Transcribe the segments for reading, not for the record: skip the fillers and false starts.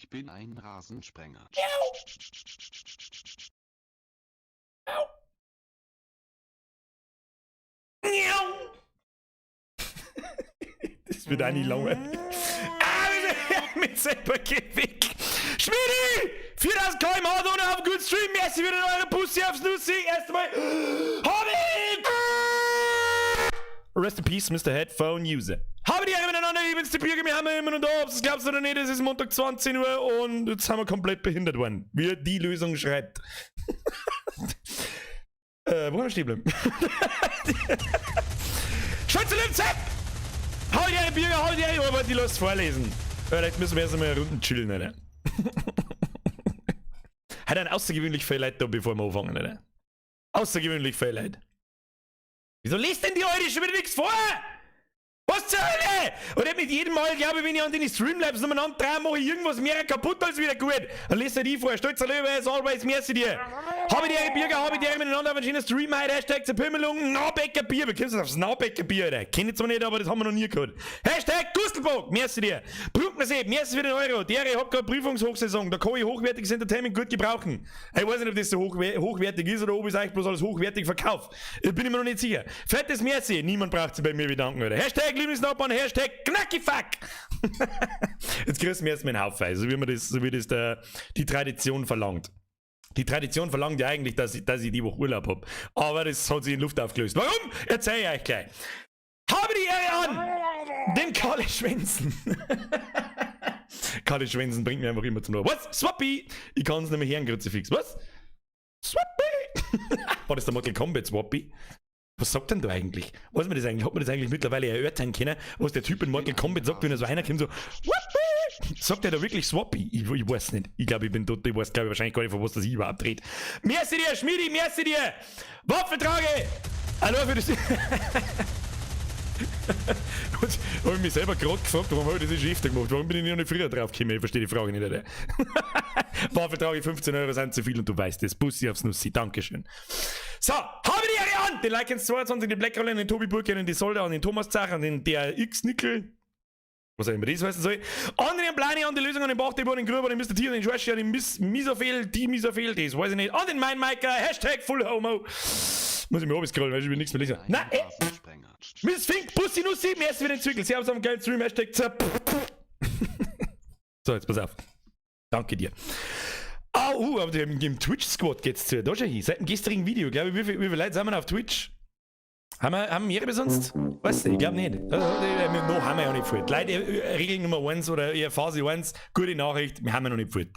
Ich bin ein Rasensprenger. Das wird auch nicht langweilig. Mit selber Gewick. Schmiedi! 4000 km/h ohne auf Good Stream. Merci wieder eure Pussy aufs Nussi. Erstmal. Hobbit! Rest in peace, Mr. Headphone User. Haben die Ehre miteinander, liebens die Bürger, wir haben immer noch da, ob es glaubst oder nicht, es ist Montag 20 Uhr und jetzt haben wir komplett behindert worden. Wie die Lösung schreibt. Wo haben wir stehen bleiben? Schütze im Zepp! Hau die Ehre, Bürger, hau die Ehre, aber die lasst vorlesen. Vielleicht müssen wir erst einmal Runden chillen, Alter. Hat ein außergewöhnlich viel Leid da, bevor wir anfangen, Alter. Außergewöhnlich viel Leid. Wieso liest denn die heute schon wieder nichts vor? Was zur Hölle? Und nicht mit jedem Mal, glaube ich, wenn ich an den Streamlabs nochmal dran mache, ich irgendwas mehr kaputt als wieder gut. Dann liest er die vor. Stolzer Löwe, as always, merci dir. Habe die Ehre Bürger, habe die Ehre miteinander auf einen schönen Stream heute. Hashtag Zerpümmelung, Naubecker Bier. Wir kennen es aufs Naubecker Bier, Alter. Kenn ich zwar nicht, aber das haben wir noch nie gehört. Hashtag Gustelbock, merci dir. Brucknersee, merci für den Euro. Die Ehre, ich hab gerade Prüfungshochsaison. Da kann ich hochwertiges Entertainment gut gebrauchen. Ich weiß nicht, ob das so hochwertig ist oder ob ich es eigentlich bloß alles hochwertig verkaufe. Ich bin mir noch nicht sicher. Fettes Merci. Niemand braucht sich bei mir bedanken, Alter. Hashtag Lieblingsnachbarn, Hashtag Knackifuck. Jetzt grüßen wir erstmal einen Haufen, so wie das die Tradition verlangt. Die Tradition verlangt ja eigentlich, dass ich die Woche Urlaub habe. Aber das hat sich in Luft aufgelöst. Warum? Erzähl ich euch gleich. Habe die Ehre an! Den Kalle Schwänzen. Kalle Schwänzen bringt mir einfach immer zum Ohr. Was? Swappy! Ich kann es nicht mehr hören, Kruzifix. Was? Swappy! War das der Mortal Kombat Swappy? Was sagt denn da eigentlich? Weiß man das eigentlich? Hat man das eigentlich mittlerweile erörtern können, was der Typ in Mortal Kombat sagt, wenn er so einer kommt, so Swappy! Sagt er da wirklich Swappy? Ich weiß nicht. Ich glaube, ich bin tot. Ich weiß, glaube ich, wahrscheinlich gar nicht, von was das ich überhaupt dreht. Merci dir, Schmiedi, merci dir! Waffeltrage! Hallo für das. Habe ich mich selber gerade gefragt, warum habe ich das nicht öfter gemacht? Warum bin ich noch nicht früher drauf gekommen? Ich verstehe die Frage nicht, Alter. Waffeltrage 15 Euro sind zu viel und du weißt es. Bussi aufs Nussi, Dankeschön. So, habe die Ehre an! Den Likens 22, den Blackroll, den Tobi Burken, den Solda, den Thomas Zach, den DRX-Nickel. Was auch immer das heißen soll. An den Plani, an die Lösung, an den Bachdebo, den Grüber, den Mr. Tier, den Schwäscher, den Misofel, die Misofel, das weiß ich nicht. An den Mainmaker, Hashtag Full Homo. Muss ich mir scrollen, weil ich will nichts mehr lesen. Nein, Miss Fink, Pussy Nussi, merci für den Zirkel. Servus auf dem geilen Stream, Hashtag So, jetzt pass auf. Danke dir. Aber im Twitch-Squad geht's zu. Da schau hin. Seit dem gestrigen Video, glaube ich, wie viele Leute sind wir auf Twitch? Haben wir mehrere sonst? Weißt du, ich glaube nicht. Noch haben wir ja nicht gefühlt. Leute, Regel Nummer 1 oder eher Phase 1, gute Nachricht, wir haben ja noch nicht gefühlt.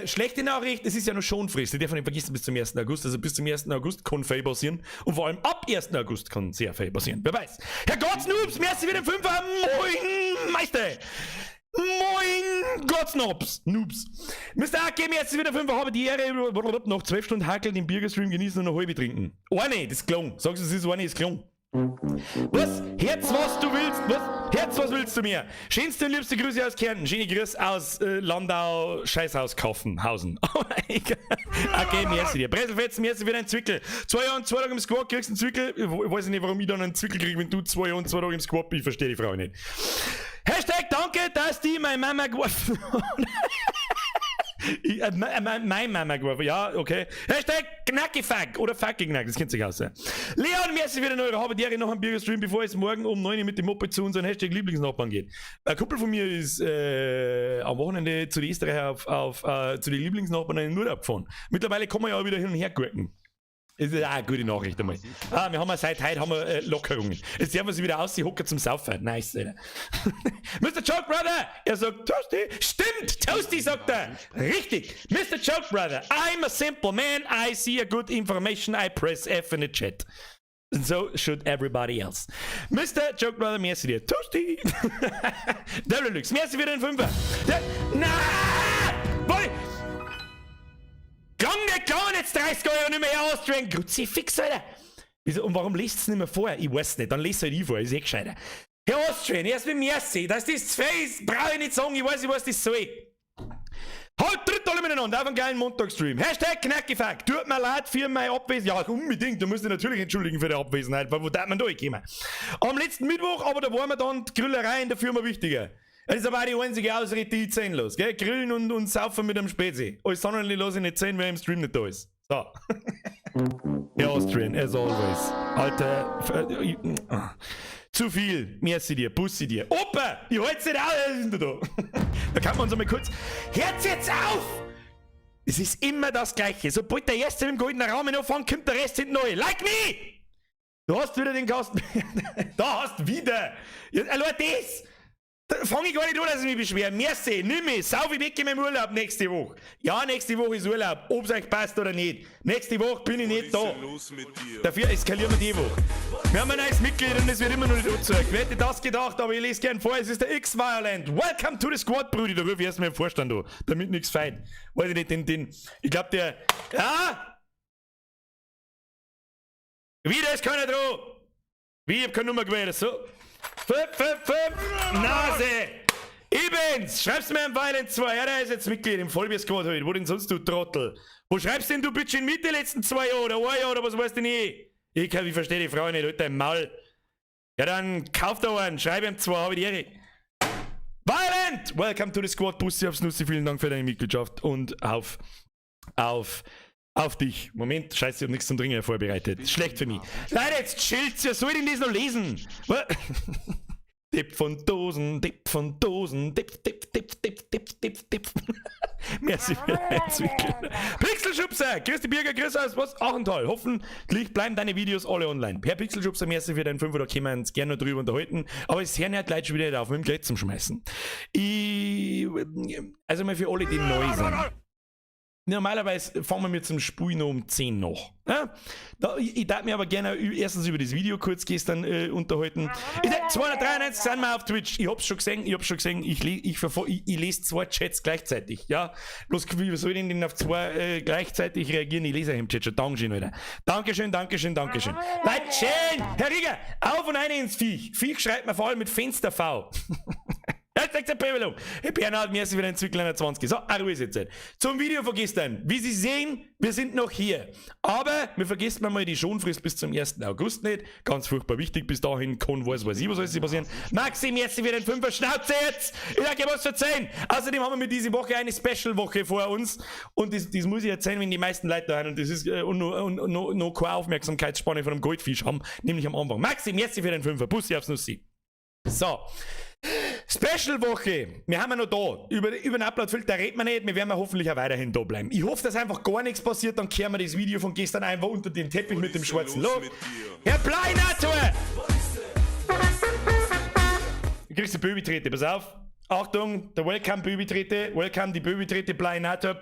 Schlechte Nachricht, es ist ja noch Schonfrist. Ich darf nicht vergessen bis zum 1. August. Also bis zum 1. August kann viel passieren. Und vor allem ab 1. August kann sehr viel passieren. Wer weiß. Herr Gott, Noobs, merci für den 5er. Moin, Meister. Moin Gott, Noobs. Mr. AK, merci wieder 5er. Habe die Ehre, noch 12 Stunden Hackeln im Bürgerstream genießen und noch halbe trinken. Eine, das klang. Sagst du, es ist eine, ist klang. Was? Herz, was du willst? Was? Herz, was willst du mir? Schönste und liebste Grüße aus Kärnten. Schöne Grüße aus Landau, Scheißhaus, Kaufenhausen. Okay, merci dir. Bresselfetzen, merci für deinen Zwickel. 2 Jahre und 2 Tage im Squad kriegst du einen Zwickel. Ich weiß nicht, warum ich dann einen Zwickel kriege, wenn du 2 Jahre und 2 Tage im Squad bist. Ich verstehe die Frage nicht. Hashtag danke, dass die meine Mama geworfen hat. Meine Mama geworfen, ja, okay. Hashtag Knackifuck oder Fucking-Knack, das kennt sich aus. Leon, merci für den Euro. Habe die noch einen Bürgerstream, bevor es morgen um 9 Uhr mit dem Moped zu unseren Hashtag Lieblingsnachbarn geht. Ein Kumpel von mir ist am Wochenende zu den Österreicher zu den Lieblingsnachbarn in den Urlaub gefahren. Mittlerweile kann man ja auch wieder hin und her gucken. Das ist auch eine gute Nachricht einmal. Wir haben seit heute Lockerungen. Jetzt sehen wir sie wieder aus, die Hocker zum Saufen. Nice, Alter. Mr. Joke Brother! Er sagt, Toasty. Stimmt, Toasty sagt er. Richtig. Mr. Joke Brother, I'm a simple man. I see a good information. I press F in the chat. And so should everybody else. Mr. Joke Brother, merci dir. Toasty. Devilux, merci für den 5er. Gang, jetzt 30 Euro nicht mehr ausstrengen. Kruzifix, Alter. Und warum liest es nicht mehr vor? Ich weiß nicht, dann liest es halt ich vor, ist eh gescheiter. Herr Austrian, erst mit mir sehen, dass das Face, brauche ich nicht sagen, ich weiß nicht, was das soll. Halt, tritt alle miteinander auf einen geilen Montagsstream. Hashtag Knackifuck. Tut mir leid für meine Abwesenheit. Ja, unbedingt, du musst dich natürlich entschuldigen für die Abwesenheit, weil wo darf man da hinkommen? Am letzten Mittwoch, aber da war mir dann die Grillerei in der Firma wichtiger. Das ist aber auch die einzige Ausrede, die ich zählen los. Gell? Grillen und saufen mit dem Spezi. Alles andere lasse ich nicht zählen, weil im Stream nicht da ist. So. Ja, Austrian, as always. Alter, zu viel. Merci dir, Bussi dir. Opa, ich halt's nicht aus. Da kann man uns einmal kurz. Hört's jetzt auf! Es ist immer das Gleiche. Sobald der Erste mit dem goldenen Rahmen anfängt, kommt der Rest hinten neu. Like me! Du hast wieder den Kasten. Da hast du wieder. Ja, allein das. Da fange ich gar nicht an, dass ich mich beschwere. Merci, nimm mich. Sau wie weg in meinem Urlaub nächste Woche. Ja, nächste Woche ist Urlaub. Ob es euch passt oder nicht. Nächste Woche bin ich nicht da. Dafür eskalieren wir die Woche. Wir haben ein neues Mitglied und es wird immer noch nicht angezeigt. Wer hätte das gedacht, aber ich lese gern vor. Es ist der X-Violent. Welcome to the Squad, Brudi. Da rufe ich erstmal im Vorstand an, damit nichts feit. Weiß ich nicht, ich glaube der... Ja? Wieder ist keiner dran. Wie, ich hab keine Nummer gewählt. So. 5. Nase. Ich bin's. Schreibst du mir am Violent 2. Ja, der ist jetzt Mitglied im Vollbier-Squad heute. Wo denn sonst, du Trottel? Wo schreibst denn du bitte in mit die letzten 2 Jahre oder 1 Jahr oder was weißt du nicht? Ich verstehe die Frau nicht. Halt dein Maul. Ja, dann kauf da einen. Schreib ihm 2, habe ich die Ehre. Violent! Welcome to the Squad. Bussi aufs Nussi. Vielen Dank für deine Mitgliedschaft und auf dich. Moment, scheiße, ich hab nichts zum Trinken vorbereitet. Schlecht für mich. Leute, jetzt chillt's. Wer soll denn das noch lesen? Tipp von Dosen, Tipp von Dosen, Tipp. Merci für dein Zwickeln. Pixelschubser, grüß die Bürger, grüß aus, was? Achental. Hoffentlich bleiben deine Videos alle online. Per Pixelschubser, merci für deinen 5, da können wir uns gerne noch drüber unterhalten. Aber es hören ja die Leute schon wieder nicht auf, mit dem Gerät zum Schmeißen. Also mal für alle, die neu sind. Normalerweise fangen wir mit zum Spiel noch um 10 nach. Ja? Ich darf mir aber gerne erstens über das Video kurz gestern unterhalten. 293 sind wir auf Twitch. Ich hab's schon gesehen. Ich lese 2 Chats gleichzeitig. Ja? Bloß wie soll ich denn auf 2 gleichzeitig reagieren? Ich lese im Chat schon. Dankeschön, Alter. Dankeschön. Leute, schön! Herr Rieger, auf und eine ins Viech. Viech schreibt man vor allem mit Fenster V. Hey Bernhard, merci für den Zwickleiner 20. So, Ruhe ist jetzt. Zum Video von gestern. Wie Sie sehen, wir sind noch hier. Aber wir vergessen mal die Schonfrist bis zum 1. August nicht. Ganz furchtbar wichtig. Bis dahin kann weiß ich, was soll passieren. Maxi, merci für den 5er. Schnauze jetzt! Ich sag dir was erzählen. Außerdem haben wir mit dieser Woche eine Special-Woche vor uns. Und das muss ich erzählen, wenn die meisten Leute da haben. Und das ist noch keine Aufmerksamkeitsspanne von einem Goldfisch haben. Nämlich am Anfang. Maxi, merci für den 5er. Bussi aufs Nussi. So. Special-Woche. Wir haben ja noch da. Über den Upload-Filter reden wir nicht. Wir werden hoffentlich auch weiterhin da bleiben. Ich hoffe, dass einfach gar nichts passiert. Dann kehren wir das Video von gestern einfach unter den Teppich mit dem schwarzen Logo. Herr Bleinator! Du kriegst die Böbi-Trete. Pass auf. Achtung, der Welcome-Böbi-Trete. Welcome, die Böbi-Trete. Bleinator.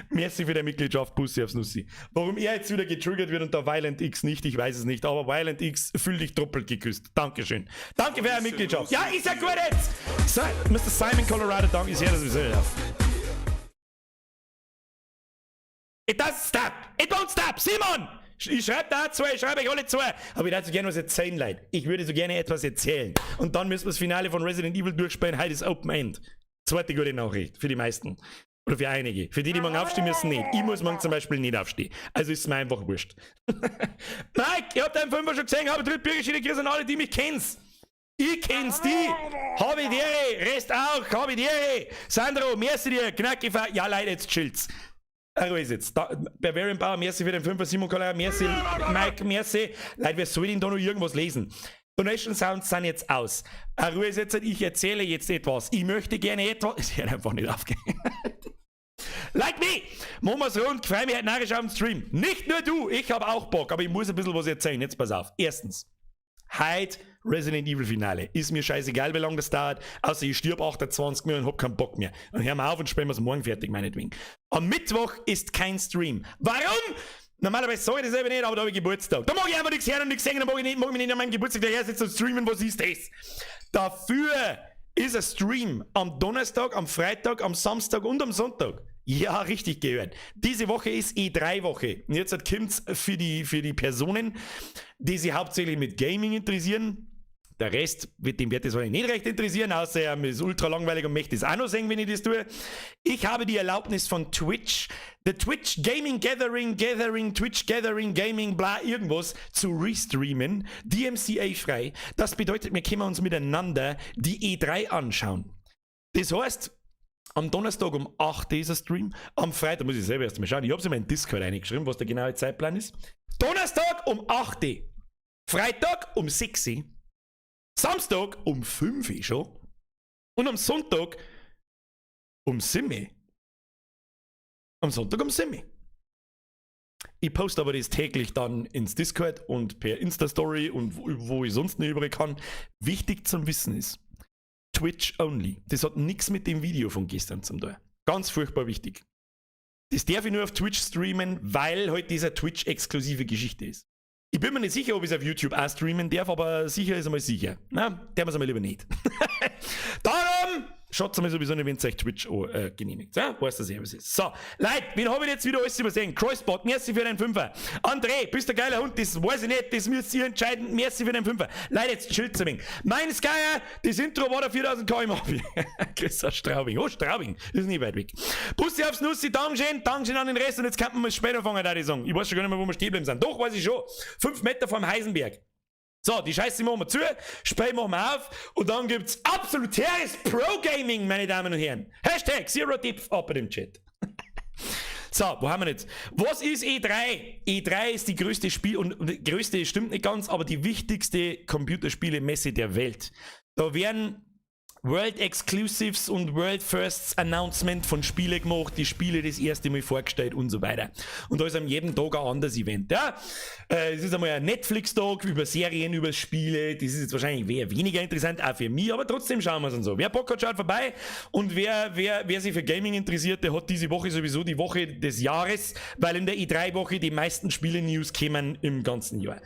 Merci für deine Mitgliedschaft, Bussi aufs Nussi. Warum er jetzt wieder getriggert wird und der Violent X nicht, ich weiß es nicht, aber Violent X, fühl dich doppelt geküsst. Dankeschön. Danke für deine Mitgliedschaft. Ja, ist ja gut jetzt! So, Mr. Simon Colorado, danke, ich sehe das sowieso auf. It doesn't stop! It won't stop! Simon! Ich schreibe da 2, ich schreibe euch alle 2. Aber ich würde so gerne was erzählen, Leute. Ich würde so gerne etwas erzählen. Und dann müssen wir das Finale von Resident Evil durchspielen. Heute ist Open End. Zweite gute Nachricht für die meisten. Oder für einige. Für die morgen aufstehen müssen, nicht. Ich muss morgen zum Beispiel nicht aufstehen. Also ist es mir einfach wurscht. Mike, ich hab deinen 5er schon gesehen, habe Drittbürgerschiene gekriegt an alle, die mich kennst. Ich kenn's die. Habe ich dir, Rest auch, habe ich dir. Sandro, merci dir, Knacki, ja Leute, jetzt chillt's. Ruhe ist jetzt. Bavarian Bauer, merci für den 5er, Simon Koller, merci, Mike, merci. Leute, wer soll denn da noch irgendwas lesen? Donation Sounds sind jetzt aus. Ruhe ist jetzt, ich erzähle jetzt etwas. Ich möchte gerne etwas. Es hört einfach nicht aufgehen. Like me! Machen wir's rund, freue mich heute narrisch auf dem Stream. Nicht nur du, ich habe auch Bock, aber ich muss ein bisschen was erzählen. Jetzt pass auf. Erstens, heute Resident Evil Finale. Ist mir scheißegal, wie lange das dauert, außer ich stirb 28 Mal und hab keinen Bock mehr. Dann hören wir auf und spielen wir es morgen fertig, meinetwegen. Am Mittwoch ist kein Stream. Warum? Normalerweise sage ich das selber nicht, aber da habe ich Geburtstag. Da mag ich einfach nichts hören und nichts sehen, da mag ich mich nicht an meinem Geburtstag daher sitzen und streamen, was ist das? Dafür ist ein Stream am Donnerstag, am Freitag, am Samstag und am Sonntag. Ja, richtig gehört. Diese Woche ist E3-Woche. Und jetzt kommt's für die Personen, die sich hauptsächlich mit Gaming interessieren. Der Rest, dem wird das wahrscheinlich nicht recht interessieren, außer er ist ultra langweilig und möchte es auch noch sehen, wenn ich das tue. Ich habe die Erlaubnis von Twitch, the Twitch Gaming Gathering, Twitch Gathering, Gaming, bla, irgendwas, zu restreamen, DMCA frei. Das bedeutet, wir können uns miteinander die E3 anschauen. Das heißt, am Donnerstag um 8 Uhr ist ein Stream, am Freitag muss ich selber erst mal schauen, ich habe es in meinen Discord reingeschrieben, was der genaue Zeitplan ist. Donnerstag um 8 Uhr, Freitag um 6 Uhr, Samstag um 5 Uhr schon und am Sonntag um 7 Uhr. Am Sonntag um 7 Uhr. Ich poste aber das täglich dann ins Discord und per Insta-Story und wo ich sonst nicht überall kann. Wichtig zum Wissen ist, Twitch only. Das hat nichts mit dem Video von gestern zu tun. Ganz furchtbar wichtig. Das darf ich nur auf Twitch streamen, weil halt diese Twitch-exklusive Geschichte ist. Ich bin mir nicht sicher, ob ich es auf YouTube auch streamen darf, aber sicher ist einmal sicher. Na, der muss einmal lieber nicht. Darum schaut es einmal sowieso nicht, wenn es euch Twitch genehmigt. Ja? Weißt du, was ist. So, Leute, wen habe ich jetzt wieder alles übersehen? Crossbot, merci für den Fünfer. André, bist der geile Hund, das weiß ich nicht, das müsst ihr entscheiden. Merci für den Fünfer. Leute, jetzt chillt's ein wenig. Mein Skyer, das Intro war der 4000 km/h. Grüßer Straubing. Oh, Straubing, ist nicht weit weg. Bussi aufs Nussi, Dankeschön an den Rest und jetzt kann man mal später fangen, da die sagen. Ich weiß schon gar nicht mehr, wo wir stehen bleiben sind. Doch, weiß ich schon. 5 Meter vom Heisenberg. So, die Scheiße machen wir zu, Spray machen wir auf und dann gibt's absolutäres Pro-Gaming, meine Damen und Herren. Hashtag ZeroTip ab im Chat. So, wo haben wir jetzt? Was ist E3? E3 ist die größte und größte stimmt nicht ganz, aber die wichtigste Computerspiele-Messe der Welt. Da werden World Exclusives und World Firsts Announcement von Spielen gemacht, die Spiele das erste Mal vorgestellt und so weiter. Und da ist am jeden Tag ein anderes Event. Ja? Es ist einmal ein Netflix-Tag über Serien, über Spiele. Das ist jetzt wahrscheinlich weniger interessant, auch für mich, aber trotzdem schauen wir es und so. Wer Bock hat, schaut vorbei. Und wer sich für Gaming interessiert, der hat diese Woche sowieso die Woche des Jahres, weil in der E3-Woche die meisten Spiele-News kämen im ganzen Jahr.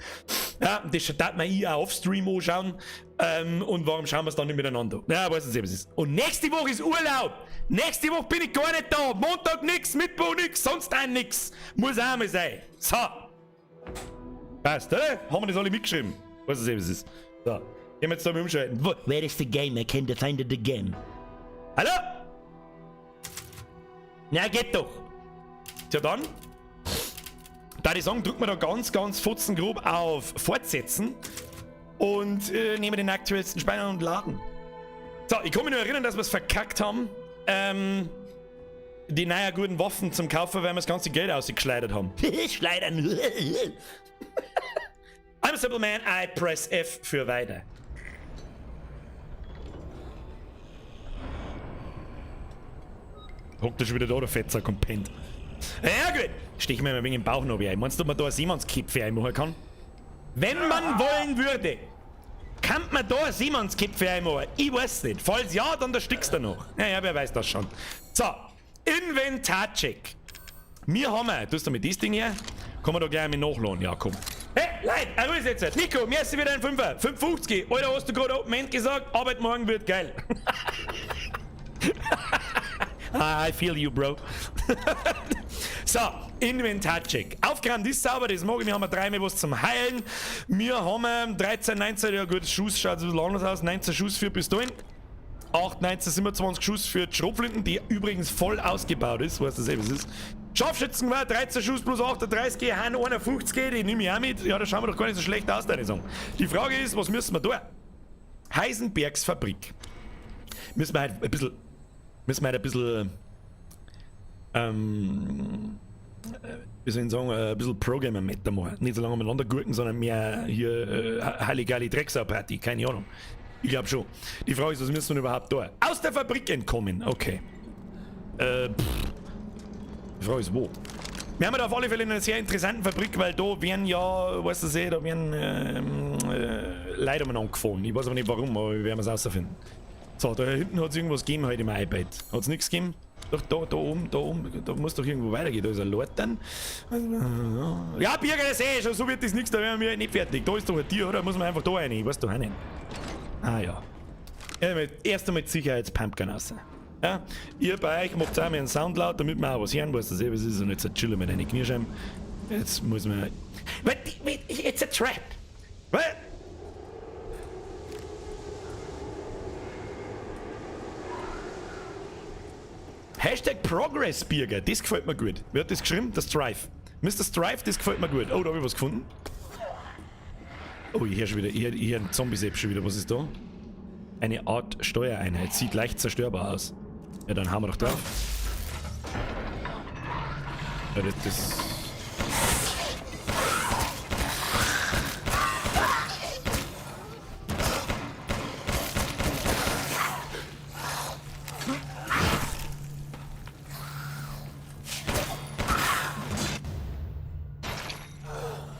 Ja, das darf man auch off-Stream anschauen. Und warum schauen wir es dann nicht miteinander? Ja, weiß nicht, was es ist. Und nächste Woche ist Urlaub. Nächste Woche bin ich gar nicht da. Montag nix, Mittwoch nix, sonst ein nix. Muss auch mal sein. So. Passt, oder? Haben wir das alle mitgeschrieben? Weiß nicht, was es ist. So. Gehen wir jetzt da mal umschalten. Where is the game? I can't find the game. Hallo? Na, geht doch. Tja dann. Da ich sagen, drücken wir da ganz futzengrob auf Fortsetzen. Und nehmen den aktuellsten Speicher und laden. So, ich kann mich nur erinnern, dass wir es verkackt haben, die neuen guten Waffen zum Kaufen, weil wir das ganze Geld ausgeschleudert haben. Schleudern. I'm a simple man, I press F für weiter. Hockt er schon wieder da, der Fetzer, kommt pennt. Ja gut, stech mir mal ein wenig im Bauch noch wie ein. Meinst du, ob man da eine Siemens-Kipfe einmachen kann? Wenn man wollen würde, kann man da ein Siemens-Kipfe einmachen? Ich weiß nicht. Falls ja, dann erstickst du noch. Ja, wer weiß das schon. So, Inventarcheck. Wir haben, tust du mit das Ding hier? Kann man da gleich mit nachladen? Ja, komm. Hey, Leute, er ist jetzt. Nico, mir ist wieder ein 5er. 5,50. Alter, hast du gerade Open End gesagt? Arbeit morgen wird geil. I feel you, bro. So, Inventarcheck. Aufgeräumt ist sauber, das mag ich. Wir haben dreimal was zum Heilen. Wir haben 13, 19, ja gut, Schuss schaut ein bisschen anders aus. 19 Schuss für Pistolen. 8, 19, 27 Schuss für die Schrotflinten, die übrigens voll ausgebaut ist. Weißt du selbst, was ist? Scharfschützengewehr, 13 Schuss plus 38, Hahn 51, die nehme ich auch mit. Ja, da schauen wir doch gar nicht so schlecht aus, deine Song. Die Frage ist, was müssen wir tun? Heisenbergs Fabrik. Müssen wir halt ein bisschen wie soll ich sagen, ein bisschen Programmer-Meta machen. Nicht so lange miteinander gurken, sondern mehr hier Halligalli Drecksau-Party, keine Ahnung. Ich glaube schon. Die Frage ist, was müssen wir überhaupt da? Aus der Fabrik entkommen, okay. Die Frage ist, wo? Wir haben da auf alle Fälle eine sehr interessante Fabrik, weil da werden ja, weißt du, da werden Leute umeinander gefahren. Ich weiß aber nicht warum, aber wir werden es rausfinden. So, da hinten hat es irgendwas gegeben heute im iPad. Hat es nichts gegeben? Doch, da oben, da muss doch irgendwo weitergehen. Da ist ein Lord dann. Ja, Birger, das sehe ich schon, so wird das nichts, da werden wir nicht fertig. Da ist doch ein Tier, oder? Muss man einfach da rein. Ich weiß doch auch nicht. Ah ja. Erst einmal die Sicherheitspumpgun raus. Ja, ihr bei euch macht auch mal einen Sound laut, damit wir auch was hören, weißt du, was ist und jetzt chillen mit deinen Kniescheiben. Jetzt muss man. Wait, it's a trap. What? Hashtag ProgressBirger, das gefällt mir gut. Wer hat das geschrieben? Der Strife. Mr. Strife, das gefällt mir gut. Oh, da habe ich was gefunden. Oh, ich höre schon wieder, ich höre einen Zombie-Sepp schon wieder. Was ist da? Eine Art Steuereinheit. Sieht leicht zerstörbar aus. Ja, dann haben wir doch drauf. Ja, das...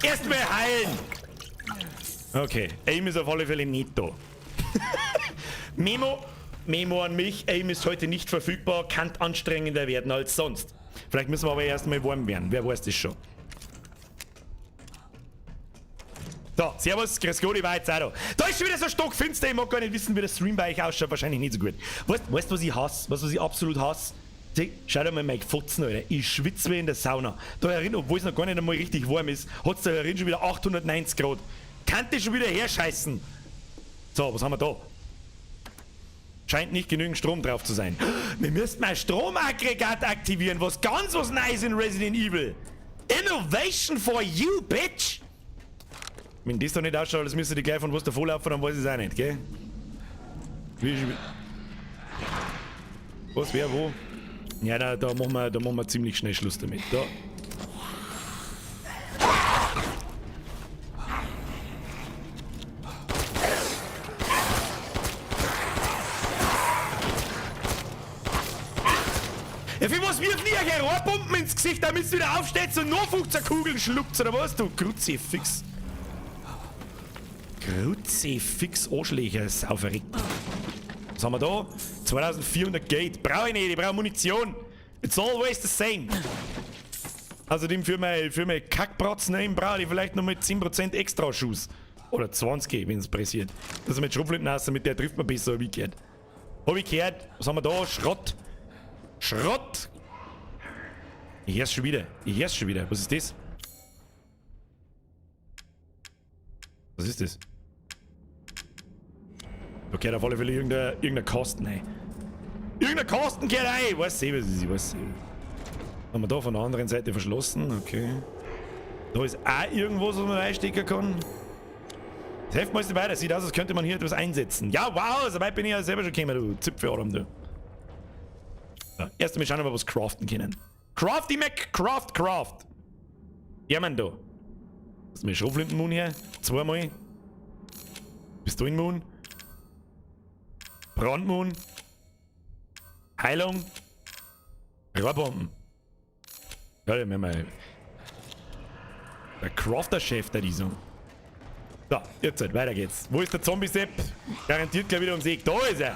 Erstmal heilen! Okay, Aim ist auf alle Fälle nicht da. Memo an mich, Aim ist heute nicht verfügbar, kann anstrengender werden als sonst. Vielleicht müssen wir aber erstmal warm werden, wer weiß das schon. So, servus, grüß Gott, ich war jetzt auch da. Da ist schon wieder so stockfinster, ich mag gar nicht wissen, wie der Stream bei euch ausschaut, wahrscheinlich nicht so gut. Weißt du, was ich hasse? Was ich absolut hasse? Schau dir mal meine Pfotzen, Alter. Ich schwitze wie in der Sauna. Da herin, obwohl es noch gar nicht einmal richtig warm ist, hat es da herin schon wieder 890 Grad. Kann das schon wieder herscheißen? So, was haben wir da? Scheint nicht genügend Strom drauf zu sein. Wir müssten mal Stromaggregat aktivieren, was ganz was Neues in Resident Evil. Innovation for you, bitch! Wenn das doch nicht ausschaut, das müsste die gleich von was da volllaufen, dann weiß ich es auch nicht, gell? Was, wer, wo? Ja, da machen wir ziemlich schnell Schluss damit. Da. Ja, für was wirft ihr hier Rohrbomben ins Gesicht, damit du wieder aufstehst und noch 15 Kugeln schluckt, oder was, du Kruzifix? Kruzifix, Arschläger, Sauverrick. Was haben wir da? 2400 Gate. Brauche ich nicht, ich brauche Munition. It's always the same. Außerdem für meine Kackbratzen brauche ich vielleicht noch mit 10% extra Schuss. Oder 20, wenn es pressiert. Also mit Schrotflinten aus, mit der trifft man besser, habe ich gehört. Habe ich gehört. Was haben wir da? Schrott. Schrott. Ich hör's schon wieder. Was ist das? Was ist das? Da gehört auf alle Fälle irgendein Kasten rein. Irgendein Kasten gehört rein! Ich weiß nicht, was es ist, Haben wir da von der anderen Seite verschlossen? Okay. Da ist auch irgendwas, was man reinstecken kann. Das hilft mal weiter. Sieht aus, als könnte man hier etwas einsetzen. Ja, wow, so weit bin ich ja selber schon gekommen, du Zipfelarm, du. Ja, erst einmal schauen, ob wir was craften können. Crafty Mac, Craft! Ja, Mann, da. Hast du mir Schrotflintenmoon her? Zweimal. Pistolenmoon. Brandmoon. Heilung. Rohrbomben. Ja, wir mal. Der Crafter-Chef, der die so. So, jetzt halt, weiter geht's. Wo ist der Zombie-Sepp? Garantiert gleich wieder ums Eck. Da ist er!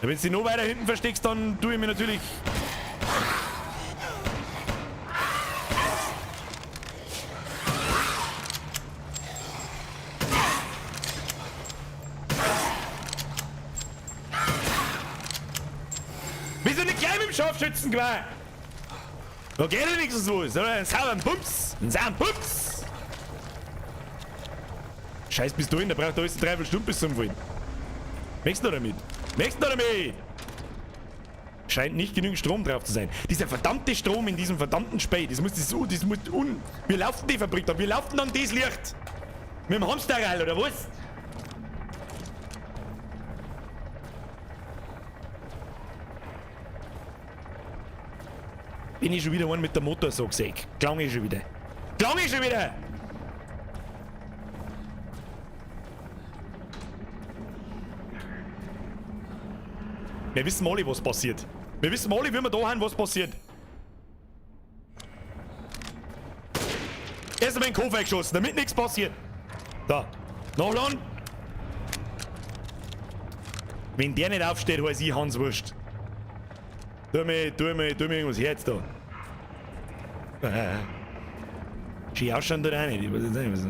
Wenn du dich noch weiter hinten versteckst, dann tue ich mir natürlich. Wieso nicht gleich mit dem Scharfschützengewehr? Da geht ja nichts so, sondern einen sauren Pumps! Einen sauren Pumps! Scheiß bist du hin, da braucht alles 3 Stunden bis zum Fallen. Möchtest du damit? Scheint nicht genügend Strom drauf zu sein. Dieser verdammte Strom in diesem verdammten Spey, wir laufen die Fabrik da, wir laufen dann das Licht. Mit dem Hamsterrad oder was? Bin ich schon wieder einen mit der Motorsagsäge. Klang ich schon wieder. Wir wissen alle, was passiert. Wir wissen alle, wie wir da haben, was passiert. Erst einmal in den Kopf geschossen, damit nichts passiert. Da. Nachladen. Wenn der nicht aufsteht, weiß ich Hans Wurst. Tu mir irgendwas Herz da. Schön ausschauen tut auch nicht. Ich weiß jetzt nicht, was ist.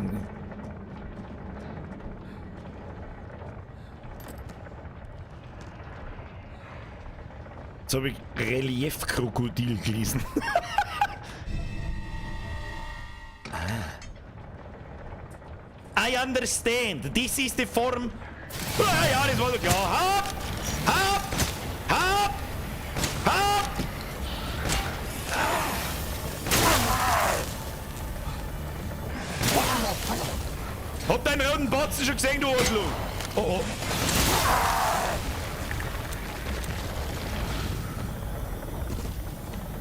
Jetzt habe ich Relief-Krokodil gelesen. I understand. This is the form. Ja, das war doch klar. Hopp! deinen roten Batzen schon gesehen, du Arschloch? Oh oh.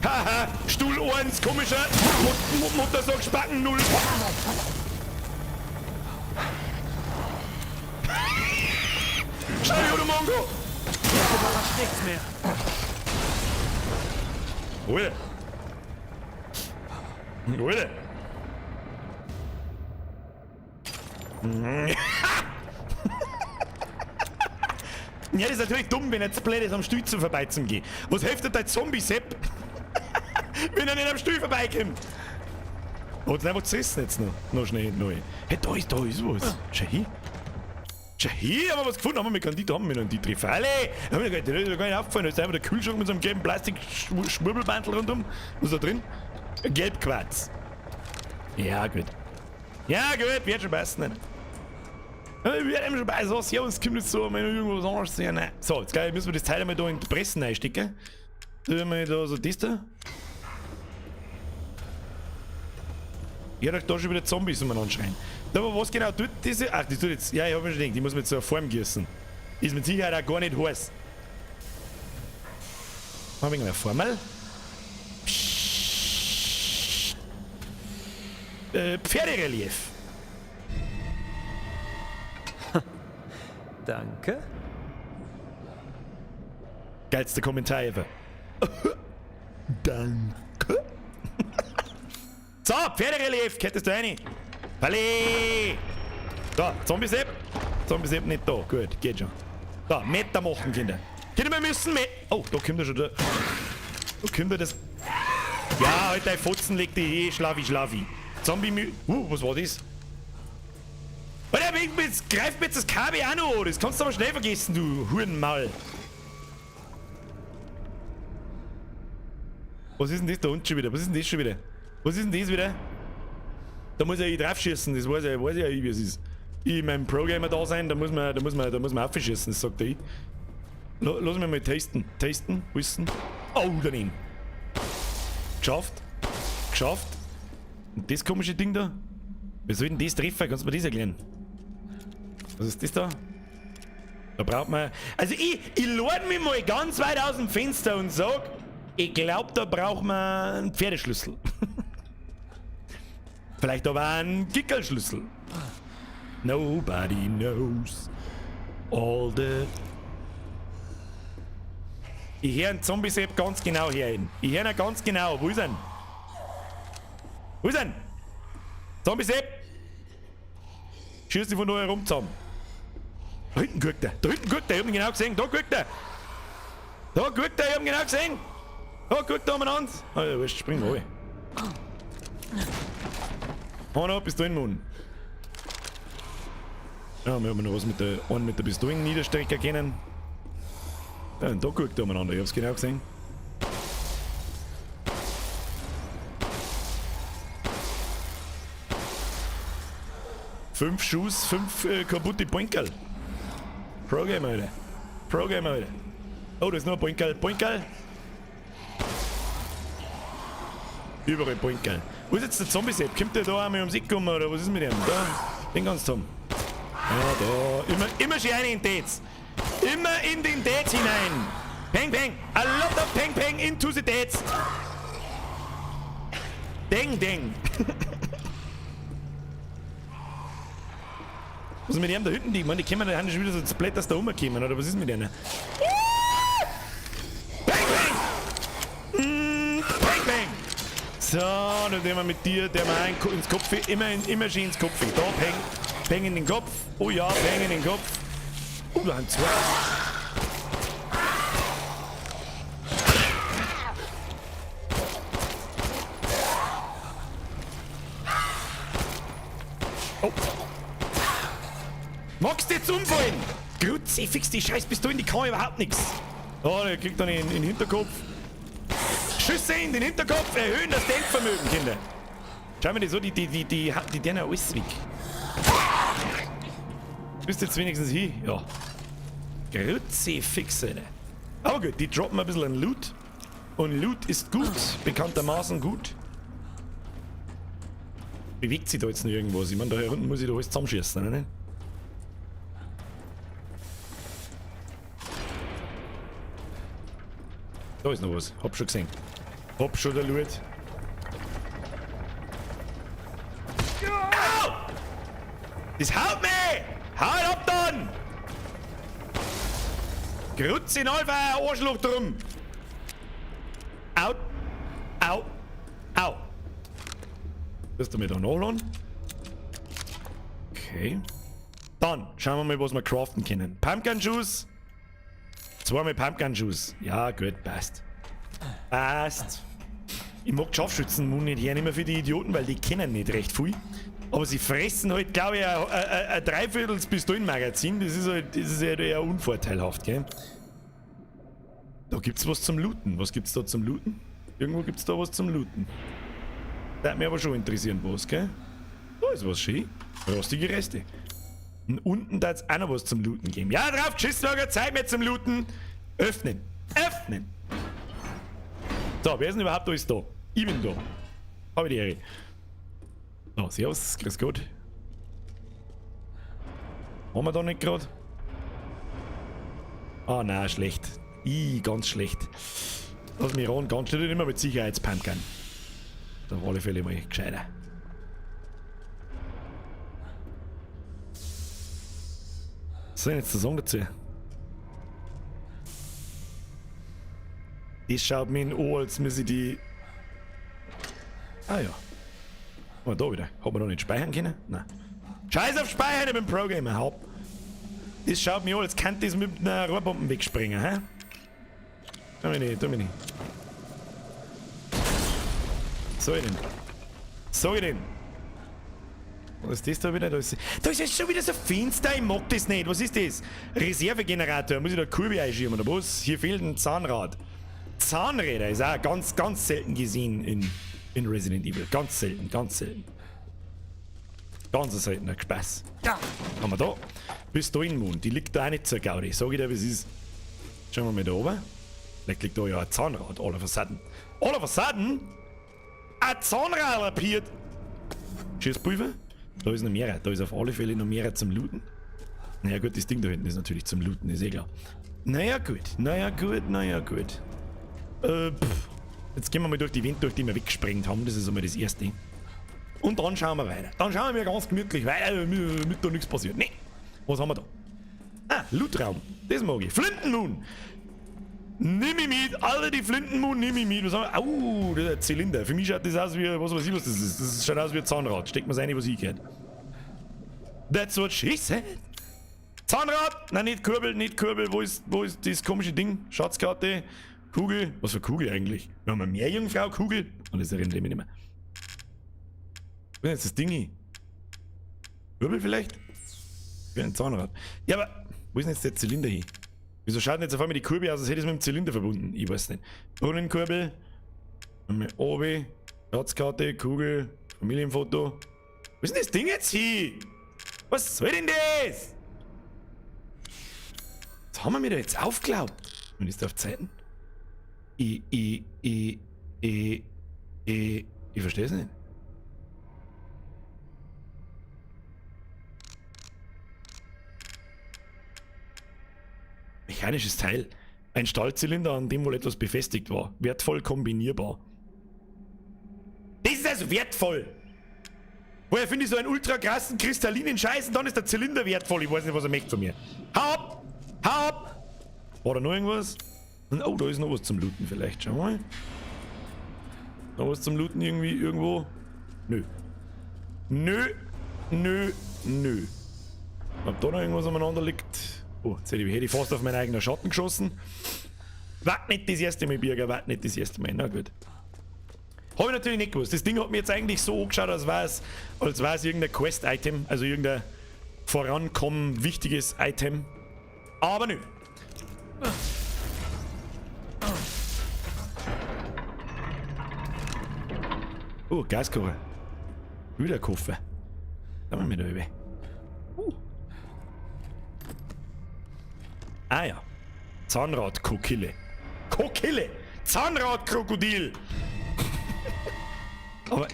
Haha, Stuhl 1, komischer. Mutter sagt Spacken 0. Schau, du Mongo! Überrascht nichts mehr. Ruhe. Ruhe. Ja, das ist natürlich dumm, wenn jetzt blöd ist, am Stuhl zu vorbeizugehen geht. Was hilft dir dein Zombie-Sepp, wenn er nicht am Stuhl vorbeikommt? Oder nein, was ist jetzt noch schnell neu? Hey, da ist was. Schau hier. Schau hier, haben wir was gefunden, haben wir können die treffen. Alle! Haben wir gar nicht aufgefallen, da ist einfach der Kühlschrank mit so einem gelben Plastik-Schwurbelbandel rundum. Was ist da drin? Ein Gelbquarz. Ja, gut. Ja, gut, wird schon passen. Wir werden schon bei so, ja, uns kommt jetzt so, wenn wir irgendwas anderes sehen. Nein. So, jetzt müssen wir das Teil einmal da in die Pressen reinstecken. Tun wir da so das da. Ja, da schon wieder Zombies um anschreien. Da, aber was genau tut diese? Ach, die tut jetzt. Ja, ich hab mir schon gedacht, die muss mit so einer Form gießen. Ist mit Sicherheit auch gar nicht heiß. Haben wir eine Formel? Pferderelief. Danke. Geilster Kommentar ever. Danke. So, Pferderelief, hättest du eine? Palais! Da, Zombie-Sepp. Zombie-Sepp nicht da. Gut, geht schon. Da, Meter machen, Kinder. Kinder, wir müssen Meter. Oh, da kommt er schon da. Da kommt er das. Ja, halt dein Fotzen legt die Schlafi. Zombie-Müll. Was war das? Alter, greif mir jetzt das KB auch noch an. Das kannst du aber schnell vergessen, du Hurenmaul. Was ist denn das da unten schon wieder? Was ist denn das schon wieder? Was ist denn das wieder? Da muss ich drauf schießen, das weiß ich ja, wie es ist. Ich mein Pro-Gamer da sein, da muss man aufschießen, das sagt er. Lass mich mal testen, wissen. Oh, daneben. Geschafft. Und das komische Ding da? Wie soll denn das treffen? Kannst du mir das erklären? Was ist das da? Da braucht man... Also ich lade mich mal ganz weit aus dem Fenster und sag, ich glaube, da braucht man einen Pferdeschlüssel. Vielleicht aber einen Gickelschlüssel. Nobody knows all the... Ich höre einen Zombie-Sepp ganz genau hier hin. Ich höre ihn ganz genau. Wo ist er? Wo ist er? Zombie-Sepp! Schieß dich von da herum zusammen. Da hinten guckt er. Ich hab ihn genau gesehen. Da guckt er. Ich hab ihn genau gesehen. Da guckt er umeinander. Ah ja, wurscht, spring mal. Hand ab, bist du in den Mund. Ja, wir haben noch was mit der Pistolen niederstrecken können. Ja, und da guckt er umeinander. Ich hab's genau gesehen. Fünf Schuss, 5 kaputte Poinkerl. Pro-Gamer, Alter. Oh, da ist noch ein Poinkerl. Überall Poinkerl. Wo ist jetzt der Zombie-Sepp? Kommt der da einmal ums Eck rum oder was ist mit dem? Da, den kannst du haben. Ja, da. Immer schön rein in den Dates. Immer in den Dates hinein. Peng, peng. A lot of peng, peng into the dates. Deng, deng. Was ist mit dem da hinten? Die kommen da schon wieder so Splatters da rumkommen, oder was ist mit denen? Bang, bang! Bang, bang! So, dann gehen wir mit dir, der mal ins Kopf, immer schön ins Kopf. Da, peng in den Kopf. Oh ja, peng in den Kopf. Oh, da haben zwei. Oh. Magst du jetzt umfallen? Grütze, fix die scheiß Pistolen, die kann überhaupt nichts. Oh, der kriegt dann in den Hinterkopf. Schüsse in den Hinterkopf erhöhen das Denkvermögen, Kinder. Schau mal, die denen alles weg. Bist jetzt wenigstens hier? Ja. Grütze, fix, Alter. Aber gut, die droppen ein bisschen an Loot. Und Loot ist gut, bekanntermaßen gut. Bewegt sich da jetzt noch irgendwas? Ich meine, da unten muss ich da alles zusammenschießen, ne? Da ist noch was. Hab schon gesehen. Hab schon der Loot. Au! Das haut mich! Haut ab dann! Grutz in Alpha, ein Arschloch drum! Au! Au! Au! Wirst du mir da nachladen? Okay. Dann schauen wir mal, was wir craften können. Pumpkin Juice. Zweimal Pumpkin Juice. Ja, gut, passt. Passt. Ich mag Scharfschützen-Muni nicht mehr für die Idioten, weil die kennen nicht recht viel. Aber sie fressen halt, glaube ich, ein Dreiviertels Pistolenmagazin. Das ist halt eher unvorteilhaft, gell? Da gibt's was zum Looten. Was gibt's da zum Looten? Irgendwo gibt's da was zum Looten. Das hat mich aber schon interessieren, was, gell? Da ist was schön. Rostige Reste. Und unten da es auch noch was zum Looten geben. Ja, drauf geschissen, Lager, Zeit mehr zum Looten. Öffnen. Öffnen. So, wer ist denn überhaupt alles da? Ich bin da. Habe ich die Ehre. So, servus, grüß Gott. Haben wir da nicht gerade? Ah, nein, schlecht. Ganz schlecht. Lass mich ran, ganz schnell, immer mit Sicherheitspumpkin. Auf alle Fälle mal gescheiter. Was soll ich jetzt zu sagen dazu? Das schaut mir an, als müsse ich die... Ah ja. Oh, da wieder. Hat man noch nicht speichern können? Nein. Scheiß auf Speichern, ich bin Pro-Gamer. Haupt. Das schaut mir an, als könnte das mit einer Rohrbombe wegspringen, hä? Tu mich nicht, tu mich nicht. So ich denn? So ich denn? Was ist das da wieder? Da ist jetzt schon wieder so finster, ich mag das nicht. Was ist das? Reservegenerator. Muss ich da Kurve einschirmen oder was? Hier fehlt ein Zahnrad. Zahnräder ist auch ganz, ganz selten gesehen in Resident Evil. Ganz selten, ganz selten. Ganz ein seltener Spaß. Ja, haben wir da. Pistolenmund, die liegt da auch nicht zur Gaudi. Sag ich dir, wie es ist. Schauen wir mal da oben. Vielleicht liegt da ja ein Zahnrad. All of a sudden. All of a sudden? Ein Zahnrad appiert. Schießpulver? Da ist noch mehr. Da ist auf alle Fälle noch mehr zum Looten. Naja gut, das Ding da hinten ist natürlich zum Looten, ist eh klar. Naja gut, naja gut, naja gut. Jetzt gehen wir mal durch die Wände, durch die wir weggesprengt haben. Das ist einmal das Erste. Und dann schauen wir weiter. Dann schauen wir ganz gemütlich weiter, damit da nichts passiert. Nee. Was haben wir da? Ah, Lootraum. Das mag ich. Flintenmoon. Nimm ich mit. Alter, die Flintenmoon nimm ich mit. Was haben wir? Au, das ist ein Zylinder. Für mich schaut das aus wie, was weiß ich, was das ist. Das schaut aus wie ein Zahnrad. Steckt man es rein, was ich gehört. That's what she said. Zahnrad. Nein, nicht Kurbel, nicht Kurbel. Wo ist das komische Ding? Schatzkarte. Kugel. Was für Kugel eigentlich? Wir haben eine Meerjungfrau Kugel. Und das erinnert mich nicht mehr. Was ist jetzt das Ding hier? Kurbel vielleicht? Wie ein Zahnrad. Ja, aber wo ist denn jetzt der Zylinder hier? Wieso schaut denn jetzt auf einmal die Kurbel aus, als hätte es mit dem Zylinder verbunden? Ich weiß nicht. Brunnenkurbel. Obi. Schatzkarte, Kugel. Familienfoto. Wo ist denn das Ding jetzt hier? Was soll denn das? Was haben wir mir da jetzt aufgeklaut? Und ist der auf Zeiten? Ich verstehe es nicht. Mechanisches Teil. Ein Stahlzylinder, an dem wohl etwas befestigt war. Wertvoll kombinierbar. Das ist also wertvoll! Woher finde ich so einen ultra krassen kristallinen Scheiß und dann ist der Zylinder wertvoll? Ich weiß nicht, was er möchte von mir. Hau ab! Hau ab! War da noch irgendwas? Oh, da ist noch was zum Looten vielleicht. Schau mal. Noch was zum Looten irgendwie, irgendwo? Nö. Nö. Nö. Nö. Ob da noch irgendwas umeinander liegt? Oh, jetzt hätte ich fast auf meinen eigenen Schatten geschossen. Wart nicht das erste Mal, Bürger, wart nicht das erste Mal. Na gut. Habe ich natürlich nicht gewusst. Das Ding hat mir jetzt eigentlich so angeschaut, als wäre es irgendein Quest-Item, also irgendein vorankommen wichtiges Item. Aber nö. Oh, Gaskocher. Wieder Koffer. Da machen wir da über. Ah ja. Zahnrad-Kokille. Kokille! Zahnrad-Krokodil! Aber,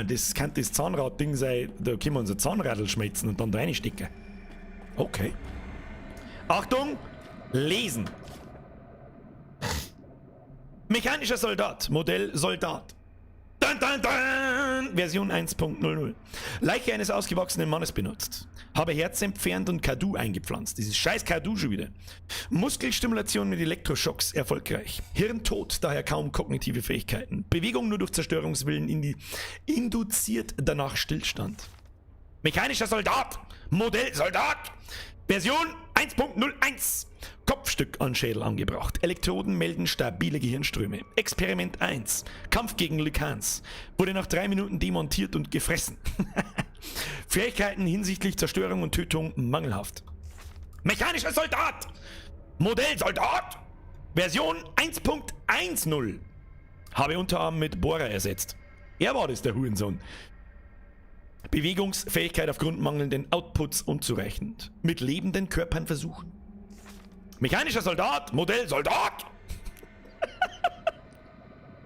das kann das Zahnrad-Ding sein, da können wir unser Zahnradl schmelzen und dann reinstecken. Okay. Achtung! Lesen! Mechanischer Soldat, Modell Soldat. Dun, dun, dun! Version 1.00. Leiche eines ausgewachsenen Mannes benutzt. Habe Herz entfernt und Kadu eingepflanzt. Dieses scheiß Kadu schon wieder. Muskelstimulation mit Elektroschocks erfolgreich. Hirn tot, daher kaum kognitive Fähigkeiten. Bewegung nur durch Zerstörungswillen induziert danach Stillstand. Mechanischer Soldat, Modell Soldat. Version 1.01. Kopfstück an Schädel angebracht. Elektroden melden stabile Gehirnströme. Experiment 1. Kampf gegen Lycans. Wurde nach 3 Minuten demontiert und gefressen. Fähigkeiten hinsichtlich Zerstörung und Tötung mangelhaft. Mechanischer Soldat! Modell Soldat! Version 1.10. Habe Unterarm mit Bohrer ersetzt. Er war das, der Hurensohn. Bewegungsfähigkeit aufgrund mangelnden Outputs unzureichend. Mit lebenden Körpern versuchen. Mechanischer Soldat, Modell Soldat!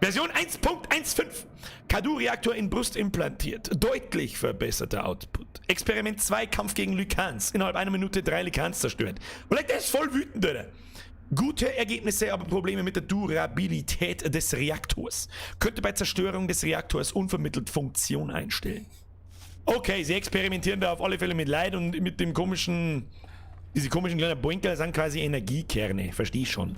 Version 1.15. Kadu-Reaktor in Brust implantiert. Deutlich verbesserter Output. Experiment 2, Kampf gegen Lycans. Innerhalb einer Minute 3 Lycans zerstört. Vielleicht der ist voll wütend, oder? Gute Ergebnisse, aber Probleme mit der Durabilität des Reaktors. Könnte bei Zerstörung des Reaktors unvermittelt Funktion einstellen. Okay, sie experimentieren da auf alle Fälle mit Leid und mit dem komischen... Diese komischen kleinen Boinker sind quasi Energiekerne, verstehe ich schon.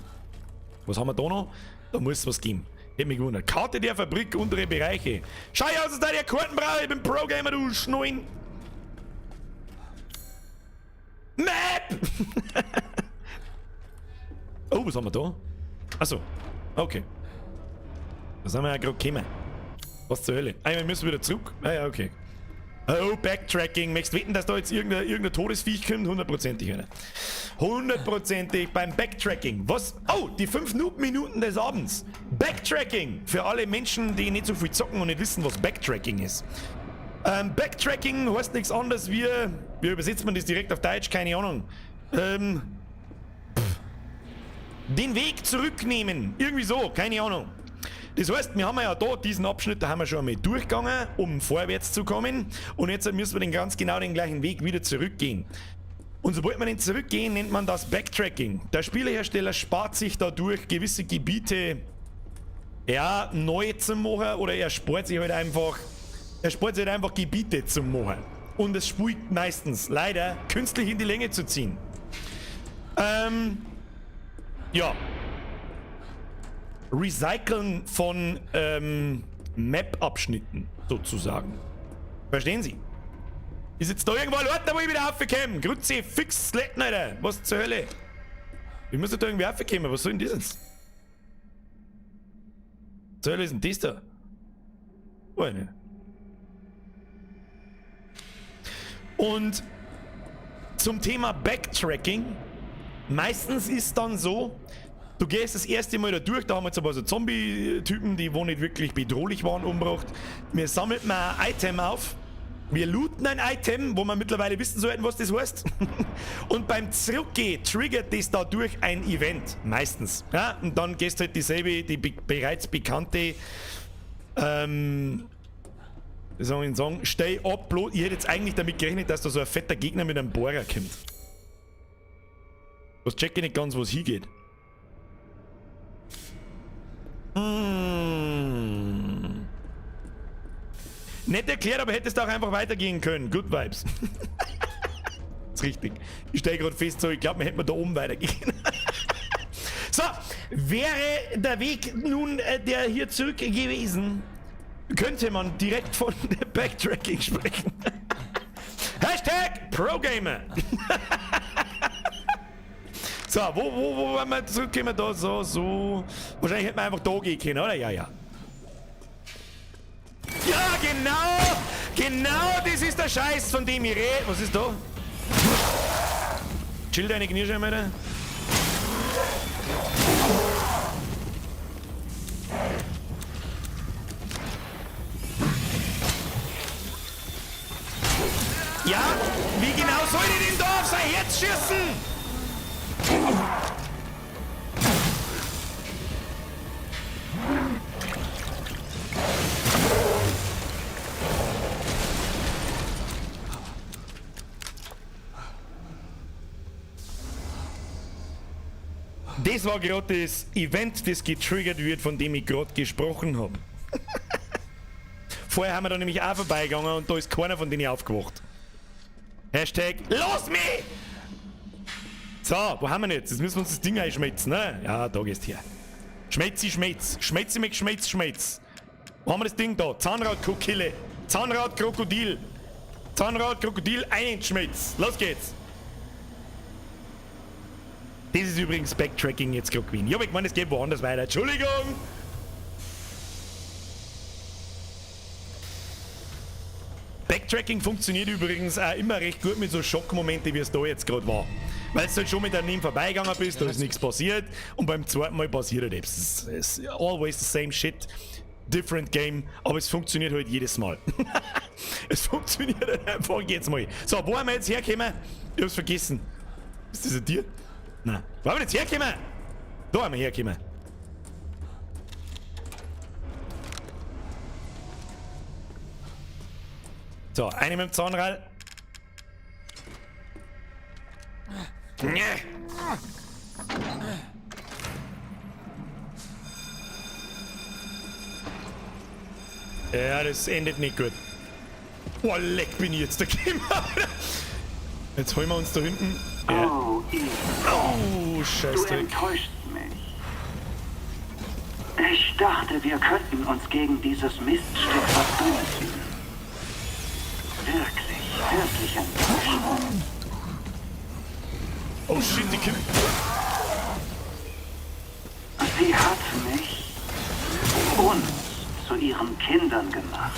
Was haben wir da noch? Da muss es was geben. Hätte mich gewundert. Karte der Fabrik, untere Bereiche. Schau aus, dass da der Kartenbrauch, ich bin Pro-Gamer, du Schneun. Map! Oh, was haben wir da? Achso, okay. Da sind wir ja gerade gekommen. Was zur Hölle? Einmal müssen wir wieder zurück. Ah ja, okay. Oh, Backtracking. Möchtest wetten, dass da jetzt irgendein Todesviech kommt? 100%, oder? 100% beim Backtracking. Was? Oh, die 5 Minuten des Abends. Backtracking. Für alle Menschen, die nicht so viel zocken und nicht wissen, was Backtracking ist. Backtracking heißt nichts anderes wie übersetzt man das direkt auf Deutsch? Keine Ahnung. Den Weg zurücknehmen. Irgendwie so, keine Ahnung. Das heißt, wir haben ja da diesen Abschnitt, da haben wir schon einmal durchgegangen, um vorwärts zu kommen. Und jetzt müssen wir den ganz genau den gleichen Weg wieder zurückgehen. Und sobald wir den zurückgehen, nennt man das Backtracking. Der Spielehersteller spart sich dadurch gewisse Gebiete ja, neu zu machen oder er spart sich halt einfach Gebiete zu machen. Und es spielt meistens leider künstlich in die Länge zu ziehen. Ja. Recyceln von Map-Abschnitten sozusagen. Verstehen Sie? Ist jetzt da irgendwo ein Ort, wo ich wieder raufkomme? Grüezi, fix Sletten, Alter. Was zur Hölle? Ich muss da irgendwie raufkommen. Was soll denn das jetzt? Was zur Hölle ist denn das da? Oh, ne. Und zum Thema Backtracking. Meistens ist dann so, du gehst das erste Mal da durch, da haben wir jetzt aber so Zombie-Typen, die wo nicht wirklich bedrohlich waren, umgebracht. Wir sammeln mal ein Item auf. Wir looten ein Item, wo wir mittlerweile wissen sollten, was das heißt. Und beim Zurückgehen triggert das dadurch ein Event. Meistens. Ja? Und dann gehst du halt dieselbe, die bereits bekannte, wie soll ich sagen, stay up, bloß. Ich hätte jetzt eigentlich damit gerechnet, dass da so ein fetter Gegner mit einem Bohrer kommt. Was check ich nicht ganz, wo es hingeht. Nicht erklärt, aber hättest du auch einfach weitergehen können. Good Vibes. Das ist richtig. Ich stelle gerade fest, so, ich glaube, man hätte da oben weitergehen. So, wäre der Weg nun der hier zurück gewesen, könnte man direkt von Backtracking sprechen. Hashtag ProGamer. So, wo wollen wir zurückkommen? Da, so. Wahrscheinlich hätten wir einfach da gehen können, oder? Ja. Ja, genau das ist der Scheiß, von dem ich rede. Was ist da? Chill deine Knie schon mal da. Ja, wie genau soll ich denn da auf sein Herz schießen? Das war gerade das Event, das getriggert wird, von dem ich gerade gesprochen habe. Vorher haben wir da nämlich auch vorbeigegangen und da ist keiner von denen aufgewacht. Hashtag LOS ME! So, wo haben wir jetzt? Jetzt müssen wir uns das Ding einschmelzen, ne? Ja, da gehst du her. Schmelzi, Schmelz. Schmelzi mit Schmelz, Schmelz. Wo haben wir das Ding da? Zahnradkokille. Zahnradkrokodil. Zahnradkrokodil, einschmelz. Los geht's. Das ist übrigens Backtracking jetzt gerade gewesen. Ich hab gemeint, es geht woanders weiter. Entschuldigung! Backtracking funktioniert übrigens auch immer recht gut mit so Schockmomenten, wie es da jetzt gerade war. Weil du halt schon mit daneben vorbeigegangen bist, da ist nichts passiert und beim zweiten Mal passiert halt etwas. Es ist always the same shit, different game, aber es funktioniert halt jedes Mal. Es funktioniert halt einfach jedes Mal. So, wo haben wir jetzt hergekommen? Ich hab's vergessen. Ist das ein Tier? Nein. Wo haben wir jetzt hergekommen? Da haben wir hergekommen. So, eine mit dem Zahnrad. Ja, das endet nicht gut. Oh, leck bin ich jetzt da gekommen. Jetzt holen wir uns da hinten. Ja. Oh, Oh, du Scheißdreck. enttäuscht mich. Ich dachte, wir könnten uns gegen dieses Miststück verbünden. Wirklich enttäuschend. Oh shit, die Kinder. Sie hat mich, uns, zu ihren Kindern gemacht.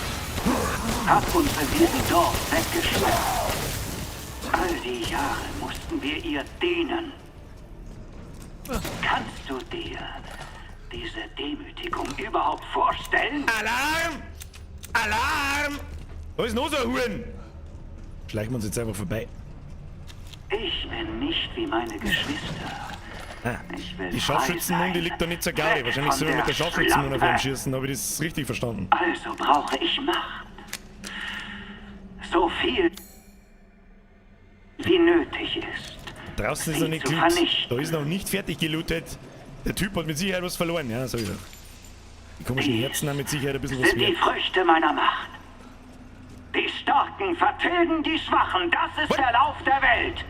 Hat uns in diesem Dorf weggeschleppt. All die Jahre mussten wir ihr dienen. Kannst du dir diese Demütigung überhaupt vorstellen? Alarm! Alarm! Wo ist noch so ein Huren? Schleichen wir uns jetzt einfach vorbei. Ich bin nicht wie meine Geschwister. Ah, Ich will die frei Scharfschützenmunde sein. liegt da nicht so geil. Weg Wahrscheinlich von soll man mit der der Scharfschützenmunde auf Schlampe. ihn schießen. Habe ich das richtig verstanden? Also brauche ich Macht. So viel, wie nötig ist. Draußen ist Sie noch nicht zu gelootet. vernichten. Da ist noch nicht fertig gelootet. Der Typ hat mit Sicherheit was verloren. Ja, so ist er. Die komischen Herzen haben mit Sicherheit ein bisschen was Sind die wert. Früchte meiner Macht. Die Starken vertilgen die Schwachen. Das ist What? der Lauf der Welt.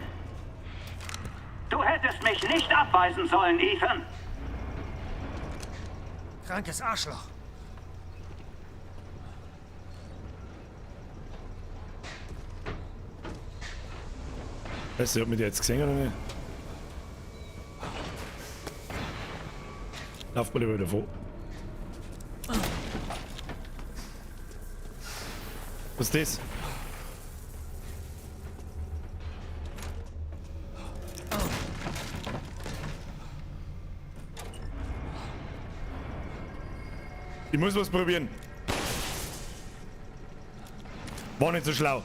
Du hättest mich nicht abweisen sollen, Ethan. Krankes Arschloch. Weißt du, hat mich der jetzt gesehen oder nicht? Lauf mal lieber wieder vor. Was ist das? Ich muss was probieren. War nicht so schlau.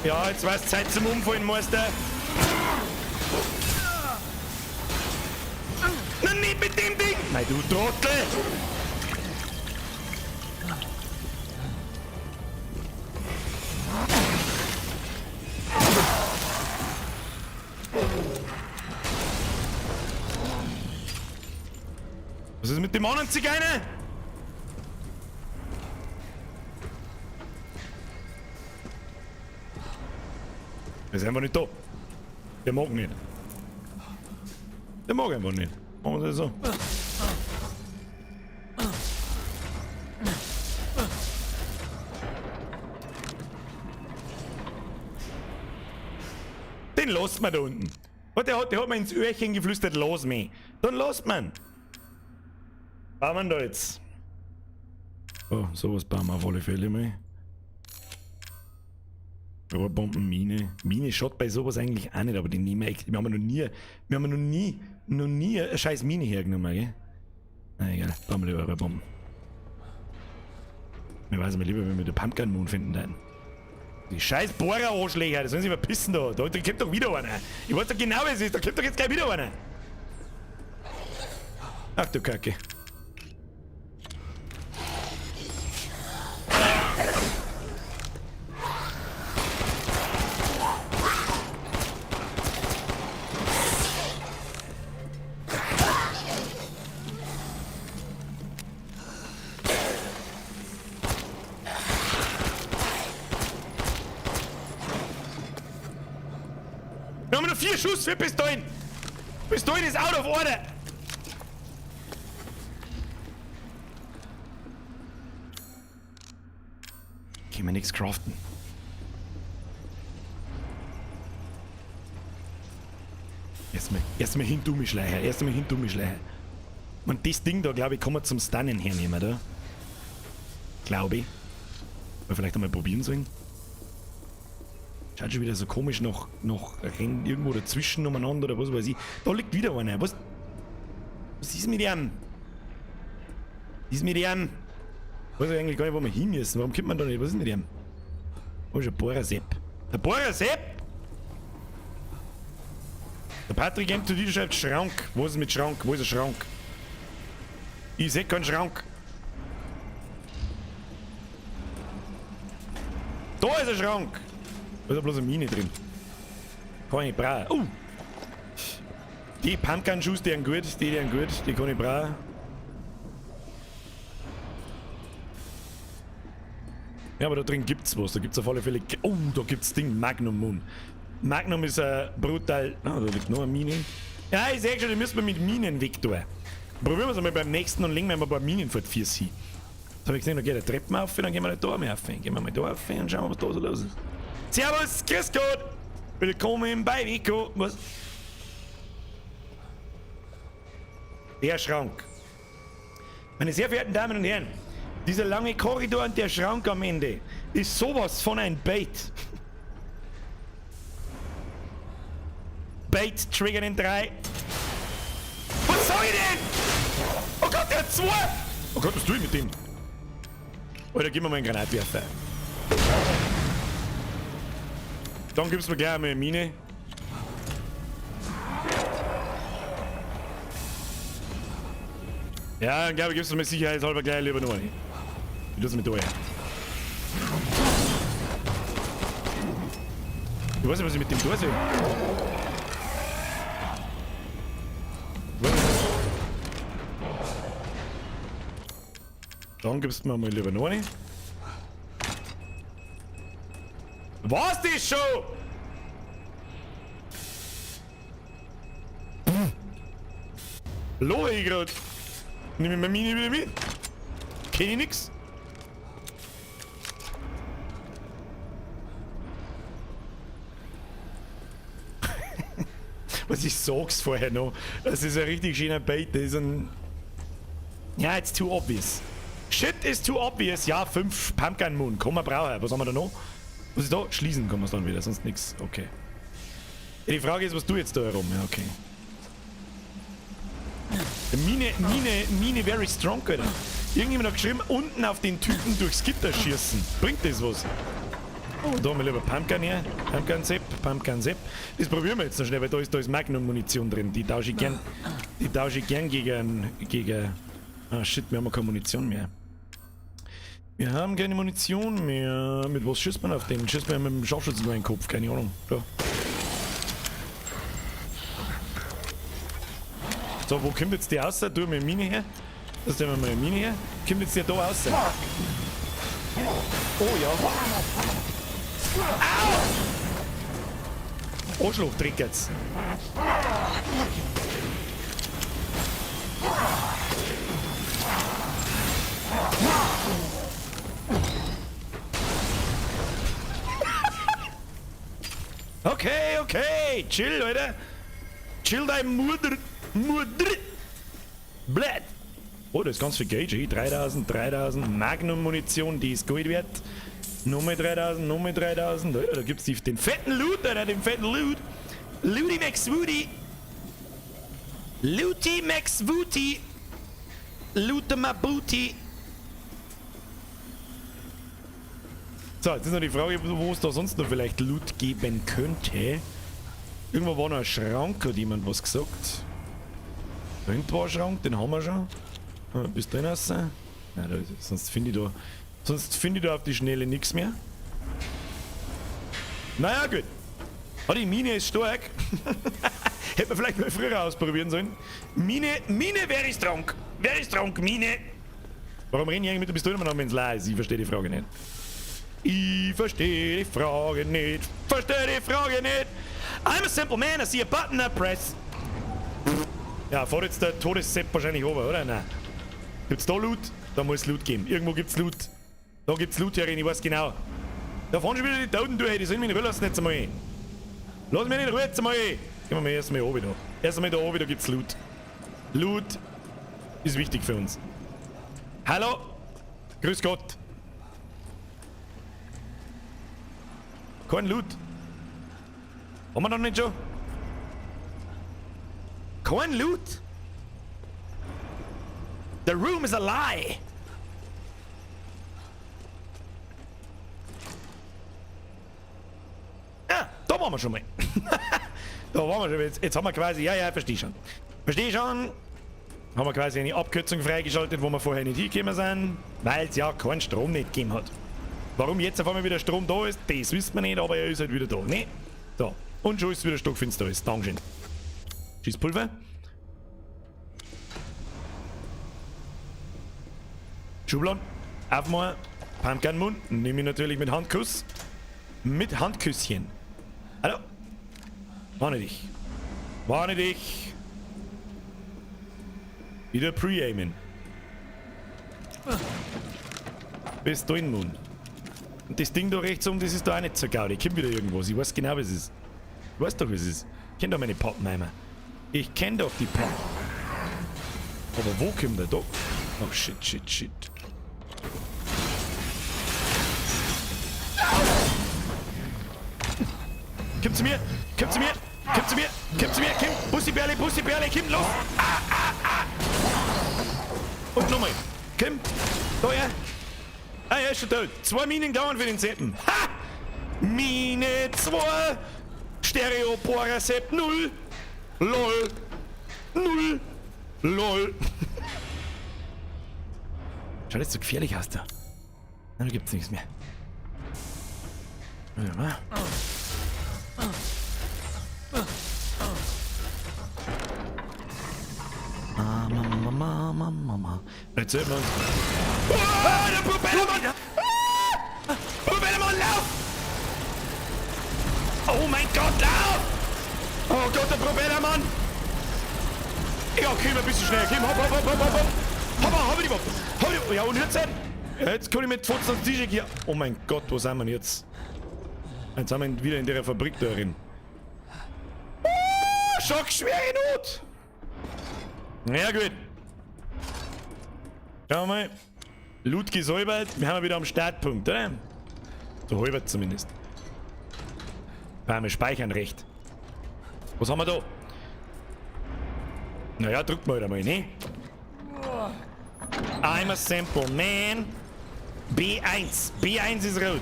Ja, jetzt war es Zeit zum Umfallen, Meister. Na, nicht mit dem Ding! Nein, du Trottel! Was ist mit dem anderen Zigeuner? Der ist einfach nicht da. Der mag nicht. Der mag einfach nicht. Machen wir das so. Den lässt man da unten. Und der hat mir ins Öhrchen geflüstert, los mich. Dann lässt man. Bauen wir da jetzt. Oh, sowas bauen wir auf alle Fälle mal. Rohrbomben, Mine. Mine schaut bei sowas eigentlich auch nicht, aber die nehmen wir, wir haben noch nie eine scheiß Mine hergenommen, gell? Na egal, bauen wir die Rohrbomben. Mir weiß aber lieber, wenn wir den Pumpkin Moon finden dann. Die scheiß Bohrer-Arschläger, das sollen sie verpissen da. Da kommt doch wieder einer. Ich weiß doch genau, wer es ist, da kommt doch jetzt gleich wieder einer. Ach du Kacke. Wir haben nur 4 Schuss für Pistolen. Pistolen ist out of order. Können wir nichts craften. Erstmal hin du mich schleichen. Und das Ding da, glaube ich, kann man zum Stunnen hernehmen, da. Glaube ich. Oder vielleicht einmal probieren sollen. Schaut schon wieder so komisch nach rennt irgendwo dazwischen umeinander oder was weiß ich. Da liegt wieder einer. Was ist mit dem? Was ist mit dem? Weiß ich eigentlich gar nicht, wo wir hin müssen. Warum kommt man da nicht? Was ist mit dem? Wo ist ein Bohrer-Sepp? Der Bohrer-Sepp? Der Patrick kommt zu dir und schreibt Schrank. Was ist mit Schrank? Wo ist der Schrank? Ich seh keinen Schrank. Da ist ein Schrank. Da ist ja bloß eine Mine drin. Kann ich brauchen. Die Pumpkin-Schuss, die sind gut. Die kann ich brauchen. Ja, aber da drin gibt's was. Da gibt's auf alle Fälle. Oh, da gibt's Ding. Magnum Moon. Magnum ist brutal. Ah, da liegt noch eine Mine. Ja, ich sag schon, die müssen wir mit Minen wegtun. Probieren wir es einmal beim nächsten und legen wir mal ein paar Minen vor die Füße hin. Jetzt habe ich gesehen, da geht eine Treppe auf, dann gehen wir nicht da mehr auf. Gehen wir mal da auf und schauen, was da so los ist. Servus, grüß Gott! Willkommen bei Vico. Was? Der Schrank. Meine sehr verehrten Damen und Herren, dieser lange Korridor und der Schrank am Ende ist sowas von ein Bait. Bait triggern in 3. Was soll ich denn? Oh Gott, der hat 2! Oh Gott, was tue ich mit dem? Oder gib mir mal einen Granatwerfer. Dann gibst du mir gleich einmal eine Mine. Ja, dann glaube ich, gibst du mir sicherheitshalber gleich lieber noch eine. Ich tue es mit da. Ich weiß nicht, was ich mit dem tun soll. Dann gibst du mir mal lieber noch eine. Was das schon? Lohe ich grad. Nimm ich meine Mine wieder mit. Kenn ich nix. Was ich sag's vorher noch. Das ist ein richtig schöner Bait. Das ist ein. Ja, it's too obvious. Shit is too obvious. Ja, 5 Pumpkin Moon. Kann man brauchen. Was haben wir da noch? Was ist da? Schließen kann man es dann wieder, sonst nichts. Okay. Ja, die Frage ist, was du jetzt da herum? Ja, okay. Mine very strong, Alter. Irgendjemand hat geschrieben, unten auf den Typen durchs Gitter schießen. Bringt das was? Oh, da haben wir lieber Pumpkin her. Pumpkin Sepp. Das probieren wir jetzt noch schnell, weil da ist Magnum-Munition drin. Die tausche ich gern gegen... Ah shit, wir haben keine Munition mehr. Wir haben keine Munition mehr. Mit was schießt man auf den? Schießt man mit dem Scharfschützen nur in den Kopf? Keine Ahnung. Da. So, wo kommt jetzt der raus? Tu mir eine Mine her. Das nehmen wir mal eine Mine her. Kommt jetzt der da raus? Oh ja. Au! Arschloch trickert's. Okay. Chill, Leute. Chill dein Mutter. Blät. Oh, das ist ganz viel Gage. 3000. Magnum-Munition, die ist Gold wert. Nummer 3000, Nummer 3000. Da gibt's den fetten Loot, Alter, den fetten Loot. Looty McSwooty. Looty McSwooty. Loote my booty. So, jetzt ist noch die Frage, wo es da sonst noch vielleicht Loot geben könnte. Irgendwo war noch ein Schrank, hat jemand was gesagt. Da hinten war ein Schrank, den haben wir schon. Bist du drin raus? Nein, sonst finde ich da auf die Schnelle nichts mehr. Naja, gut. Oh, die Mine ist stark. Hätte man vielleicht mal früher ausprobieren sollen. Mine wäre strong. Wäre strong, Mine. Warum reden die eigentlich mit der Pistole immer noch, wenn es leer ist? Ich verstehe die Frage nicht. Ich verstehe die Frage nicht. Verstehe die Frage nicht. I'm a simple man, I see a button, I press. Ja, fährt jetzt der Todessepp wahrscheinlich runter, oder? Nein. Gibt's da Loot? Da muss es Loot geben. Irgendwo gibt's Loot. Da gibt's Loot herin, ich weiß genau. Da fahren schon wieder die Toten durch, die sollen mich in Ruhe lassen jetzt einmal hin. Lass mich in Ruhe jetzt einmal hin. Gehen wir mal erstmal oben da. Erstmal da oben, da gibt's Loot. Loot ist wichtig für uns. Hallo? Grüß Gott. Kein Loot. Haben wir noch nicht schon? Kein Loot? The room is a lie. Ja, da waren wir schon mal. Da waren wir schon. Jetzt haben wir quasi, ja, verstehe schon. Verstehe schon. Haben wir quasi eine Abkürzung freigeschaltet, wo wir vorher nicht hingekommen sind, weil es ja keinen Strom nicht gegeben hat. Warum jetzt auf einmal wieder Strom da ist, das wissen wir nicht, aber er ist halt wieder da. Ne? So. Und schon ist wieder stockfinster ist. Dankeschön. Schießpulver. Schubladen. Aufmachen. Pumpkin-Mund. Nehme ich natürlich mit Handkuss. Mit Handküsschen. Hallo? Warne dich. Warne dich. Wieder pre-aimen. Bist du in den Mund. Und das Ding da rechts oben, das ist da auch nicht so gaudi. Ich kenn wieder irgendwas. Ich weiß genau, was es ist. Ich weiß doch, was es ist. Ich kenn doch meine Pappenheimer. Ich kenn doch die Pappen. Aber wo kommt der da? Oh shit. Komm zu mir! Komm zu mir! Komm zu mir! Komm zu mir! Komm! Bussibärle! Komm, los! Und nochmal! Komm! Da her! Ah, er ist schon tot! 2 Minen dauern für den Seppen! Ha! Mine 2! Stereo Sepp 0! LOL! 0! LOL! Schaut jetzt so gefährlich aus da. Da gibt's nichts mehr. Warte mal. Mama. Erzähl mal. Oh, der Propellermann! Propellermann, lauf! Oh mein Gott, lauf! Oh Gott, der Propellermann! Ja, okay, ein bisschen schnell. Okay, hopp. Hab ich die Waffe. Ja, und jetzt? Jetzt kann ich mit Fotzen auf den Tisch hier. Oh mein Gott, wo sind wir jetzt? Jetzt sind wir wieder in der Fabrik da drin. Schockschwere Not! Ja, gut. Schauen wir mal. Loot gesäubert. Wir haben wieder am Startpunkt, oder? So halber zumindest. Wir speichern recht. Was haben wir da? Naja, drück mal halt einmal, ne? I'm a simple man. B1. B1 ist rot.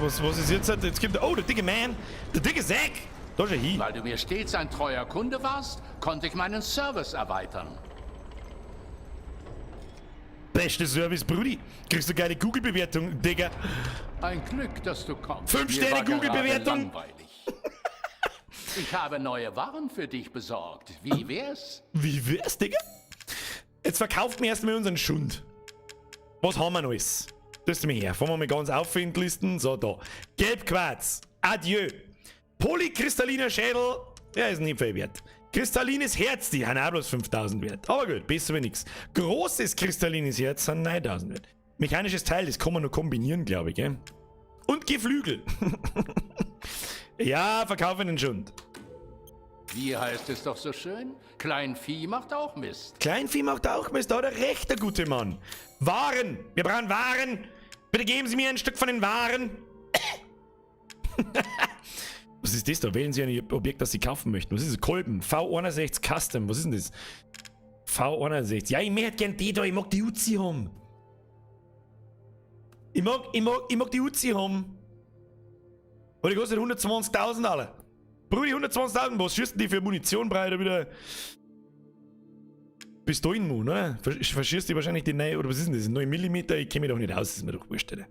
Was ist jetzt? Jetzt gibt oh, der dicke Man. Der dicke Zack. Da ist er hin. Weil du mir stets ein treuer Kunde warst, konnte ich meinen Service erweitern. Beste Service, Brudi. Kriegst du geile Google-Bewertung, Digga. Ein Glück, dass du kommst. 5 Sterne Google-Bewertung. Ich habe neue Waren für dich besorgt. Wie wär's? Wie wär's, Digga? Jetzt verkauft mir erstmal unseren Schund. Was haben wir noch alles? Das ist mir her. Fangen wir mal ganz auf in die Listen. So, da. Gelbquarz. Adieu. Polykristalliner Schädel. Ja, ist nicht viel wert. Kristallines Herz, die haben auch bloß 5000 wert. Aber gut, besser wie nix. Großes kristallines Herz sind 9000 wert. Mechanisches Teil, das kann man nur kombinieren, glaube ich, gell? Und Geflügel. Ja, verkaufen den Schund. Wie heißt es doch so schön? Kleinvieh macht auch Mist. Kleinvieh macht auch Mist, da hat er recht, der gute Mann. Waren. Wir brauchen Waren. Bitte geben Sie mir ein Stück von den Waren. Was ist das da? Wählen Sie ein Objekt, das Sie kaufen möchten. Was ist das? Kolben. V61 Custom. Was ist denn das? V61. Ja, ich möchte gern die da. Ich mag die Uzi haben. Ich mag die Uzi haben. Aber die kostet 120.000 alle. Brudi, 120.000. Was schießt denn die für Munition? Brauche ich da wieder... Pistolenmund, oder? Verschießt die wahrscheinlich die neue... Oder was ist denn das? 9 mm? Ich kenne mich doch nicht aus. Das ist mir doch wurscht, oder?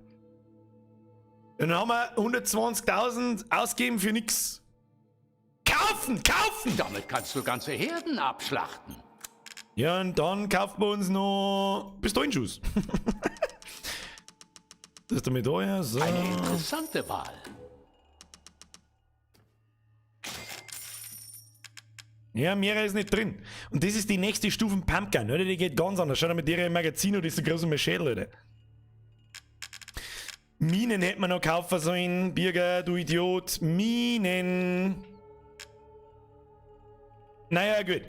Und dann haben wir 120.000 ausgeben für nix. Kaufen! Damit kannst du ganze Herden abschlachten. Ja, und dann kaufen wir uns noch Pistolenschuss. Das ist damit da, ja, so. Eine interessante Wahl. Ja, mehr ist nicht drin. Und das ist die nächste Stufe Pumpgun, oder? Die geht ganz anders. Schau dir mit der im Magazin oder ist so groß wie mein Schädel, oder? Minen hätte man noch kaufen sollen. Birger, du Idiot. Minen. Naja, gut.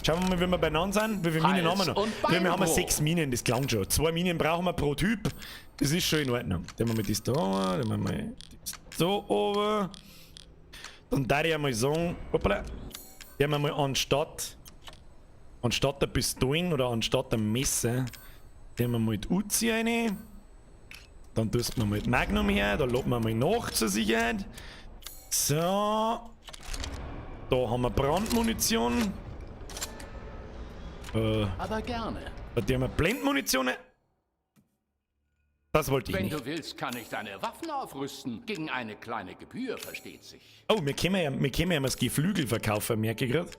Schauen wir mal, wie wir beieinander sind. Wie viele Minen haben wir noch? Wir haben 6 Minen, das klang schon. 2 Minen brauchen wir pro Typ. Das ist schon in Ordnung. Dann machen wir das da oben, dann machen wir das da oben. Dann darf ich einmal sagen, hoppala, der wir mal anstatt der Pistolen oder anstatt der Messer, der wir mal die Uzi rein. Dann tust man mal die Magnum her, da laden wir mal nach zur Sicherheit. So. Da haben wir Brandmunition. Aber gerne. Da haben wir Blendmunition. Das wollte ich Wenn nicht. du willst, kann ich deine Waffen aufrüsten. Gegen eine kleine Gebühr, versteht sich. Oh, wir können ja mal das Geflügel verkaufen, merke ich gerade.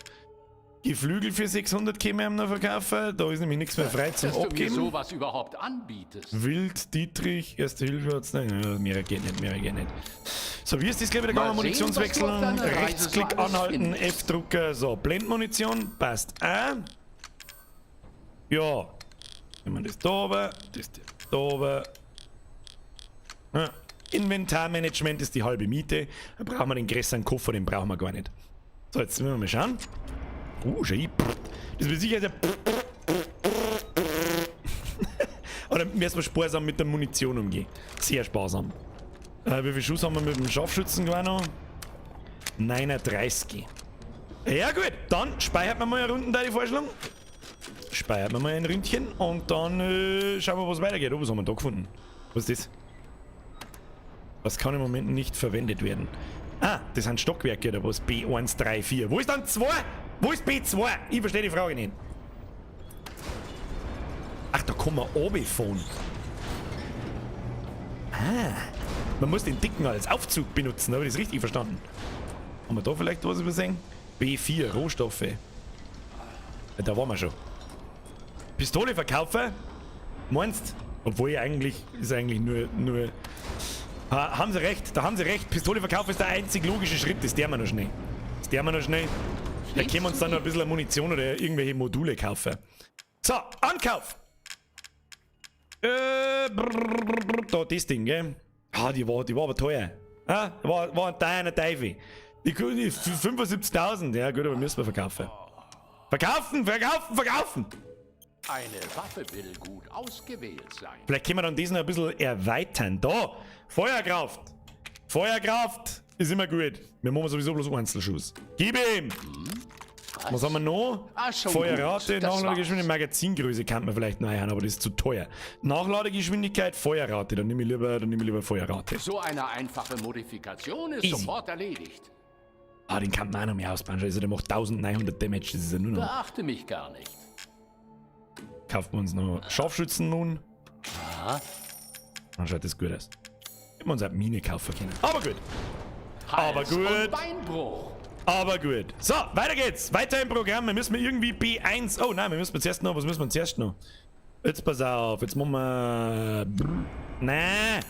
Geflügel für 600 können wir noch verkaufen. Da ist nämlich nichts mehr frei zum Dass du mir Abgeben. sowas überhaupt anbietest. Wild, Dietrich, Erste Hilfe hat's nicht. Ja, mehr geht nicht. So, wie ist das gleich wieder gegangen? Mal sehen, Munitionswechsel. was du auf deiner Reise Rechtsklick so alles anhalten, findest. F-Drucker. So, Blendmunition. Passt. Ja. Wenn man das da oben, das da oben. Ja. Inventarmanagement ist die halbe Miete. Da brauchen wir den größeren Koffer, den brauchen wir gar nicht. So, jetzt müssen wir mal schauen. Schau. Das wird sicher der. Oder müssen wir sparsam mit der Munition umgehen? Sehr sparsam. Wie viel Schuss haben wir mit dem Scharfschützen gleich noch? 39. Ja gut, dann speichert man mal eine Runde, da die Vorschlag. Speichert man mal ein Ründchen und dann schauen wir, was weitergeht. Oh, was haben wir da gefunden? Was ist das? Das kann im Moment nicht verwendet werden. Ah, das sind Stockwerke oder was? B1, 3, 4. Wo ist dann 2? Wo ist B2? Ich verstehe die Frage nicht. Ach, da kann man runterfahren. Ah, man muss den dicken als Aufzug benutzen, habe ich das richtig verstanden? Haben wir da vielleicht was übersehen? B4, Rohstoffe. Ja, da waren wir schon. Pistole verkaufen? Meinst? Obwohl ist eigentlich nur haben sie recht, da haben sie recht. Pistole verkaufen ist der einzig logische Schritt. Das der wir noch schnell. Da können wir uns dann noch ein bisschen Munition oder irgendwelche Module kaufen. So, Ankauf! Da, das Ding, gell? Ah, die war aber teuer. Ah, war ein teurer Teufel. Die 75.000. Ja gut, aber müssen wir verkaufen. Verkaufen! Eine Waffe will gut ausgewählt sein. Vielleicht können wir dann diesen ein bisschen erweitern. Da! Feuerkraft! Feuerkraft ist immer gut. Wir machen sowieso bloß Einzelschuss. Gib ihm! Was haben wir noch? Schon Feuerrate, gut. Das Nachladegeschwindigkeit, Magazingröße kann man vielleicht noch einhauen, aber das ist zu teuer. Nachladegeschwindigkeit, Feuerrate, dann nehme ich lieber Feuerrate. So eine einfache Modifikation ist Easy. sofort erledigt. Ah, den kann man auch noch mehr ausbauen. Also der macht 1900 Damage, das ist ja nur noch. Beachte mich gar nicht. Kaufen wir uns noch Scharfschützen nun. Aha. Dann schaut das gut aus. Hätten wir uns eine Mine kaufen können. Aber gut. Aber Hals- gut. und Beinbruch. Aber gut. So, weiter geht's. Weiter im Programm. Wir müssen irgendwie B1. Oh nein, was müssen wir zuerst noch? Jetzt pass auf. Jetzt machen wir. Nein.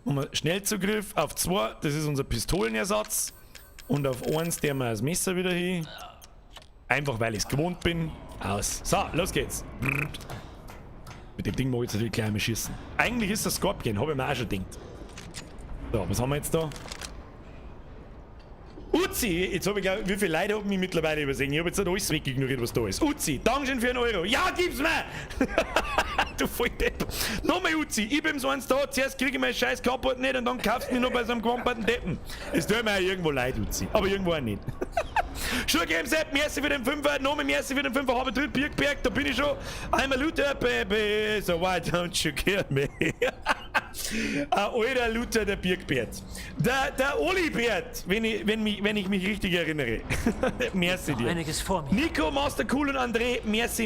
Machen wir Schnellzugriff auf 2. Das ist unser Pistolenersatz. Und auf 1 der wir das Messer wieder hin. Einfach weil ich es gewohnt bin. Aus. So, los geht's. Mit dem Ding mag ich jetzt natürlich gleich einmal schießen. Eigentlich ist das Scorpion, habe ich mir auch schon gedacht. So, was haben wir jetzt da? Uzi! Jetzt habe ich glaube, wie viele Leute haben mich mittlerweile übersehen? Ich habe jetzt nicht alles wegignoriert, was da ist. Uzi, Dankeschön für 1 Euro. Ja, gib's mir! du voll Depp. Nochmal Uzi, ich bin so eins da, zuerst kriege ich mein scheiß Kapport nicht und dann kaufst du mich noch bei so einem gewamperten Deppen. Es tut mir auch irgendwo leid, Uzi, aber irgendwo auch nicht. Schon Game Sepp, merci für den 5er, nochmal merci für den 5er, habe dritt Birkberg, da bin ich schon. I'm a looter, baby, so why don't you kill me? Ein alter Luther, der Birkbert. Der Olibert, wenn ich mich richtig erinnere. Merci dir. Einiges vor mir. Nico, Master Cool und André, merci.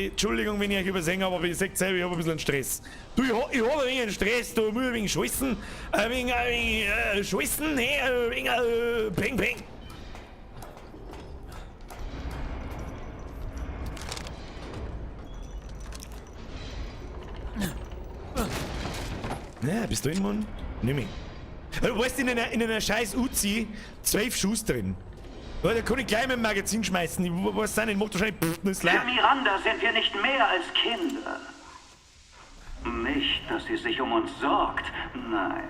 Entschuldigung, wenn ich euch übersehen habe, aber ihr seht selber, ich habe ein bisschen Stress. Du, ich habe ein wenig Stress, du, muss ein wenig schwissen. Ein wenig schwissen, hey, ein wenig peng. Ja, bist du in Mund? Nimm ihn. Du weißt, in einer scheiß Uzi 12 Schuss drin. Da kann ich gleich mit dem Magazin schmeißen. Ich weiß nicht, macht wahrscheinlich das Für Miranda sind wir nicht mehr als Kinder. Nicht, dass sie sich um uns sorgt. Nein.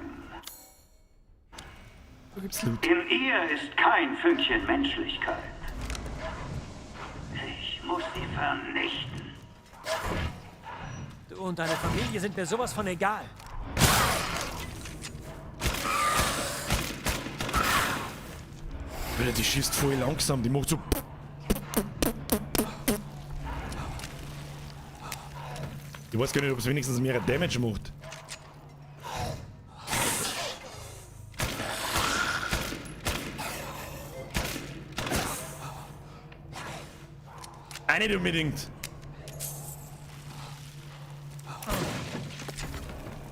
Wo gibt's Loot? In ihr ist kein Fünkchen Menschlichkeit. Ich muss sie vernichten. Du und deine Familie sind mir sowas von egal. Alter, die schießt voll langsam, die macht so. Ich weiß gar nicht, ob es wenigstens mehr Damage macht. Auch nicht unbedingt.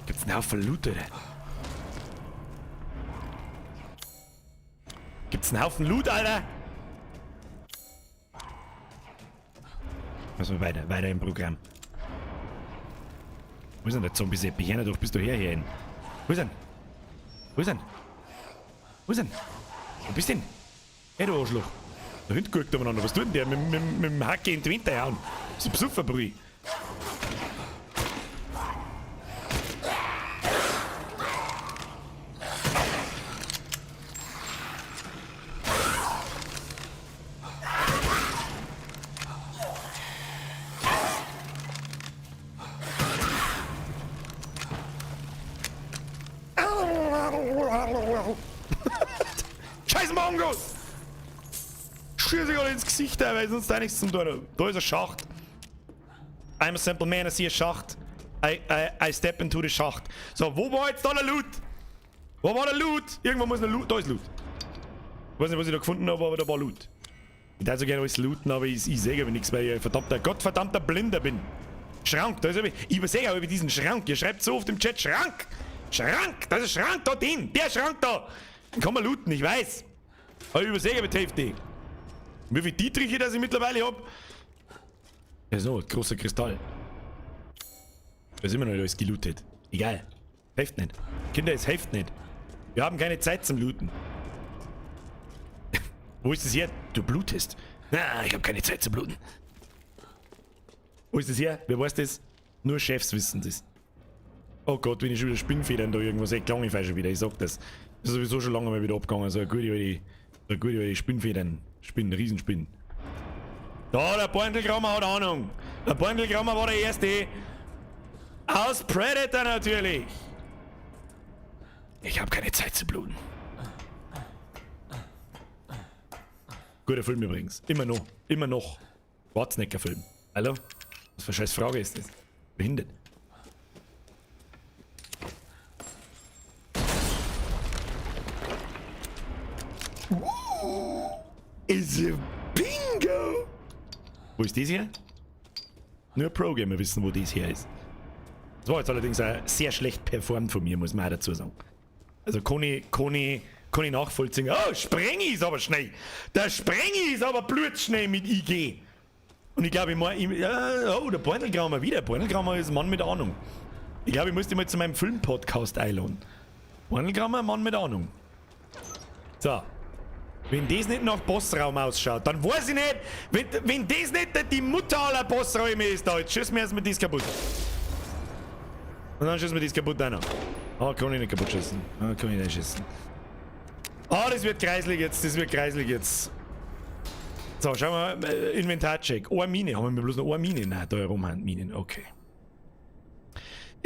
Gibt's einen Haufen Loot, oder? Gibt's einen Haufen Loot, Alter? Also weiter im Programm. Wo ist denn der Zombie-Seppi? Hier doch, bist du hierhin. Wo ist denn? Wo ist denn? Wo ist denn? Wo bist denn? Hey, du Arschloch. Der Hund guckt umeinander. Was tut denn der? Mit dem Hacke in die Winter hauen. So besoffen, Brüi. Scheiß Mongos! Schieß sich alle ins Gesicht, weil sonst da nichts zum tun haben. Da ist ein Schacht. I'm a simple man, I see a Schacht. I step into the Schacht. So, wo war jetzt da der Loot? Wo war der Loot? Irgendwo muss ein Loot. Da ist Loot. Ich weiß nicht, was ich da gefunden habe, aber da war Loot. Ich würde so gerne alles looten, aber ich sehe aber nichts, weil ich gottverdammter Blinder bin. Schrank, da ist ich übersehe auch über diesen Schrank. Ihr schreibt so oft im Chat, Schrank! Schrank! Da ist ein Schrank da drin! Der Schrank da! Den kann man looten, ich weiß. Aber ich übersehe aber die Hälfte. Wie viele Dietriche, das ich mittlerweile habe? Ja so, großer Kristall. Da ist immer noch alles gelootet. Egal. Hilft nicht. Kinder, es hilft nicht. Wir haben keine Zeit zum Looten. Wo ist es her? Du blutest. Na, ich habe keine Zeit zum Bluten. Wo ist es her? Wer weiß das? Nur Chefs wissen das. Oh Gott, wenn ich schon wieder Spinnfedern da irgendwas sehe, klang ich falsch schon wieder, ich sag das. Das ist sowieso schon lange mal wieder abgegangen, so eine gute Spinnfedern. Riesenspinnen. Da, der Borntelgrammer hat Ahnung. Der Borntelgrammer war der Erste. Aus Predator natürlich. Ich habe keine Zeit zu bluten. Guter Film übrigens. Immer noch. Schwarzenegger-Film. Hallo? Was für eine scheiß Frage ist das? Behindert. Ist a Bingo! Wo ist das hier? Nur Pro-Gamer wissen, wo das hier ist. Das war jetzt allerdings auch sehr schlecht performt von mir, muss man auch dazu sagen. Also kann ich nachvollziehen. Oh, Sprengi ist aber schnell. Der Sprengi ist aber blutschnell mit IG. Und ich glaube, oh, der Borntelgrammer wieder. Borntelgrammer ist ein Mann mit Ahnung. Ich glaube, ich muss dich mal zu meinem Film-Podcast einladen. Borntelgrammer, Mann mit Ahnung. So. Wenn das nicht nach Bossraum ausschaut, dann weiß ich nicht, wenn das nicht die Mutter aller Bossräume ist, da, jetzt schießen wir erstmal das kaputt. Und dann schießen wir das kaputt auch noch. Ah, kann ich nicht kaputt schießen. Ah, kann ich nicht schießen. Ah, das wird kreislig jetzt, So, schauen wir, Inventarcheck. Oh, eine Mine, haben wir bloß noch eine Mine? Nein, da herum haben Minen, okay.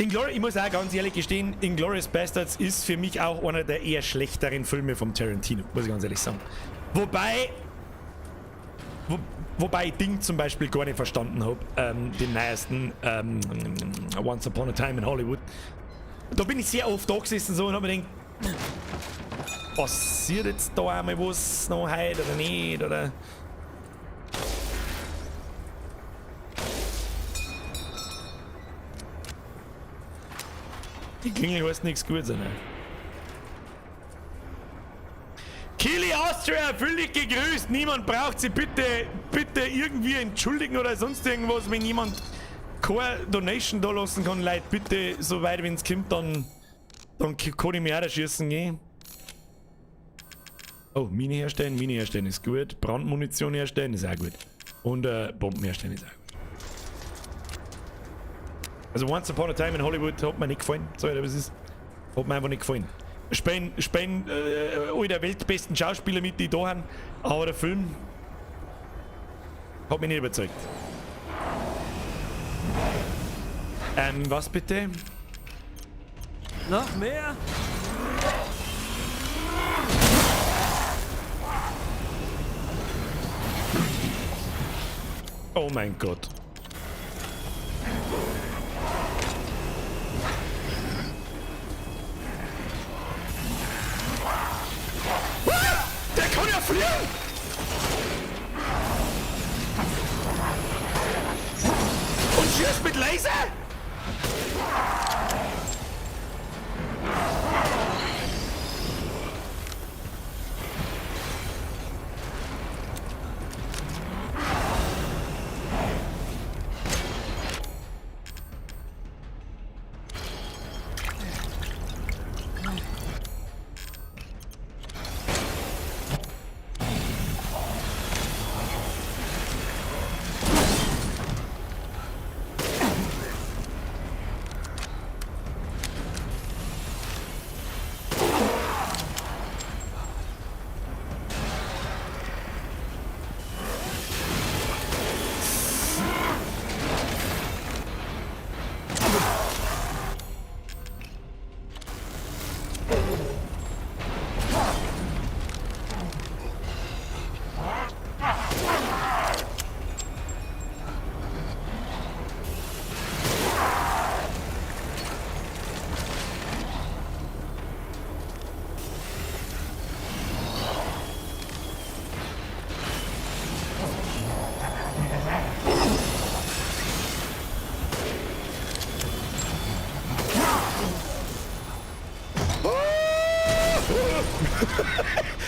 Ich muss auch ganz ehrlich gestehen, Inglourious Bastards ist für mich auch einer der eher schlechteren Filme vom Tarantino, muss ich ganz ehrlich sagen. Wobei ich Ding zum Beispiel gar nicht verstanden habe, den neuesten Once Upon a Time in Hollywood. Da bin ich sehr oft da gesessen so und habe mir gedacht, passiert jetzt da einmal was noch heute oder nicht, oder... Die Klingel heißt nichts Gutes, ne? Kili Austria, völlig gegrüßt. Niemand braucht sie bitte irgendwie entschuldigen oder sonst irgendwas. Wenn jemand keine Donation da lassen kann, Leute, bitte, soweit wenn es kommt, dann kann ich mir auch erschießen gehen. Oh, Mine herstellen ist gut. Brandmunition herstellen ist auch gut. Und Bomben herstellen ist auch gut. Also Once Upon a Time in Hollywood hat mir nicht gefallen. Sorry, was ist? Hat mir einfach nicht gefallen. Spielen alle der weltbesten Schauspieler mit, die da haben, aber der Film hat mich nicht überzeugt. Was bitte? Noch mehr? Oh mein Gott. Der kann ja fliegen! Und schießt mit Laser?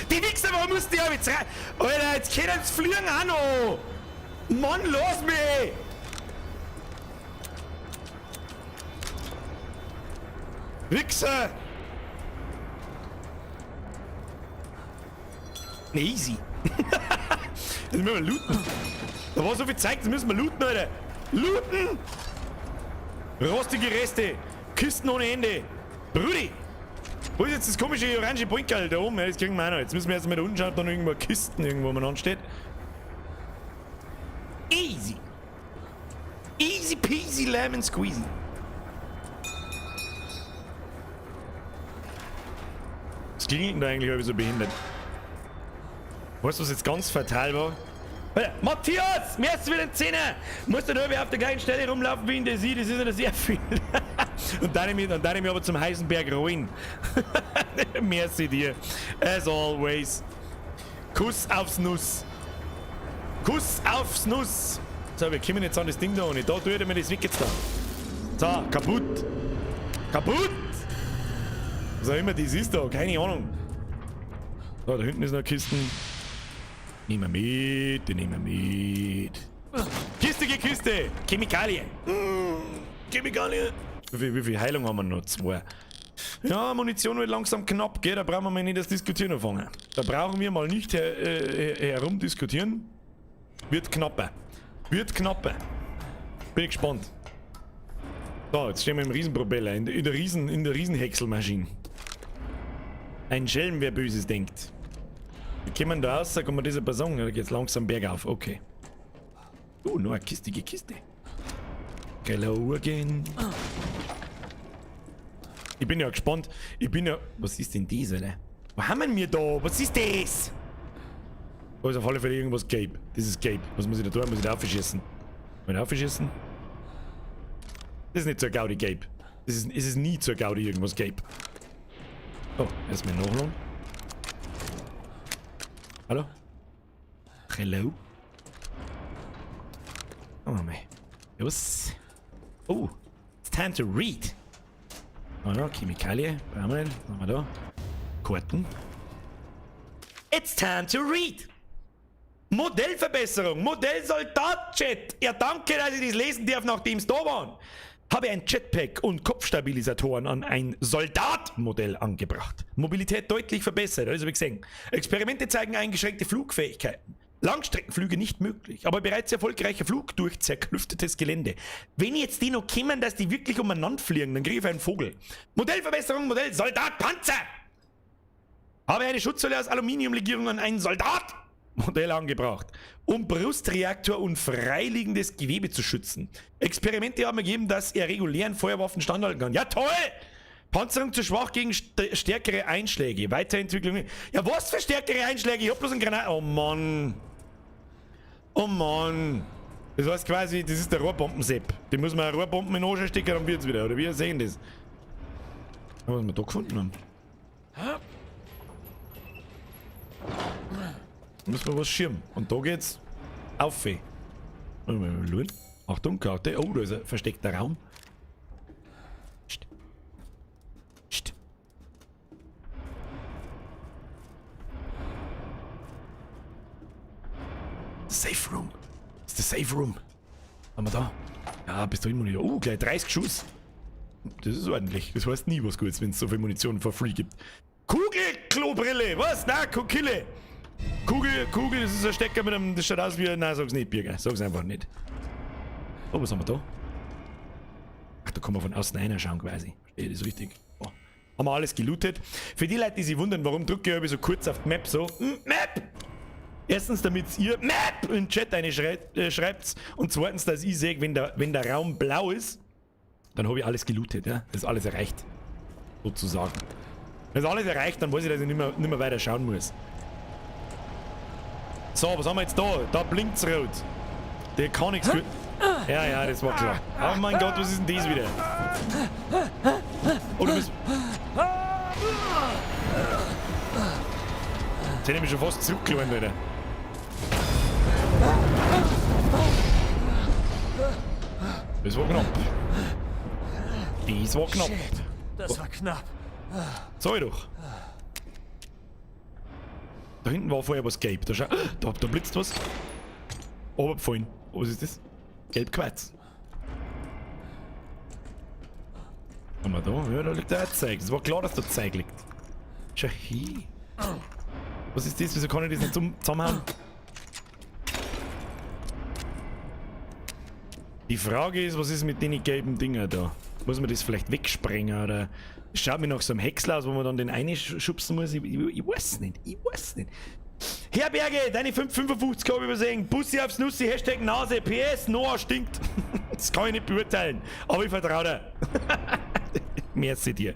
Die Wichser, warum musst du ja jetzt rein? Alter, jetzt können sie fliegen auch noch! Mann, los mich! Wichser! Easy! Das müssen wir looten! Da war so viel Zeit, das müssen wir looten, Alter! Looten! Rostige Reste! Kisten ohne Ende! Brudi! Wo ist jetzt das komische orange Poinkerl da oben? Das kriegen wir auch noch. Jetzt müssen wir erstmal da unten schauen, ob da noch irgendwo Kisten irgendwo mal ansteht. Easy! Easy peasy lemon squeezy! Was klingt denn da eigentlich irgendwie so behindert? Weißt du, was jetzt ganz fatal war? Matthias! Mir hast du wieder 10er! Musst du nur auf der gleichen Stelle rumlaufen wie in der Sie, das ist ja sehr viel. Und dann mich aber zum Heisenberg rollen. Merci dir. As always. Kuss aufs Nuss. Kuss aufs Nuss. So, wir kommen jetzt an das Ding da und da tue ich mir das weg jetzt da. So, kaputt. Kaputt! Was auch immer das ist da, keine Ahnung. So, da hinten ist noch eine Kiste. Nehmen wir mit, nehmen wir mit. Kiste! Chemikalien! Chemikalien! Wie viel Heilung haben wir noch? 2. Ja, Munition wird langsam knapp, gell? Da brauchen wir mal nicht das Diskutieren anfangen. Da brauchen wir mal nicht herumdiskutieren. Wird knapper. Bin ich gespannt. So, jetzt stehen wir im Riesenpropeller, in der Riesenhäckselmaschine. Ein Schelm, wer Böses denkt. Wir kommen da raus, kann man das aber sagen, da geht's langsam bergauf, okay. Noch eine kistige Kiste. Gelogen. Ich bin ja gespannt. Was ist denn das, Alter? Was haben wir da? Was ist das? Da ist auf alle Fälle irgendwas gelb. Das ist gelb. Was muss ich da tun? Muss ich da aufschießen? Muss ich aufschießen? Das ist nicht zur Gaudi gelb. Es ist nie zur Gaudi irgendwas gelb. Oh, erstmal nachladen. Hallo? Hello? Oh, mal. Was? Oh, it's time to read. Oh ja, Chemikalien. Brauchen wir nicht. Was haben wir da? Karten. It's time to read. Modellverbesserung. Modellsoldat-Chat. Ja, danke, dass ich das lesen darf, nachdem es da waren. Habe ein Jetpack und Kopfstabilisatoren an ein Soldatmodell angebracht. Mobilität deutlich verbessert, das habe ich gesehen. Experimente zeigen eingeschränkte Flugfähigkeiten. Langstreckenflüge nicht möglich, aber bereits erfolgreicher Flug durch zerklüftetes Gelände. Wenn jetzt die noch kommen, dass die wirklich umeinander fliegen, dann kriege ich einen Vogel. Modellverbesserung, Modell Soldat Panzer. Habe eine Schutzhülle aus Aluminiumlegierung an ein Soldatmodell angebracht, um Brustreaktor und freiliegendes Gewebe zu schützen. Experimente haben ergeben, dass er regulären Feuerwaffen standhalten kann. Ja, toll! Panzerung zu schwach gegen stärkere Einschläge. Weiterentwicklung. Ja, was für stärkere Einschläge? Ich hab bloß einen Granat. Oh Mann. Oh Mann. Das heißt quasi, das ist der Rohrbomben-Sepp. Den muss man Rohrbomben in den Arsch stecken, dann wird's wieder. Oder wir sehen das. Was wir da gefunden haben. Da müssen wir was schirmen. Und da geht's auf. Achtung, Karte. Oh, da ist ein versteckter Raum. Psst. Psst. Safe Room. Das ist der Safe Room. Haben wir da? Ja, Pistolenmunition. Oh, gleich 30 Schuss. Das ist ordentlich. Das heißt nie was Gutes, wenn es so viel Munition for free gibt. Kugel-Klobrille! Was? Na, Kille! Kugel, das ist ein Stecker mit einem. Das schaut aus wie ein. Nein, sag's nicht, Birger. Sag's einfach nicht. Oh, was haben wir da? Ach, da kann man von außen reinschauen quasi. Verstehe das richtig? Oh. Haben wir alles gelootet. Für die Leute, die sich wundern, warum drücke ich so kurz auf die Map so. Map! Erstens, damit ihr Map in den Chat schreibt. Und zweitens, dass ich sehe, wenn der Raum blau ist, dann habe ich alles gelootet. Ja? Das ist alles erreicht. Sozusagen. Wenn das alles erreicht, dann weiß ich, dass ich nicht mehr weiter schauen muss. So, was haben wir jetzt da? Da blinkt's rot. Der kann nichts gut. Ja, das war klar. Oh mein Gott, was ist denn das wieder? Oh, du bist. Jetzt hätte ich mich schon fast zurückgelohnt, Alter. Das war knapp. Das war knapp. Das war knapp. Sag ich doch. Da hinten war vorher was gelb. Da, da blitzt was. Runtergefallen. Was ist das? Gelb-Quarz. Haben wir da? Ja, da liegt auch ein Zeug. Es war klar, dass da Zeug liegt. Schau hier. Was ist das? Wieso kann ich das nicht zusammenhauen? Die Frage ist, was ist mit den gelben Dingen da? Muss man das vielleicht wegsprengen oder... Es schaut mir nach so einem Häcksler aus, wo man dann den einschubsen muss. Ich weiß nicht. Herr Berge, deine 5,55 habe ich übersehen. Bussi aufs Nussi, Hashtag Nase, PS, Noah stinkt. Das kann ich nicht beurteilen, aber ich vertraue dir. Merci dir.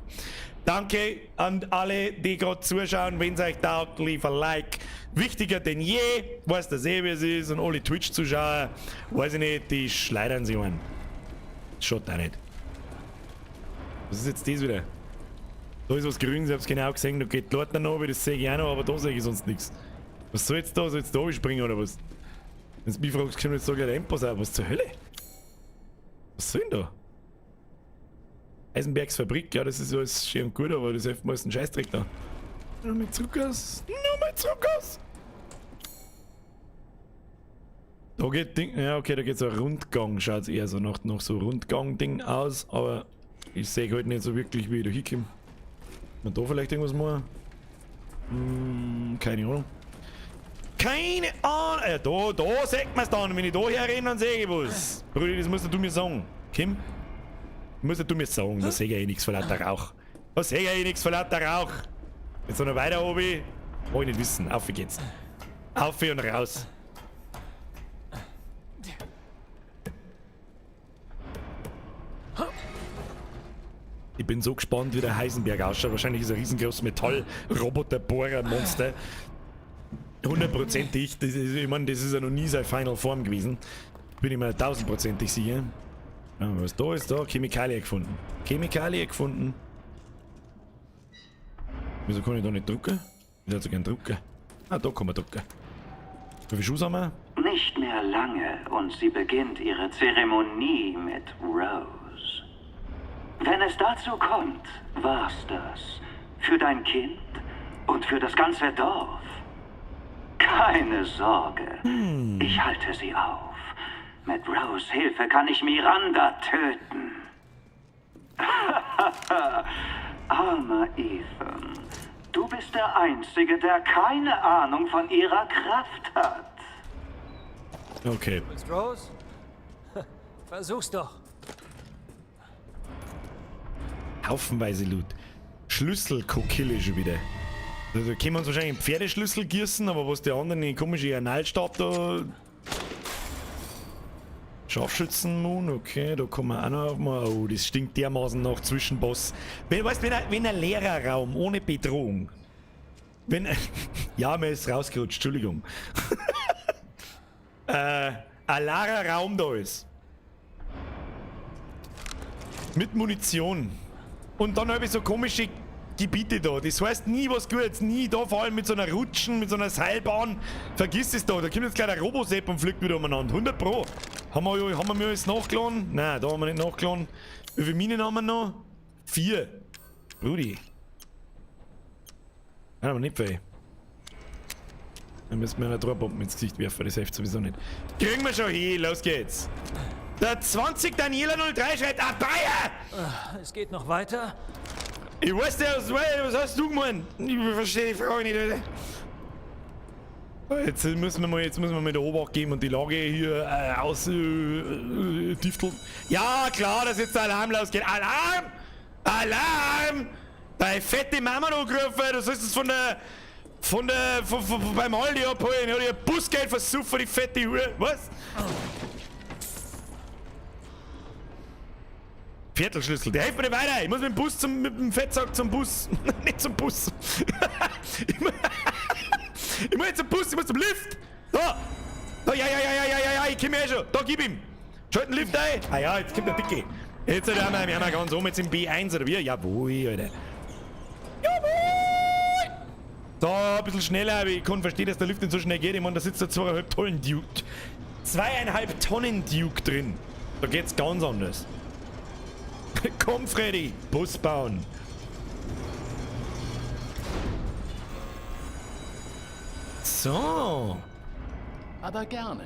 Danke an alle, die gerade zuschauen. Wenn es euch taugt, lief ein Like. Wichtiger denn je. Weißt du, wie es ist. Und alle Twitch-Zuschauer, weiß ich nicht, die schleudern sich an. Schaut auch nicht. Was ist jetzt das wieder? Da ist was Grünes, ich hab's genau gesehen, da geht dort noch, das sehe ich auch noch, aber da sehe ich sonst nichts. Was soll jetzt da? Soll jetzt da springen oder was? Wenn du mich fragst, kann ich jetzt sagen, der Endpass auch. Was zur Hölle? Was soll denn da? Eisenbergs Fabrik, ja, das ist alles schön und gut, aber das hilft meist ein Scheißdreck da. Nochmal zurück aus! Da geht Ding, ja okay, da geht so ein Rundgang, schaut eher so nach so Rundgang-Ding aus, aber ich sehe halt nicht so wirklich, wie ich da hinkomme. Man da vielleicht irgendwas machen? Keine Ahnung. Keine Ahnung! Da sagt man es dann. Wenn ich da herrenne, dann sehe ich was. Brudi, das musst du mir sagen. Kim? Musst du mir sagen, da sehe ich eh nichts von lauter Rauch. Da sehe ich eh nichts von lauter Rauch. Jetzt noch weiter oben. Wollte ich nicht wissen. Auf geht's. Auf und raus. Ich bin so gespannt, wie der Heisenberg ausschaut. Wahrscheinlich ist ein riesengroßes Metall-Roboter-Bohrer-Monster. 100%ig. Ich meine, das ist ja noch nie seine Final Form gewesen. Bin ich mir 1000%ig sicher. Ah, was da ist da? Chemikalie gefunden. Chemikalie gefunden. Wieso kann ich da nicht drucken? Ich hätte so gern drucken. Ah, da kann man drucken. Wie viele Schuss haben wir? Nicht mehr lange und sie beginnt ihre Zeremonie mit Rose. Wenn es dazu kommt, war's das. Für dein Kind und für das ganze Dorf. Keine Sorge, ich halte sie auf. Mit Rose' Hilfe kann ich Miranda töten. Armer Ethan, du bist der Einzige, der keine Ahnung von ihrer Kraft hat. Okay. Willst Rose? Versuch's doch. Haufenweise Loot. Schlüssel-Kokille schon wieder. Also, da können wir uns wahrscheinlich einen Pferdeschlüssel gießen, aber was die anderen in komische Analstab da. Scharfschützen-Moon, okay, da kann man auch noch mal. Oh, das stinkt dermaßen nach Zwischenboss. Weißt du, wenn ein leerer Raum ohne Bedrohung. Wenn. Ja, mir ist rausgerutscht, Entschuldigung. Ein leerer Raum da ist. Mit Munition. Und dann habe ich so komische Gebiete da. Das heißt nie was Gutes, nie da, vor allem mit so einer Rutschen, mit so einer Seilbahn. Vergiss es da, da kommt jetzt gleich ein Robosepp und fliegt wieder umeinander. 100 Pro. Haben wir mir alles nachgeladen? Nein, da haben wir nicht nachgeladen. Wie viele Minen haben wir noch? 4. Brudi. Nein, aber nicht viel. Dann müssen wir eine Drohbomben ins Gesicht werfen, das hilft sowieso nicht. Kriegen wir schon hin, los geht's. Der 20 Daniela 03 schreit, Bayer! Es geht noch weiter. Ich weiß nicht, was hast du gemeint? Ich verstehe die Frage nicht, Alter. Jetzt müssen wir mit der Obacht geben und die Lage hier tüfteln. Ja, klar, dass jetzt der Alarm losgeht. Alarm! Alarm! Deine fette Mama angerufen, du sollst es beim Aldi abholen. Ja, die hat Busgeld versucht, die fette Hure. Was? Viertelschlüssel, der hilft mir nicht weiter. Ich muss mit dem Fettsack zum Bus. Nicht zum Bus. ich muss jetzt zum Bus, ich muss zum Lift. Da. Ja, ich komm her schon. Da, gib ihm. Schalt den Lift ein. Ah ja, jetzt kommt der Dicke. Jetzt haben wir ganz oben jetzt im B1 oder wie? Jawohl, Alter. Jawohl. Da, ein bisschen schneller, aber ich kann verstehen, dass der Lift nicht so schnell geht. Ich meine, da sitzt der 2,5 Tonnen Duke. 2,5 Tonnen Duke drin. Da geht's ganz anders. Komm, Freddy, Bus bauen. So. Aber gerne.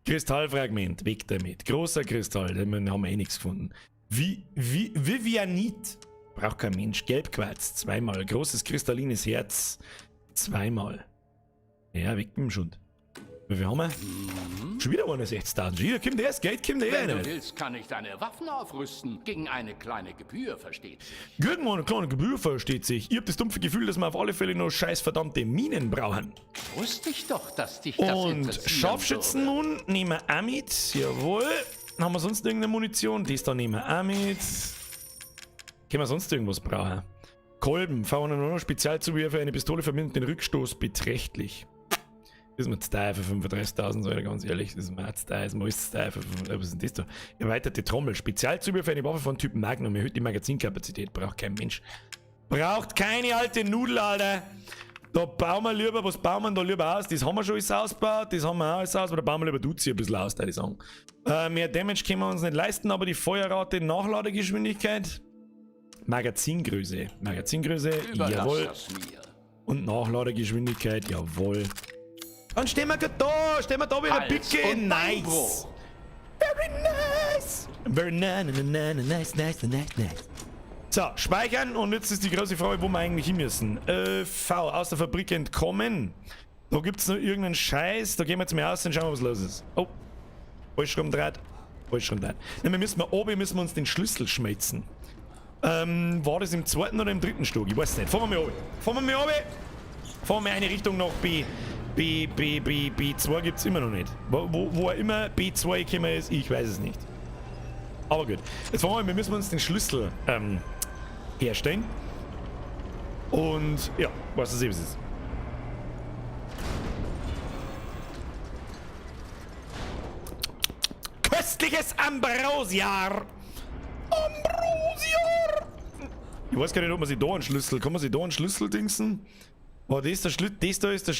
Kristallfragment, weg damit. Großer Kristall, den haben wir eh nichts gefunden. Vivianit. Braucht kein Mensch. Gelbquarz, 2-mal. Großes kristallines Herz, 2-mal. Ja, weg mit dem Schund. Wie viel haben wir? Schon wieder 61.000. Hier kommt der, das Geld kommt Wenn der. du willst, kann ich deine Waffen aufrüsten. Gegen eine kleine Gebühr, versteht sich. Gegen eine kleine Gebühr, versteht sich. Ich hab das dumpfe Gefühl, dass wir auf alle Fälle noch scheiß verdammte Minen brauchen. Wusste ich doch, dass dich das Und interessieren Scharfschützen-Moon nehmen wir auch mit. Jawohl. Haben wir sonst irgendeine Munition? Das da nehmen wir auch mit. Können wir sonst irgendwas brauchen? Kolben. V109 Spezialzubehör für eine Pistole verbindet den Rückstoß beträchtlich. Das ist mir zu teuer für 35.000, Alter, ganz ehrlich. Das ist mir zu teuer, das ist mir alles zu teuer für 35.000. Was ist denn das da? Erweiterte Trommel. Spezialzubehör für eine Waffe von Typ Magnum. Erhöht die Magazinkapazität. Braucht kein Mensch. Braucht keine alte Nudel, Alter. Da bauen wir lieber, was bauen wir da lieber aus? Das haben wir schon alles ausgebaut, das haben wir auch alles aus, aber da bauen wir lieber Duzi ein bisschen aus, würde ich sagen. Mehr Damage können wir uns nicht leisten, aber die Feuerrate, Nachladegeschwindigkeit, Magazingröße, jawohl. Das mir. Und Nachladegeschwindigkeit, jawohl. Dann stehen wir da wieder Picke, nice. Very nice. Very nice. So, speichern und jetzt ist die große Frage, wo wir eigentlich hin müssen. V, aus der Fabrik entkommen. Da gibt es noch irgendeinen Scheiß, da gehen wir jetzt mal aus und schauen, was los ist. Oh, falsch rumdreht. Nein, wir müssen uns den Schlüssel schmelzen. War das im 2. oder im 3. Stock? Ich weiß nicht. Fahren wir mal runter. Fahren wir eine Richtung nach B2 gibt's immer noch nicht. Wo er immer B2 gekommen ist, ich weiß es nicht. Aber gut. Jetzt wollen wir müssen uns den Schlüssel herstellen. Und ja, was es ist. Köstliches Ambrosiar! Ambrosiar! Ich weiß gar nicht, ob man sich da einen Schlüssel... Kann man sich da einen Schlüssel dingsen? Oh, das ist der Schlüssel... Das da ist der...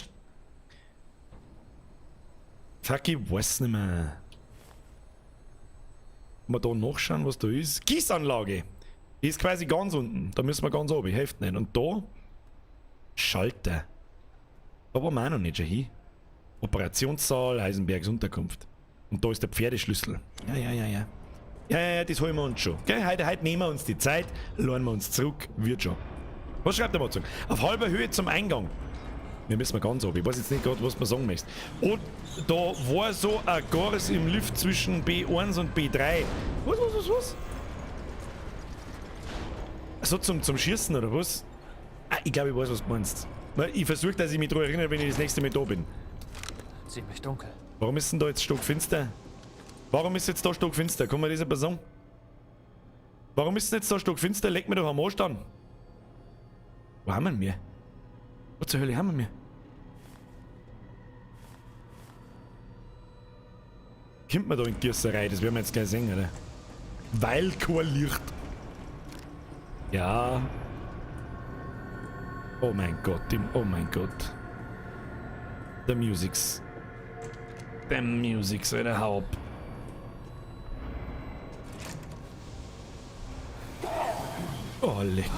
Fuck, ich weiß nicht mehr. Mal da nachschauen, was da ist. Gießanlage! Die ist quasi ganz unten. Da müssen wir ganz oben. Hilft nicht. Und da... Schalter. Da waren wir auch noch nicht schon hin. Operationssaal, Heisenbergs Unterkunft. Und da ist der Pferdeschlüssel. Ja. Ja, das holen wir uns schon. Gell? Heute nehmen wir uns die Zeit, laden wir uns zurück, wird schon. Was schreibt der Matzung? Auf halber Höhe zum Eingang. Wir müssen ganz oben. Ich weiß jetzt nicht gerade, was man sagen möchte. Und da war so ein Gars im Lift zwischen B1 und B3. Was? So zum Schießen oder was? Ah, ich glaube, ich weiß, was du meinst. Ich versuche, dass ich mich daran erinnere, wenn ich das nächste Mal da bin. Ziemlich dunkel. Warum ist denn da jetzt stockfinster? Warum ist jetzt da stockfinster? Kann man das aber sagen? Warum ist denn jetzt da stockfinster? Leg mir doch am Arsch an. Wo haben wir? Was zur Hölle haben wir? Kommt man da in die Gießerei? Das werden wir jetzt gleich sehen, oder? Weil kein Licht. Ja. Oh mein Gott, oh mein Gott. The Musics. The Musics, Alter, Haupt. Oh, leck.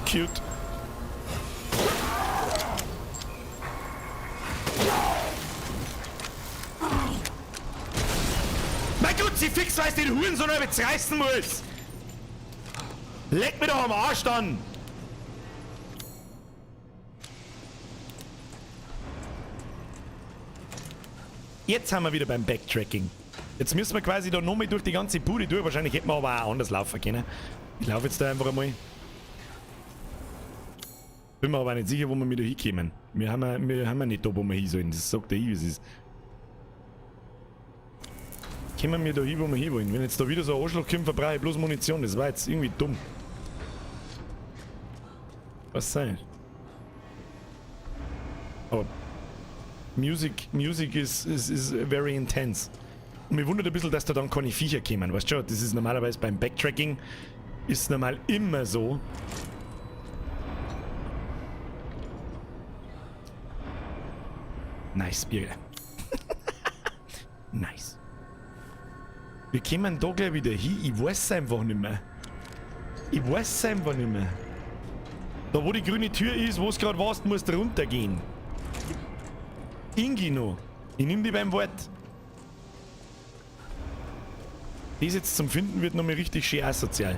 Cute. Mein Gott, sie fix weiß den Hurensohn, ob ich reißen muss. Leck mir doch am Arsch dann. Jetzt haben wir wieder beim Backtracking. Jetzt müssen wir quasi da nochmal durch die ganze Bude durch. Wahrscheinlich hätten wir aber auch anders laufen können. Ich laufe jetzt da einfach einmal. Bin mir aber auch nicht sicher, wo wir wieder hinkommen. Wir haben nicht da, wo wir hin sollen. Das sagt der wie es ist. Kommen wir da hin, wo wir hin wollen. Wenn jetzt da wieder so ein Arschloch kommt, verbrauche ich bloß Munition. Das war jetzt irgendwie dumm. Was sein? Aber Music is very intense. Und mir wundert ein bisschen, dass da dann keine Viecher kommen. Weißt du, das ist normalerweise beim Backtracking ist normal immer so. Nice, Bier. Nice. Wir kommen da gleich wieder hin. Ich weiß es einfach nicht mehr. Da wo die grüne Tür ist, wo es gerade warst, musst du runtergehen. Ingino. Ich nehm die beim Wort. Das jetzt zum Finden wird nochmal richtig schön asozial.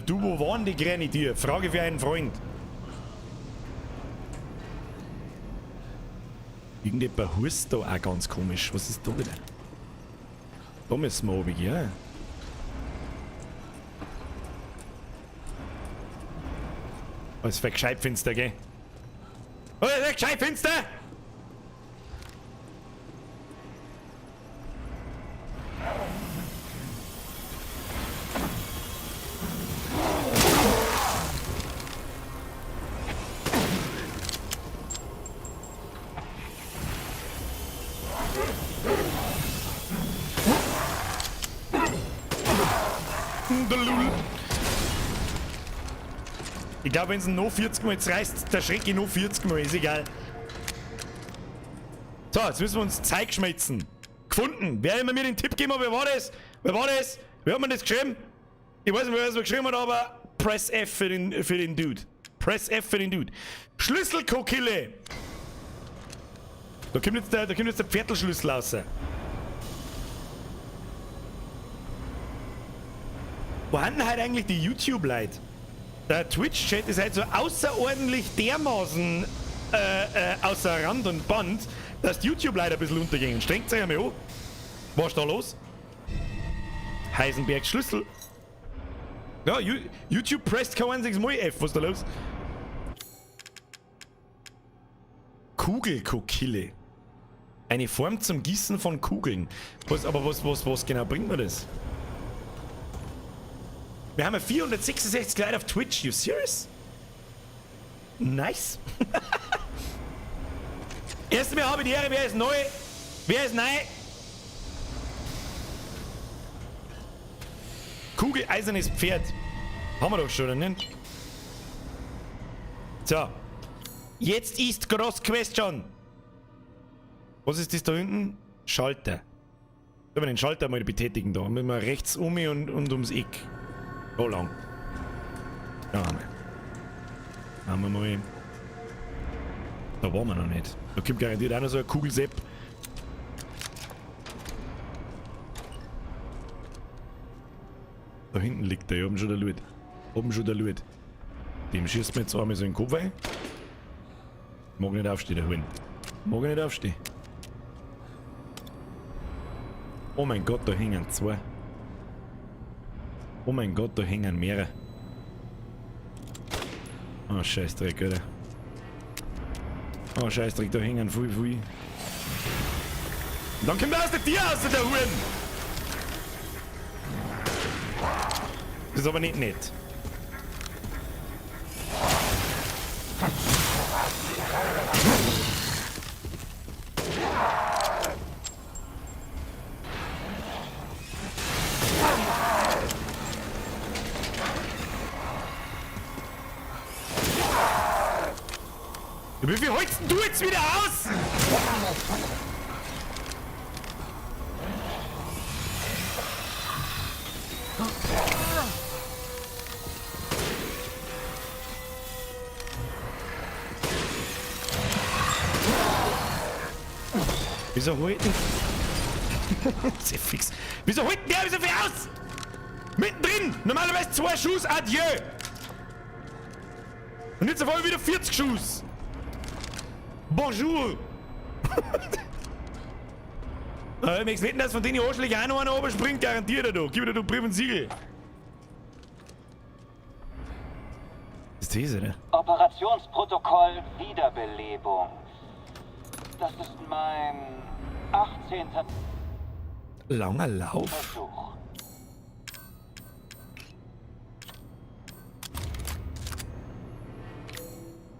Du, wo waren die kleine Tür? Frage für einen Freund. Irgendjemand hust da auch ganz komisch. Was ist da wieder? Da müssen wir oben, ja. Was für Gescheitfinster, gell? Oh, das ist Gescheitfinster! Ich glaube, wenn es noch 40 Mal jetzt reißt, der Schreck noch 40 Mal, ist egal. So, jetzt müssen wir uns Zeug schmelzen. Gefunden. Wer immer mir den Tipp geben, wer war das? Wer hat mir das geschrieben? Ich weiß nicht, wer das geschrieben hat, aber Press F für den Dude. Press F für den Dude. Schlüsselkokille. Da kommt jetzt der Viertelschlüssel raus. Wo haben denn heute eigentlich die YouTube-Leute? Der Twitch-Chat ist halt so außerordentlich dermaßen außer Rand und Band, dass YouTube leider ein bisschen untergehen. Strengt sich einmal an. Was ist da los? Heisenbergs Schlüssel. Ja, YouTube presst kein einziges Mal F. Was ist da los? Kugelkokille. Eine Form zum Gießen von Kugeln. Was genau bringt mir das? Wir haben ja 466 Leute auf Twitch. You serious? Nice. Erstmal habe ich die Ehre, wer ist neu? Wer ist neu? Kugel, eisernes Pferd. Haben wir doch schon, oder nicht? So. Jetzt ist Gross Question. Was ist das da hinten? Schalter. Sollen wir den Schalter mal betätigen da? Müssen wir rechts um und ums Eck. So lang. Ja, haben wir mal. Da waren wir noch nicht. Da kommt garantiert auch noch so ein Kugelsepp. Da hinten liegt der, oben schon der Loot. Oben schon der Loot. Dem schießt mir jetzt einmal so in den Kopf ein. Mag nicht aufstehen, der Hund. Mag nicht aufstehen. Oh mein Gott, da hängen zwei. Oh mein Gott, da hängen mehrere. Oh, Scheißdreck, Alter. Oh, Scheißdreck, da hängen viel. Und dann kommt er aus der Tür raus, der Huren! Das ist aber nicht nett. Wie viel holst du jetzt wieder aus? Wieso holt denn? Sehr fix. Wieso holt denn der so viel aus? Mittendrin! Normalerweise 2 Schuss, adieu! Und jetzt auf einmal wieder 40 Schuss! Bonjour! Ich möchte wetten, dass von denen Arschlöcher auch noch einer oben springt, garantiert er doch. Gib mir doch Brief und Siegel. Das ist diese, ne? Operationsprotokoll Wiederbelebung. Das ist mein 18. Langer Lauf. Versuch.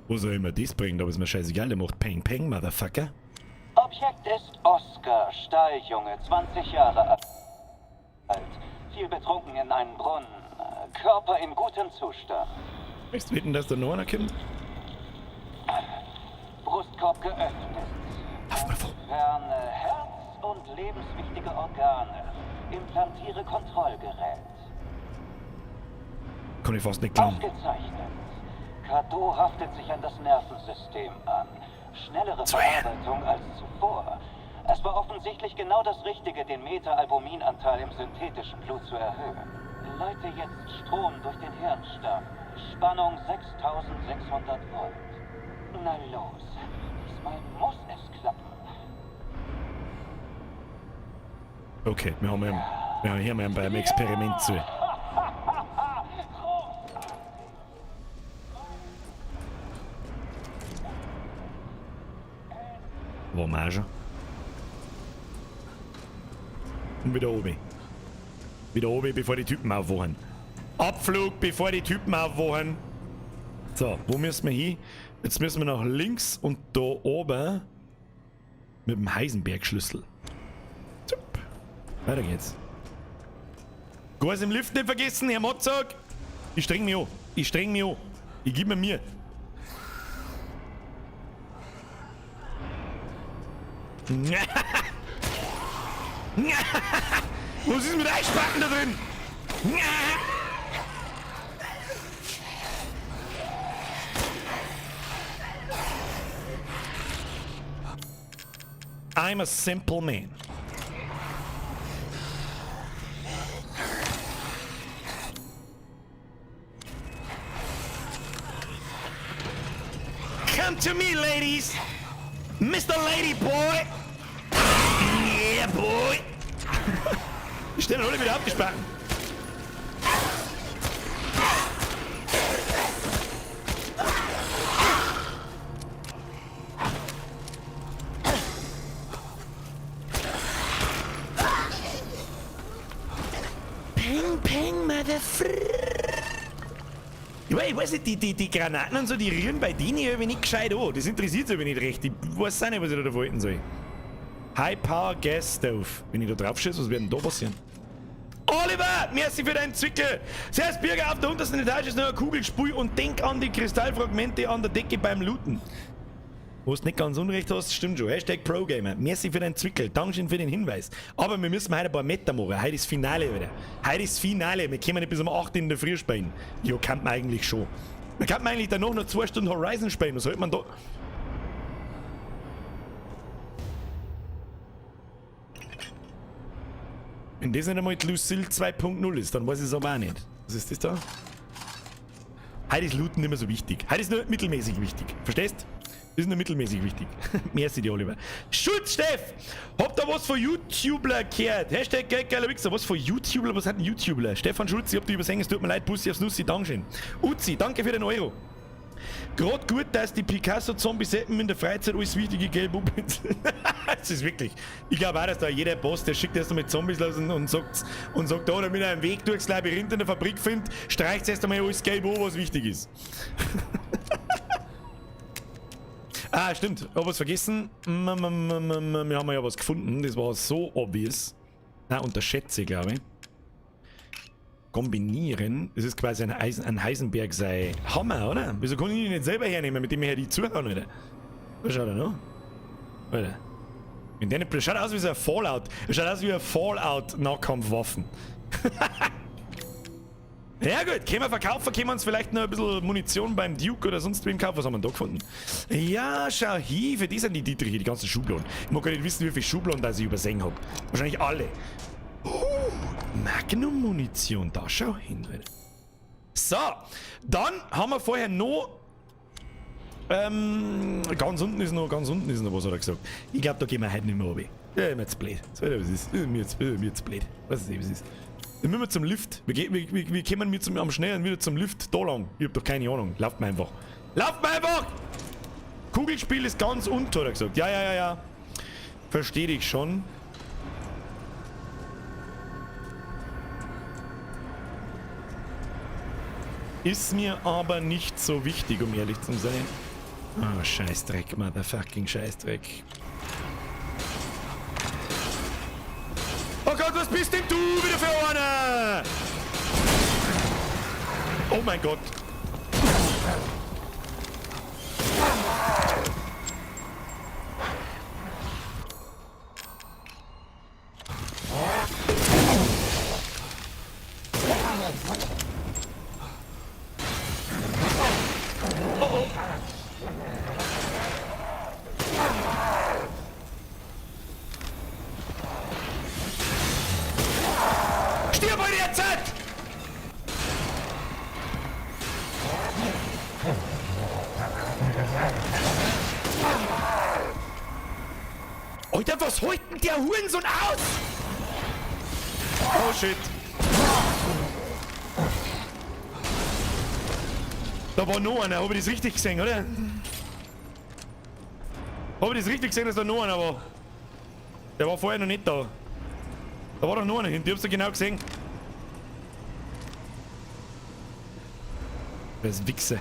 Wo soll immer das bringen? Aber ist mir scheißegal, der macht Peng Peng, Motherfucker. Objekt ist Oscar, Stalljunge, 20 Jahre alt. Viel betrunken in einen Brunnen. Körper in gutem Zustand. Möchtest du wetten, dass da noch einer kommt? Brustkorb geöffnet. Ferne Herz und lebenswichtige Organe. Implantiere Kontrollgerät. Kann ich fast nicht glauben. Ausgezeichnet. Cadeau haftet sich an das Nervensystem an. Schnellere Verarbeitung als zuvor. Es war offensichtlich genau das Richtige, den Meta-Albuminanteil im synthetischen Blut zu erhöhen. Leite jetzt Strom durch den Hirnstamm. Spannung 6600 Volt. Na los. Diesmal muss es klappen. Okay, wir haben hier mal beim Experiment zu. Wo mal schon? Und wieder oben. Wieder oben, bevor die Typen aufwachen. Abflug, bevor die Typen aufwachen. So, wo müssen wir hin? Jetzt müssen wir nach links und da oben mit dem Heisenberg-Schlüssel. Zup. Weiter geht's. Gas im Lift nicht vergessen, Herr Motzog. Ich streng mich an. Ich gib mir mir. Was ist mit Eispacken da drin? I'm a simple man. to me, ladies! Mr. Lady Boy! Yeah, boy! Die stehen alle wieder abgespannt. Peng, peng, motherfucker. Ich weiß nicht, die Granaten und so, die rühren bei denen irgendwie nicht gescheit an. Das interessiert mich nicht recht. Ich weiß auch nicht, was ich da verhalten soll. High Power Gas Stove. Wenn ich da drauf schieße, was wird denn da passieren? Oliver, merci für deinen Zwickel. Servus Bürger, auf der untersten Etage ist noch eine Kugelspul und denk an die Kristallfragmente an der Decke beim Looten. Wo du nicht ganz unrecht hast, stimmt schon. Hashtag ProGamer. Merci für deinen Zwickel. Dankeschön für den Hinweis. Aber wir müssen heute ein paar Meter machen. Heute ist Finale wieder. Heute ist Finale. Wir können nicht bis um 8 in der Früh spielen. Ja, kann man eigentlich schon. Man kann eigentlich danach noch 2 Stunden Horizon spielen. Was sollte man da... Wenn das nicht einmal die Lucille 2.0 ist, dann weiß ich es aber auch nicht. Was ist das da? Heute ist Looten nicht mehr so wichtig. Heute ist nur mittelmäßig wichtig. Verstehst? Das ist nur mittelmäßig wichtig. Merci dir, Oliver. Schutz, Steff! Habt ihr was von YouTuber gehört? Hashtag geiler Wichser. Was von YouTuber? Was hat ein YouTuber? Stefan Schulz, ich hab dich übersehen. Es tut mir leid. Bussi aufs Nussi. Dankeschön. Uzi, danke für den Euro. Gerade gut, dass die Picasso-Zombie-Seppen in der Freizeit alles wichtige Geld sind. Das ist wirklich. Ich glaube auch, dass da jeder Boss, der schickt erst mit Zombies los und sagt, da, damit er einen Weg durchs Labyrinth in der Fabrik findet, streicht erst einmal alles Gelb an, was wichtig ist. Ah, stimmt. Ich hab was vergessen. Wir haben ja was gefunden. Das war so obvious. Na, unterschätze, glaube ich. Kombinieren. Das ist quasi ein Heisenberg sei Hammer, oder? Wieso kann ich ihn nicht selber hernehmen, mit dem ich die zuhauen, oder? Was schaut er noch? Alter. In der schaut aus wie so ein Fallout. Schaut aus wie ein Fallout-Nahkampfwaffen. Ja gut, können wir verkaufen, können wir uns vielleicht noch ein bisschen Munition beim Duke oder sonst wem kaufen. Was haben wir da gefunden? Ja, schau hier, für die sind die Dietriche, die ganzen Schubladen. Ich mag gar nicht wissen, wie viele Schubladen das ich übersehen habe. Wahrscheinlich alle. Magnum-Munition, da schau hin, Alter. So, dann haben wir vorher noch... ganz unten ist noch was, hat er gesagt. Ich glaube, da gehen wir heute nicht mehr runter. Ja, mir jetzt blöd. So, was ist? Mir jetzt blöd. Was ist, was ist? Dann müssen wir zum Lift. Wie kommen wir am schnellen wieder zum Lift da lang? Ich hab doch keine Ahnung. Lauft mir einfach. Lauft mir einfach! Kugelspiel ist ganz unten, hat er gesagt. Ja. Verstehe ich schon. Ist mir aber nicht so wichtig, um ehrlich zu sein. Ah, Scheißdreck, motherfucking Scheißdreck. Oh Gott, was bist denn du wieder für einer? Oh mein Gott. Stirb heute jetzt! Alter, was holt denn der Hurensohn aus? Oh shit. Da war noch einer, hab ich das richtig gesehen, oder? Hab ich das richtig gesehen, dass da noch einer war? Der war vorher noch nicht da. Da war doch noch einer hinten, ich hab's ja genau gesehen. Wer ist ein Wichser?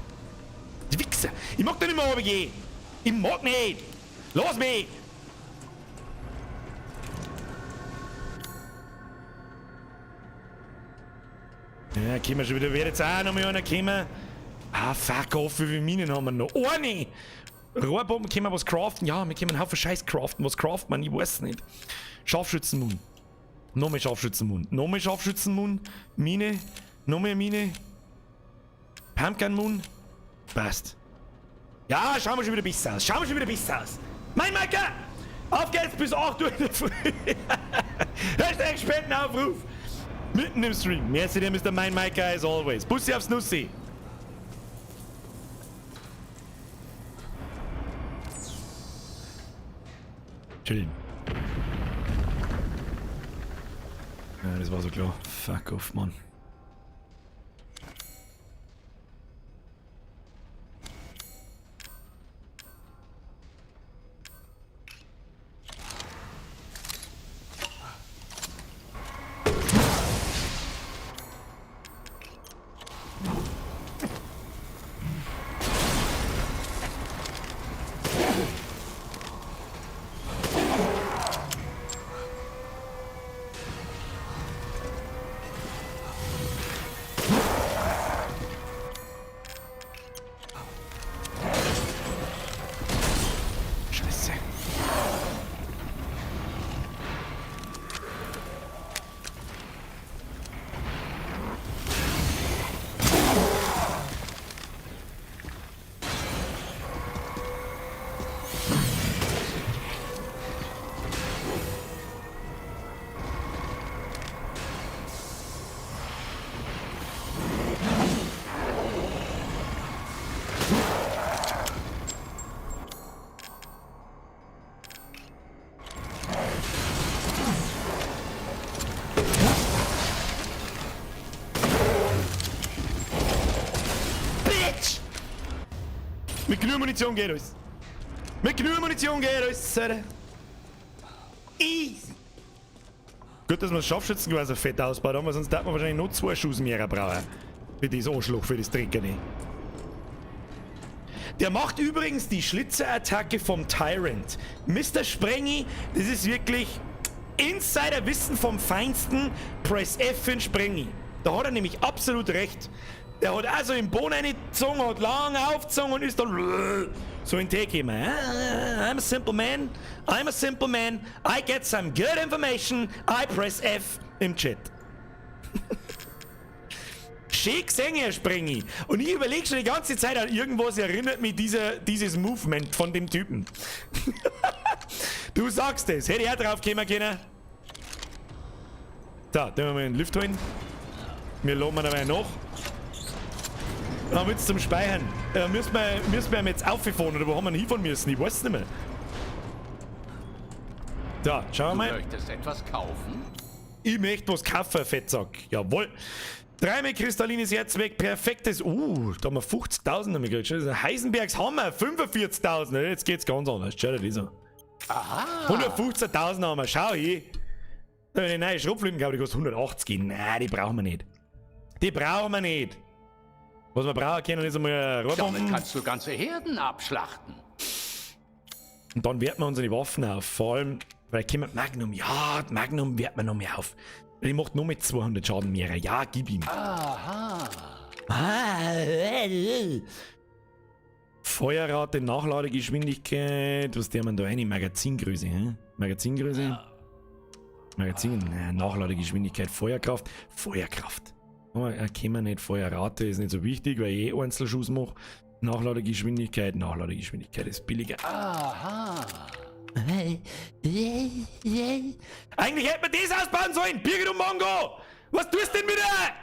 Die Wichser! Ich mag da nicht mehr runtergehen! Ich mag nicht! Lass mich! Ja, kommen wir schon wieder. Wird jetzt auch noch mal einer kommen? Ah, fuck off, wie viele Minen haben wir noch? Eine! Rohrbomben, können wir was craften? Ja, wir können einen Haufen Scheiß craften. Was craftet man? Ich weiß nicht. Scharfschützenmund. Noch mehr Scharfschützenmund. Noch mehr Scharfschützenmund. Mine. Noch mehr Mine. Pumpgun-Mund. Passt. Ja, schauen wir schon wieder besser aus. Schauen wir schon wieder besser aus. Mein Macker! Auf geht's bis 8 Uhr in der Früh. Hashtag Spendenaufruf. Mitten im Stream. Merci dir, Mr. Mein Maker, as always. Bussi aufs Nussi. Chillen. Ja, das war so klar. Fuck off, Mann. Scheiße. Bitch! Mit genug Munition geht uns. Mit genug Munition geht uns, Alter. Easy. Gut, dass wir das Scharfschützengewehr so fett ausbaut haben, sonst hätten wir wahrscheinlich noch 2 Schuss mehr brauchen. Für dieses Anschlag, für das Trinkene. Der macht übrigens die Schlitzerattacke vom Tyrant. Mr. Sprengi, das ist wirklich Insiderwissen vom Feinsten. Press F für den Sprengi. Da hat er nämlich absolut recht. Der hat also im Boden reingezogen, hat lang aufgezogen und ist dann so in Tee gekommen. I'm a simple man. I'm a simple man. I get some good information. I press F im Chat. Schön gesehen, Herr Sprengi. Und ich überlege schon die ganze Zeit an irgendwas, erinnert mich dieses Movement von dem Typen. Du sagst es. Hätte ich auch drauf kommen können. So, dann wir mal den Lift holen. Wir laden wir dabei noch. Dann wird's zum Speichern. Müssen wir jetzt auffahren oder wo haben wir ihn hinfahren müssen? Ich weiß es nicht mehr. So, schauen wir Du mal. möchtest etwas kaufen? Ich möchte was kaufen, Fettsack. Jawohl. 3 mehr kristallines Herz weg, perfektes. Da haben wir 50.000 damit gekriegt. Das ist ein Heisenbergs Hammer, 45.000. Jetzt geht's ganz anders. Schau dir das an. Aha. 115.000 haben wir, schau hier. Die neue Schrotflinten, glaube ich, kostet 180. Nein, die brauchen wir nicht. Die brauchen wir nicht. Was wir brauchen können, ist einmal Damit Rohrbomben. kannst du ganze Herden abschlachten. Und dann werten wir unsere Waffen auf. Vor allem, weil kommen Magnum. Ja, Magnum werten wir noch mehr auf. Die macht nur mit 200 Schaden mehr. Ja, gib ihm. Aha. Feuerrate, Nachladegeschwindigkeit. Was haben wir da rein? Magazingröße, hä? Magazingröße? Magazin, Nachladegeschwindigkeit, Feuerkraft. Feuerkraft. Können wir nicht. Feuerrate ist nicht so wichtig, weil ich Einzelschuss mache. Nachladegeschwindigkeit ist billiger. Aha. Eigentlich hätte man das ausbauen sollen! Birgit und Mongo! Was tust du denn wieder?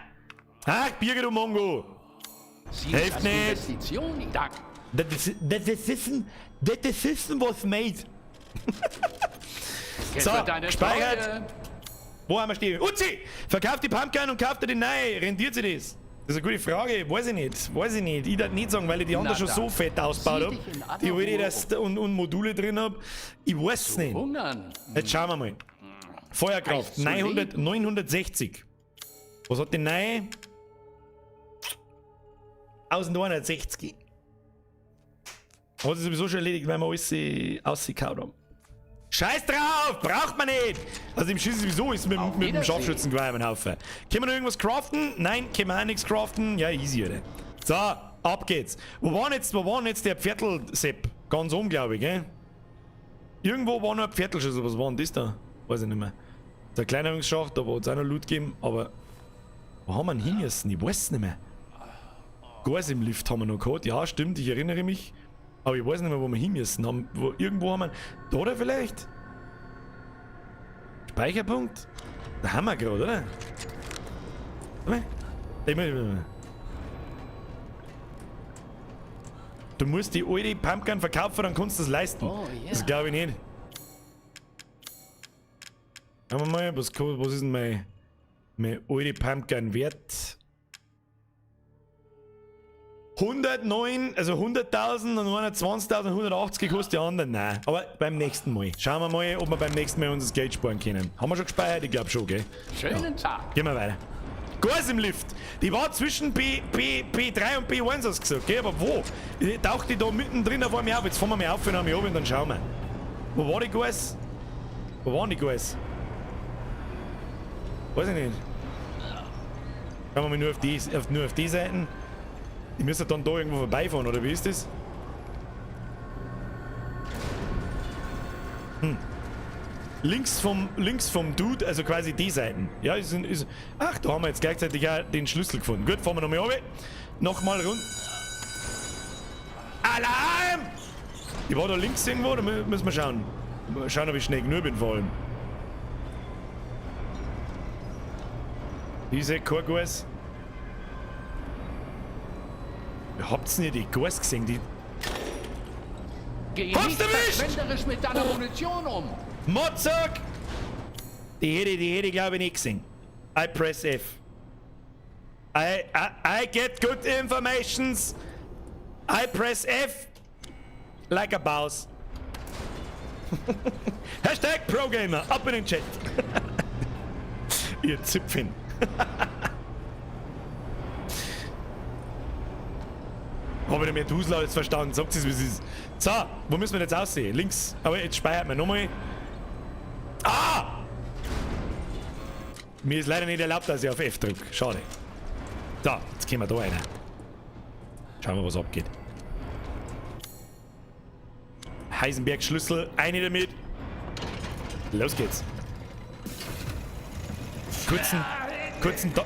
Ach, Birgit und Mongo! Sieh Hilft das nicht. Investition in Dank. The decision was made. So, Kennst du deine gespeichert. Treue? Wo haben wir stehen? Uzi! Verkauft die Pumpkin und kauft ihr die neue. Rendiert sie das? Das ist eine gute Frage. Weiß ich nicht. Ich darf nicht sagen, weil ich die andere schon so dann, fett ausgebaut sieh habe. dich in aller Die alte Ruhe das und Module drin habe. Ich weiß es nicht. Hungern. Jetzt schauen wir mal. Feuerkraft Heißt zu 960. Was hat die neue? 1160. Hat sich sowieso schon erledigt, weil wir alles ausgekaut haben. Scheiß drauf! Braucht man nicht! Also im Schießen sowieso ist mit dem Wiedersehen. Scharfschützengewehr im Haufen. Können wir noch irgendwas craften? Nein, können wir auch nichts craften. Ja, easy, oder? So, ab geht's. Wo war jetzt der Pferdl-Sepp? Ganz oben, glaube ich, gell? Irgendwo war noch ein Pferdlschuss, was war denn das da? Weiß ich nicht mehr. Der Kleinerungsschacht, da hat es auch noch Loot gegeben, aber wo haben wir ihn hin müssen? Ich weiß es nicht mehr. Gas im Lift haben wir noch gehabt. Ja, stimmt, ich erinnere mich. Aber ich weiß nicht mehr, wo wir hin müssen. Irgendwo haben wir... Da oder vielleicht? Speicherpunkt? Da haben wir gerade, oder? Du musst die alte Pumpgun verkaufen, dann kannst du das leisten. Oh, ja. Das glaube ich nicht. Schauen wir mal, was ist denn mein alte Pumpgun wert? 109, also 100.000 und 120.000, 180 gekostet, die anderen nein. Aber beim nächsten Mal. Schauen wir mal, ob wir beim nächsten Mal unser Geld sparen können. Haben wir schon gespeichert? Ich glaube schon, gell? Schönen Tag. Gehen wir weiter. Gas im Lift. Die war zwischen P3 und P1, hast du gesagt, gell? Aber wo? Ich tauchte da mittendrin auf einmal auf. Jetzt fahren wir mal auf und dann und dann schauen wir. Wo war die Gas? Wo waren die Gas? Weiß ich nicht. Schauen wir mal nur auf die Seiten. Die müssen dann da irgendwo vorbeifahren, oder wie ist das? Links vom Dude, also quasi die Seiten. Ja, ach, da haben wir jetzt gleichzeitig auch den Schlüssel gefunden. Gut, fahren wir nochmal runter. Nochmal rund. Alarm! Die war da links irgendwo, da müssen wir schauen. Schauen, ob ich schnell genug bin vor allem. Diese Gas. Habt's nicht die Gas gesehen? Die. Geh Hast nicht du erwischt? verschwenderisch mit deiner Munition um. Motzog! Die hätte ich glaube ich nicht gesehen. I press F. I get good informations. I press F. Like a boss. Hashtag ProGamer. Ab in den Chat. Ihr Zipfchen. Habe ich mehr Dusel jetzt verstanden. Sagt es, wie es ist. So, wo müssen wir jetzt aussehen? Links. Aber jetzt speichert man nochmal. Ah! Mir ist leider nicht erlaubt, dass ich auf F drücke. Schade. So, jetzt gehen wir da rein. Schauen wir, was abgeht. Heisenberg Schlüssel. Eine damit. Los geht's. Kurzen da.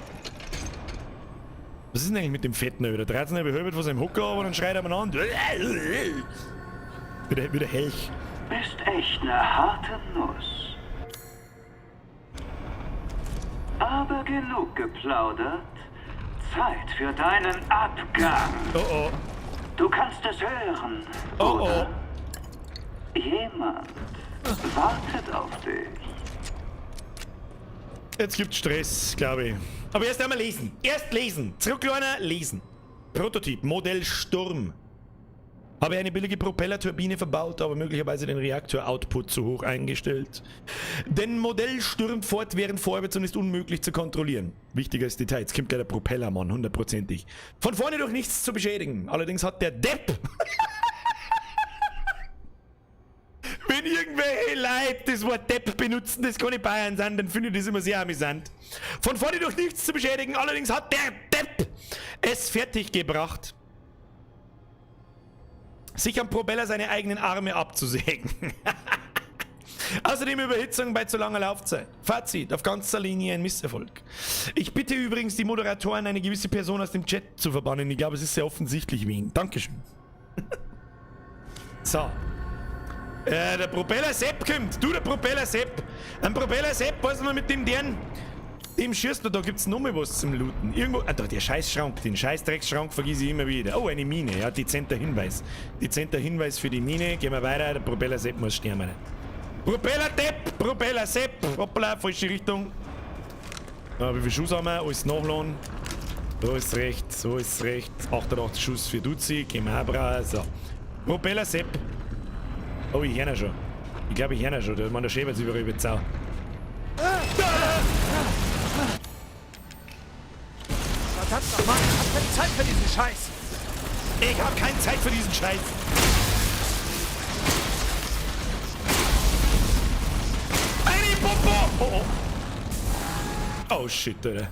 Was ist denn eigentlich mit dem Fetten? Der dreht sich nicht behöbelt von seinem Hocker, aber dann schreit er an. Wieder Helch. Bist echt eine harte Nuss. Aber genug geplaudert. Zeit für deinen Abgang. Oh oh. Du kannst es hören, Oh oder? Jemand wartet auf dich. Jetzt gibt's Stress, glaube ich. Aber erst einmal lesen. Erst lesen. Zurücklehnen, lesen. Prototyp, Modell Sturm. Habe eine billige Propellerturbine verbaut, aber möglicherweise den Reaktor-Output zu hoch eingestellt. Denn Modell stürmt fortwährend vorwärts und ist unmöglich zu kontrollieren. Wichtiges Detail, jetzt kommt gleich der Propellermann, hundertprozentig. Von vorne durch nichts zu beschädigen. Allerdings hat der Depp... Wenn irgendwelche Leute das Wort Depp benutzen, das keine Bayern sind, dann finde ich das immer sehr amüsant. Von vorne durch nichts zu beschädigen, allerdings hat der Depp es fertiggebracht, sich am Propeller seine eigenen Arme abzusägen. Außerdem Überhitzung bei zu langer Laufzeit. Fazit, auf ganzer Linie ein Misserfolg. Ich bitte übrigens die Moderatoren, eine gewisse Person aus dem Chat zu verbannen. Ich glaube, es ist sehr offensichtlich wen. Dankeschön. So. Der Propeller Sepp kommt. Du, der Propeller Sepp. Ein Propeller Sepp, was man mit dem deren... Dem schießt du, da gibt's noch mal was zum Looten. Irgendwo... Ah, da, der Scheißschrank. Den Scheißdrecksschrank vergesse ich immer wieder. Oh, eine Mine. Ja, dezenter Hinweis. Dezenter Hinweis für die Mine. Gehen wir weiter. Der Propeller Sepp muss sterben. Propeller Depp. Propeller Sepp. Hoppla, falsche Richtung. Ja, wie viele Schuss haben wir? Alles nachladen. So ist recht. So ist recht. 88 Schuss für Duzi. Gehen wir auch. So. Propeller Sepp. Oh, ich höre ihn schon. Ich glaube, ich höre ihn schon. Der schäbert sich überall über die Sau. Verdammt nochmal, ich hab keine Zeit für diesen Scheiß. Ich hab keine Zeit für diesen Scheiß. Eine Popo! Oh, oh. Oh, shit, Alter.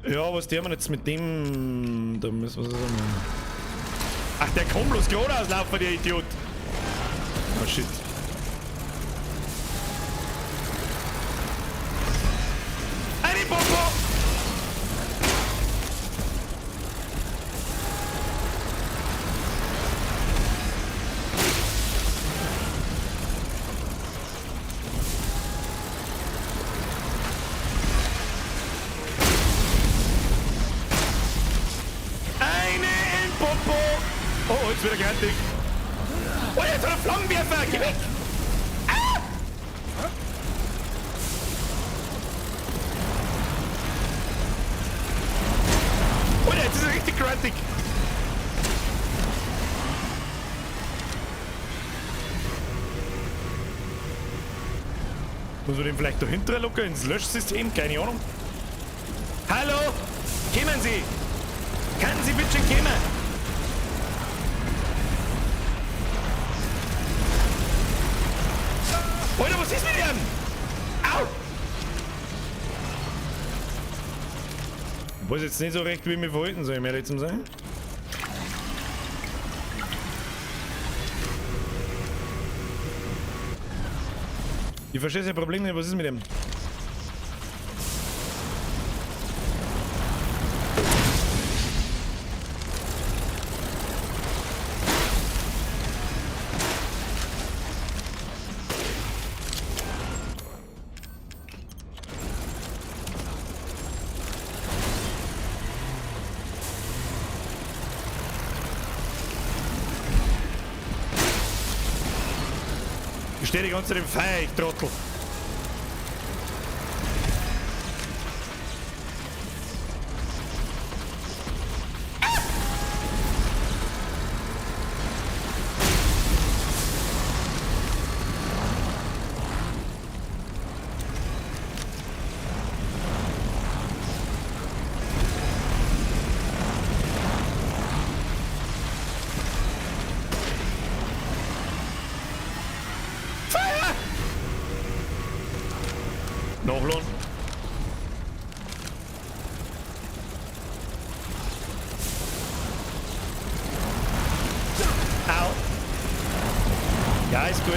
Ja, was tun wir jetzt mit dem... Da müssen wir so machen. Ach, der kommt bloß geradeaus laufen, der Idiot. Oh shit. Eine Bombe! Eine in Popo! Oh, jetzt wird er grantig. Oh, jetzt hat er Flammenwerfer! Geh weg! Ah! fertig. Muss man den vielleicht dahinter locken ins Löschsystem? Keine Ahnung. Hallo? Kommen Sie! Können Sie bitte kommen? Alter, was ist mit Ihnen? Au! Ich weiß jetzt nicht so recht, wie wir verhalten sollen, mehr zu sein. Ich verstehe das Problem nicht, was ist mit dem? Ich stehe die ganze Zeit im Feuer, ich Trottel. Nachladen. Au. Ja, ist gut.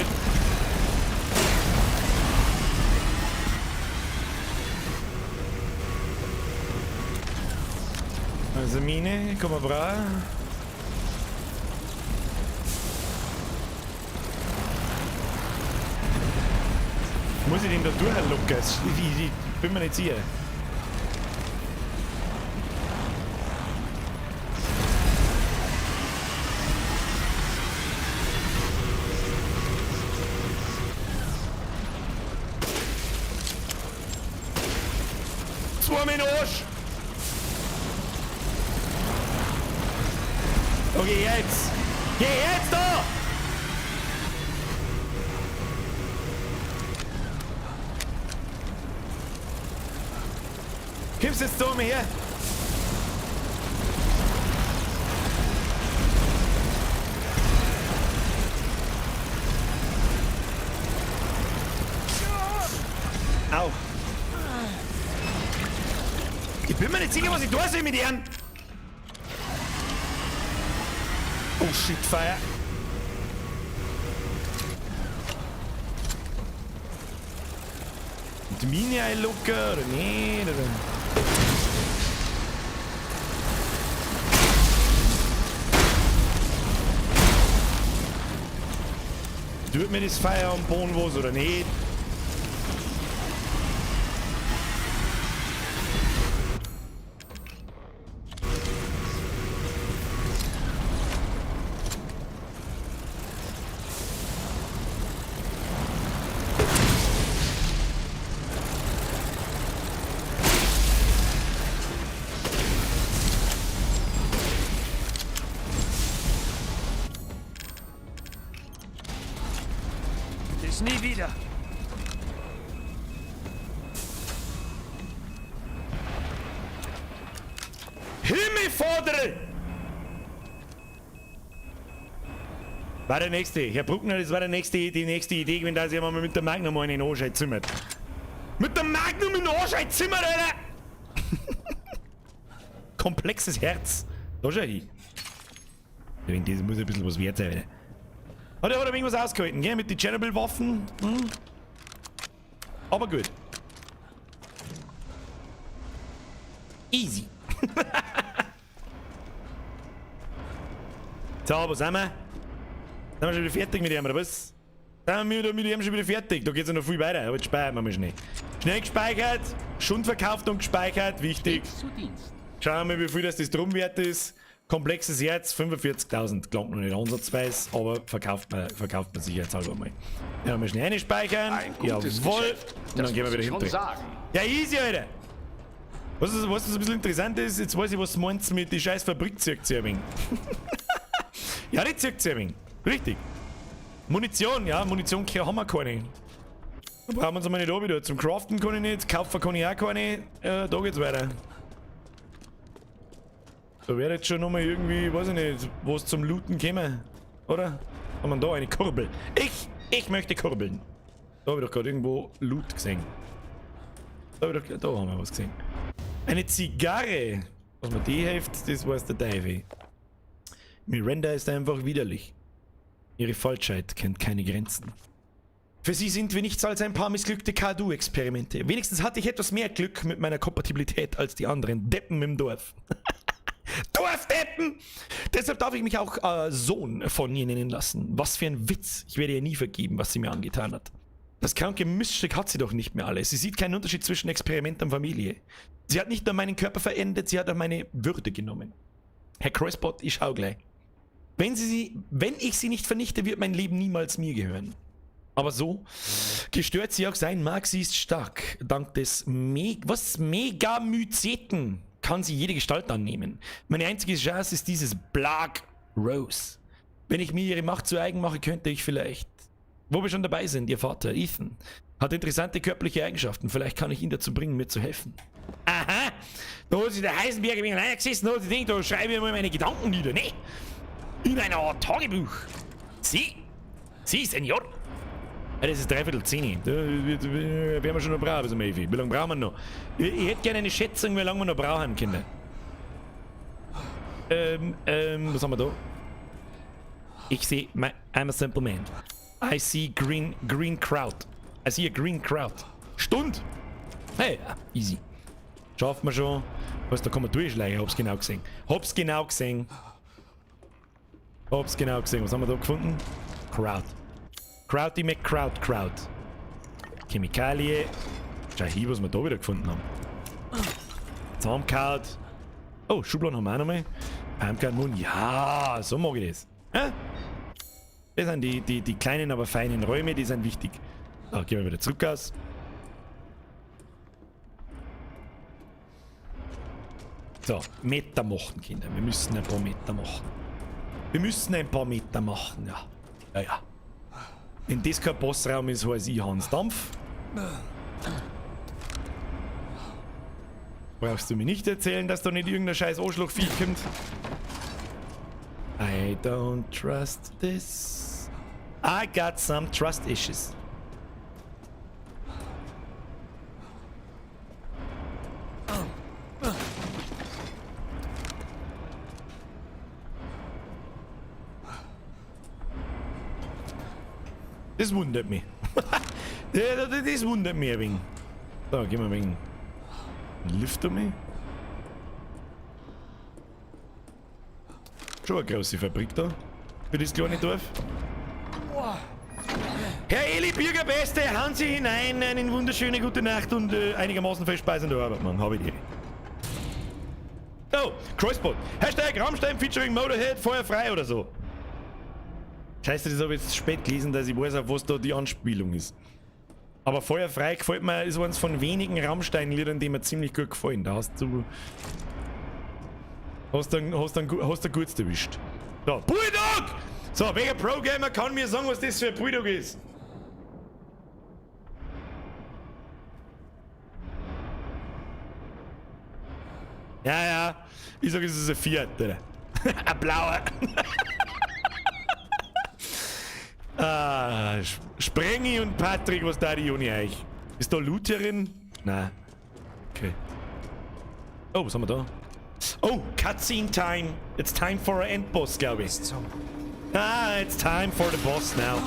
Also Mine, kann man brauchen. Muss ich den da durchlocken? Ich bin mir nicht sicher. Zwei Minuten! Okay, jetzt! Geh jetzt da! Gib's jetzt da mal her! Au! Ich bin mir nicht sicher, was ich da soll mit ihnen! Oh shit, Feuer! Die Mine einlocken oder nicht? Oder? Tut mir das Feuer am Boden was oder nicht? Bis nie wieder. Himmelfordere! War der nächste. Herr Bruckner, das war die nächste Idee, wenn da sich mal mit der Magnum einen Anscheid zimmert. Mit der Magnum in den Anscheid zimmert, Alter! Komplexes Herz. Da schau hin. Das muss ein bisschen was wert sein, Alter. Hat er irgendwas ausgehalten, gell? Mit den Chernobyl-Waffen? Hm? Aber gut. Easy. So, wo sind wir? Sind wir schon wieder fertig mit ihm, oder was? Sind wir mit ihm schon wieder fertig? Da geht's ja noch viel weiter, aber jetzt speichern wir mal schnell. Schnell gespeichert, Schund verkauft und gespeichert, wichtig. Zu Dienst. Schauen wir mal, wie viel das drum wert ist. Komplexes Herz, 45.000, glaubt noch nicht ansatzweise, aber verkauft man sich jetzt halber mal. Ja, mal schnell einspeichern. Ein gutes Jawohl. Geschäft. Und dann gehen wir wieder schon hinter. sagen. Ja, easy, Alter. Was ein bisschen interessant ist, jetzt weiß ich, was du meinst mit die scheiß Fabrik zirkt sie ein wenig. Ja, die zirkt sie ein wenig. Richtig. Munition, ja, Munition haben wir keine. Da brauchen wir uns mal nicht da wieder. Zum Craften kann ich nicht, kaufen kann ich auch keine. Da geht's weiter. Da wäre jetzt schon nochmal irgendwie, weiß ich nicht, was zum Looten käme. Oder? Haben wir da eine Kurbel? Ich möchte kurbeln. Da habe ich doch gerade irgendwo Loot gesehen. Da haben wir was gesehen. Eine Zigarre. Was mir die hilft, das weiß der Teufel. Miranda ist einfach widerlich. Ihre Falschheit kennt keine Grenzen. Für sie sind wir nichts als ein paar missglückte Kadu-Experimente. Wenigstens hatte ich etwas mehr Glück mit meiner Kompatibilität als die anderen Deppen im Dorf. Dorfdeppen! Deshalb darf ich mich auch Sohn von ihr nennen lassen. Was für ein Witz. Ich werde ihr nie vergeben, was sie mir angetan hat. Das kranke Miststück hat sie doch nicht mehr alle. Sie sieht keinen Unterschied zwischen Experiment und Familie. Sie hat nicht nur meinen Körper verändert, sie hat auch meine Würde genommen. Herr Crossbot, ich schau gleich. Wenn ich sie nicht vernichte, wird mein Leben niemals mir gehören. Aber so gestört sie auch sein mag, sie ist stark. Dank des Megamyceten kann sie jede Gestalt annehmen. Meine einzige Chance ist dieses Black Rose. Wenn ich mir ihre Macht zu eigen mache, könnte ich vielleicht... Wo wir schon dabei sind, ihr Vater, Ethan, hat interessante körperliche Eigenschaften. Vielleicht kann ich ihn dazu bringen, mir zu helfen. Aha! Da hat sich der Heisenberg wegen alleine gesessen und hat sich gedacht, da schreibe ich mal meine Gedanken nieder. Nee! In einer Art Tagebuch. Sie, Senor. Ja, das ist 9:45. Da werden wir schon noch brauchen, so Mavi. Wie lange brauchen wir noch? Ich hätte gerne eine Schätzung, wie lange wir noch brauchen, Kinder. Was haben wir da? Ich sehe, I'm a simple man. I see green crowd. I see a green crowd. Stund! Hey, easy. Schafft man schon. Was, da kann man durchschleichen, hab's genau gesehen. Was haben wir da gefunden? Crowd. Crowdy McCrowd. Chemikalie. Schau hier, was wir da wieder gefunden haben. Zahnkaut. Oh, Schubladen haben wir auch noch mal. Pumpkin-Mund. Ja, so mag ich das. Ja? Das sind die kleinen, aber feinen Räume, die sind wichtig. So, gehen wir wieder zurück aus. So, Meter machen, Kinder. Wir müssen ein paar Meter machen. Ja. Ja. Wenn das kein Bossraum ist, heißt ich Hans Dampf. Brauchst du mir nicht erzählen, dass da nicht irgendein scheiß Arschlochvieh kommt. I don't trust this. I got some trust issues. Das wundert mich. Das wundert mich ein wenig. So, gehen wir ein wenig. Lift um mich. Schon eine große Fabrik da. Für das kleine Dorf. Herr Eli Bürgerbeste, hauen Sie hinein. Eine wunderschöne gute Nacht und einigermaßen verspeisende Arbeit, Mann. Habe ich die. Oh, Crossbot. Hashtag Rammstein featuring Motorhead, feuerfrei oder so. Scheiße, das habe ich jetzt spät gelesen, dass ich weiß, auf was da die Anspielung ist. Aber feuerfrei gefällt mir, ist eines von wenigen Rammstein-Liedern, die mir ziemlich gut gefallen. Da hast du kurz erwischt. So, Bulldog! So, welcher Pro-Gamer kann mir sagen, was das für ein Bulldog ist? Ja. Ich sag, es ist ein Fiat, oder? Ein blauer. Sprengi und Patrick, was da die Uni euch? Ist da Loot hierin? Nein. Okay. Oh, was haben wir da? Oh, Cutscene time. It's time for an Endboss, glaube ich. It's time for the boss now.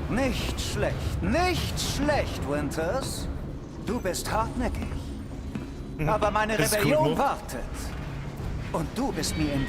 Nicht schlecht, Winters. Du bist hartnäckig. Aber meine Das ist Rebellion cool, ne? wartet. Und du bist mir im Weg.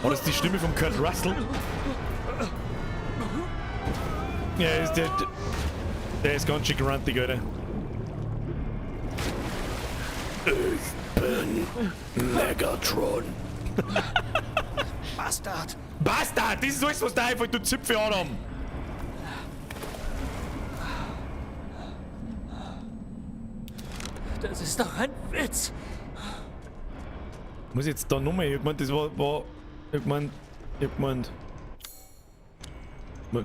Oh, das ist die Stimme von Kurt Russell. Ja, der ist ganz schön grantig, Alter. Ich bin Megatron. Bastard! Bastard! Das ist alles, was der einfach durch Zipfel anhaben. Das ist doch ein Witz. Muss jetzt da nochmal, ich meint, das war ich meint,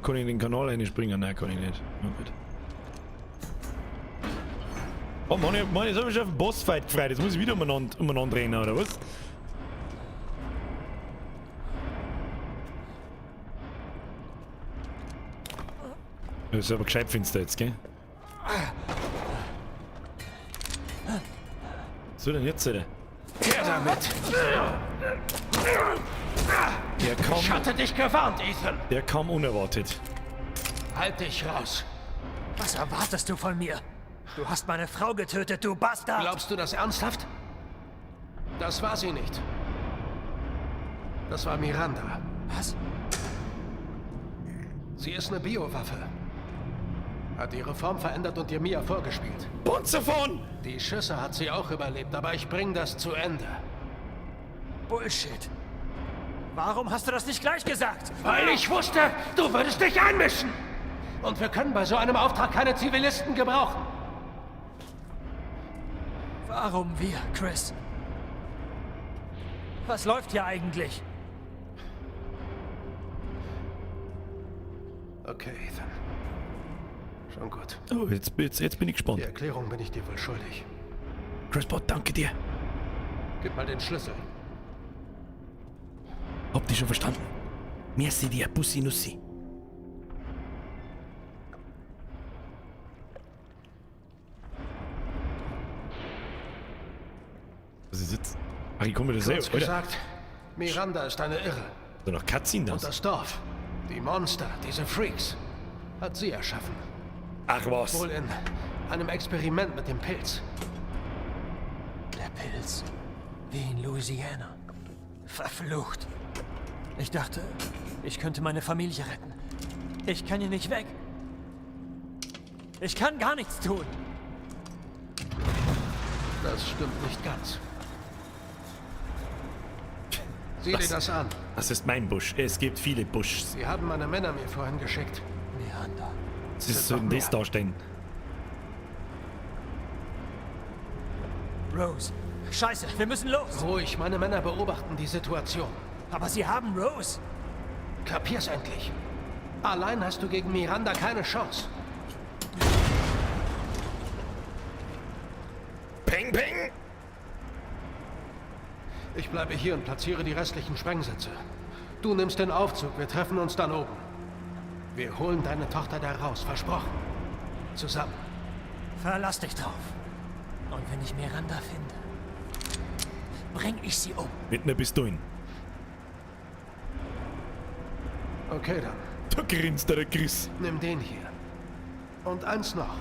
kann ich in den Kanal reinspringen? Nein, kann ich nicht. Na gut. Oh Mann, jetzt habe ich schon auf den Bossfight gefreut. Jetzt muss ich wieder umeinander rennen, oder was? Das ist aber gescheit finster jetzt, gell? Was soll denn jetzt, Alter? Her damit! Ich hatte dich gewarnt, Ethan! Der kam unerwartet. Halt dich raus! Was erwartest du von mir? Du hast meine Frau getötet, du Bastard! Glaubst du das ernsthaft? Das war sie nicht. Das war Miranda. Was? Sie ist eine Biowaffe. Hat ihre Form verändert und dir Mia vorgespielt. Bonzerphon! Die Schüsse hat sie auch überlebt, aber ich bring das zu Ende. Bullshit. Warum hast du das nicht gleich gesagt? Weil ich wusste, du würdest dich einmischen. Und wir können bei so einem Auftrag keine Zivilisten gebrauchen. Warum wir, Chris? Was läuft hier eigentlich? Okay, Ethan. Schon gut. Oh, jetzt bin ich gespannt. Die Erklärung bin ich dir wohl schuldig. Chris-Bot, danke dir. Gib mal den Schlüssel. Habt ihr schon verstanden? Merci dir, Bussi Nussi. Was ist jetzt? Ach, ich komme das Kurz selber, oder? gesagt, Miranda ist eine Irre. So noch Cutscene Und das. das Dorf, die Monster, diese Freaks, hat sie erschaffen. Ach was. Wohl in einem Experiment mit dem Pilz. Der Pilz. Wie in Louisiana. Verflucht. Ich dachte, ich könnte meine Familie retten. Ich kann hier nicht weg. Ich kann gar nichts tun. Das stimmt nicht ganz. Sieh dir das an. Das ist mein Busch. Es gibt viele Buschs. Sie haben meine Männer mir vorhin geschickt. Miranda. Das ist so noch ein mehr. das darstellen. Rose. Scheiße, wir müssen los. Ruhig, meine Männer beobachten die Situation. Aber sie haben Rose. Kapier's endlich. Allein hast du gegen Miranda keine Chance. Peng, peng! Ich bleibe hier und platziere die restlichen Sprengsätze. Du nimmst den Aufzug, wir treffen uns dann oben. Wir holen deine Tochter da raus, versprochen. Zusammen. Verlass dich drauf. Und wenn ich Miranda finde, bring ich sie um. Mit einer Pistole. Okay dann, Da grinst der Chris. nimm den hier. Und eins noch.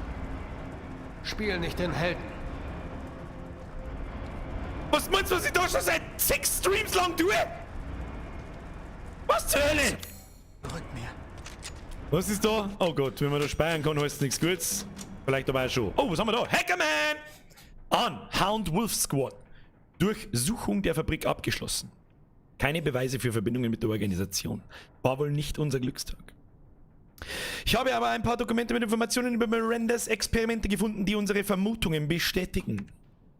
Spiel nicht den Helden. Was meinst du, was ich da schon seit 6 Streams lang tue? Was zur Hölle? Rück mir. Was ist da? Oh Gott, wenn man da speichern kann, heißt es nichts Gutes. Vielleicht aber auch schon. Oh, was haben wir da? Hackerman! An Hound Wolf Squad. Durchsuchung der Fabrik abgeschlossen. Keine Beweise für Verbindungen mit der Organisation. War wohl nicht unser Glückstag. Ich habe aber ein paar Dokumente mit Informationen über Mirandas Experimente gefunden, die unsere Vermutungen bestätigen.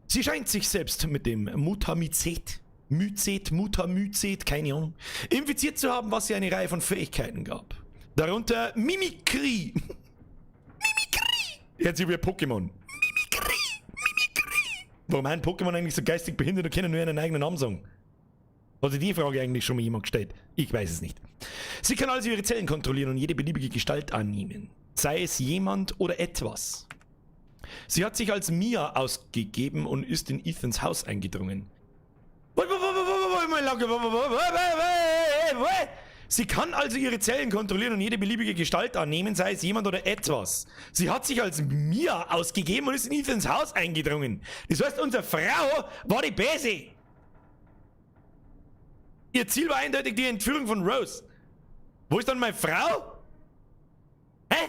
Sie scheint sich selbst mit dem Mutamycet, keine Ahnung, infiziert zu haben, was ihr eine Reihe von Fähigkeiten gab. Darunter Mimikry. Mimikry! Hört sich wie ein Pokémon. Mimikry. Warum ein Pokémon eigentlich so geistig behindert und können nur einen eigenen Namen sagen? Hat sich die Frage eigentlich schon mal jemand gestellt? Ich weiß es nicht. Sie kann also ihre Zellen kontrollieren und jede beliebige Gestalt annehmen. Sei es jemand oder etwas. Sie hat sich als Mia ausgegeben und ist in Ethans Haus Sie kann also ihre Zellen kontrollieren und jede beliebige Gestalt annehmen, sei es jemand oder etwas. Sie hat sich als Mia ausgegeben und ist in Ethans Haus eingedrungen. Das heißt, unsere Frau war die Böse. Ihr Ziel war eindeutig die Entführung von Rose. Wo ist dann meine Frau? Hä?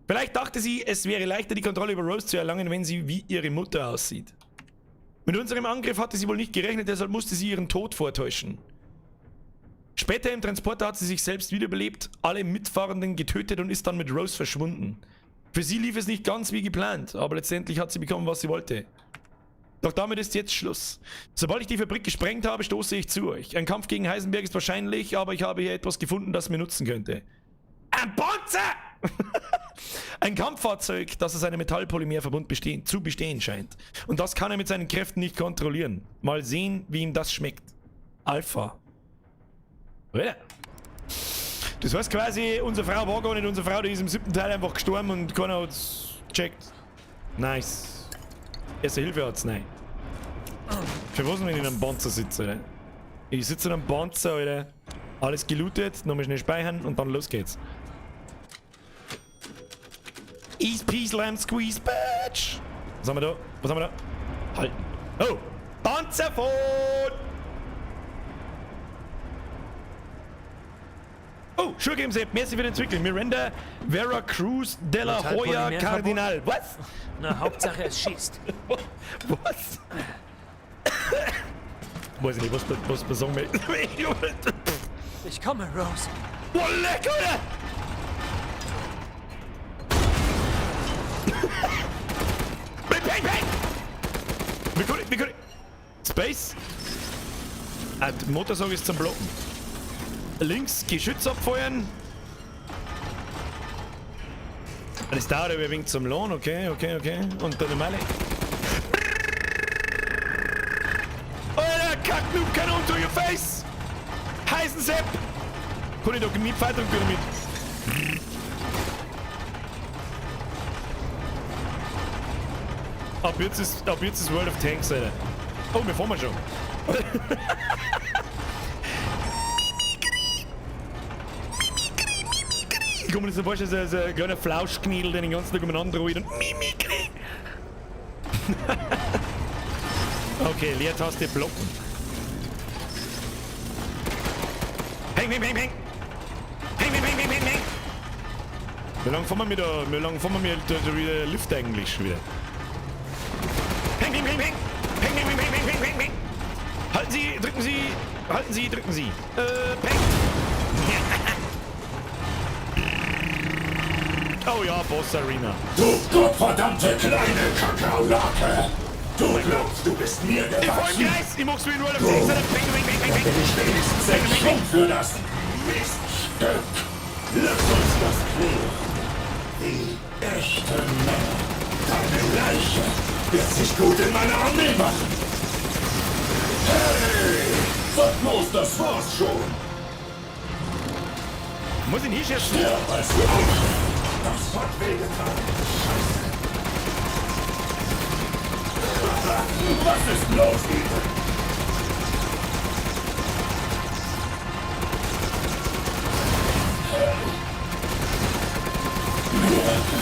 Vielleicht dachte sie, es wäre leichter, die Kontrolle über Rose zu erlangen, wenn sie wie ihre Mutter aussieht. Mit unserem Angriff hatte sie wohl nicht gerechnet, deshalb musste sie ihren Tod vortäuschen. Später im Transporter hat sie sich selbst wiederbelebt, alle Mitfahrenden getötet und ist dann mit Rose verschwunden. Für sie lief es nicht ganz wie geplant, aber letztendlich hat sie bekommen, was sie wollte. Doch damit ist jetzt Schluss. Sobald ich die Fabrik gesprengt habe, stoße ich zu euch. Ein Kampf gegen Heisenberg ist wahrscheinlich, aber ich habe hier etwas gefunden, das mir nutzen könnte. Ein Panzer! Ein Kampffahrzeug, das aus einem Metallpolymerverbund zu bestehen scheint. Und das kann er mit seinen Kräften nicht kontrollieren. Mal sehen, wie ihm das schmeckt. Alpha. Oder? Das heißt quasi, unsere Frau war gar nicht unsere Frau, die ist im 7. Teil einfach gestorben und keiner hat's checkt. Nice. Erste Hilfe hat's, nein. Für was, wenn ich in einem Panzer sitze, Alter? Ich sitze in einem Panzer, Alter. Alles gelootet, nochmal schnell speichern und dann los geht's. Ease, peace, lamb, squeeze, bitch! Was haben wir da? Was haben wir da? Halten. Oh! Panzerfon! Oh, Schurgame Sepp, merci für den Entwicklung. Miranda Vera Cruz de la Hoya Cardinal. Was? Na, Hauptsache es schießt. Was? Weiß ich nicht, was sagen wir? Ich komme, Rose. Oh, leck, Alter! Bang, bang, bang! Wir können... Space? Die Motorsauge ist zum Blocken. Links Geschütz abfeuern. Das dauert aber ein wenig zum Lohn, okay. Und dann Meile. Alter, Kacknoob, Kanon to your face! Heißen Sepp! Kann ich doch mitfighten und mit. Ab jetzt ist World of Tanks, Alter. Oh, wir fahren schon. Ich komme mir so vorstellen, so ein kleiner Flauschknädel, der den ganzen Tag umeinander rollt und Mimikry. Okay, Leertaste blocken. Häng! Wie lange fahren wir wieder Lift eigentlich schon wieder? Häng! Halten Sie, drücken Sie. Peng! Oh ja, Boss Arena. Du gottverdammte kleine Kakaolake! Du glaubst, du bist mir gewachsen? Ich mach's wie in World of Tanks. Will ich wenigstens entschwingt für das Miststück? Lass uns das klären. Die echte Männer. Deine Leiche wird sich gut in meine Armee machen. Hey! Sag bloß, das war's schon. Muss ich nicht schießen? Sterb als du auch. Das hat wehgetan. Scheiße. Was ist los, Ethan?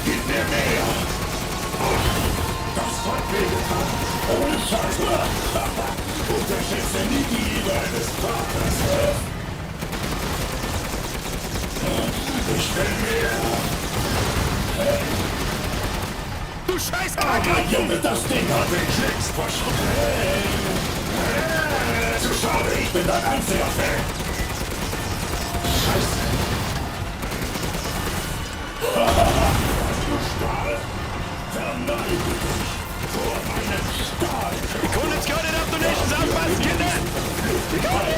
Gib mir mehr. Das hat wehgetan. Ohne Scheiße. Unterschätze nie die Liebe eines Vaters. Ich will mehr. Du Scheiß! Aber Junge, das Ding hat mich längst verschwunden. Zu schade, ich bin dein einziger Fan. Scheiße. Du Stahl. Verneige dich vor meinem Stahl. Die Kohle jetzt gerade auf Donations aufpassen, Kinder! Die Kohle!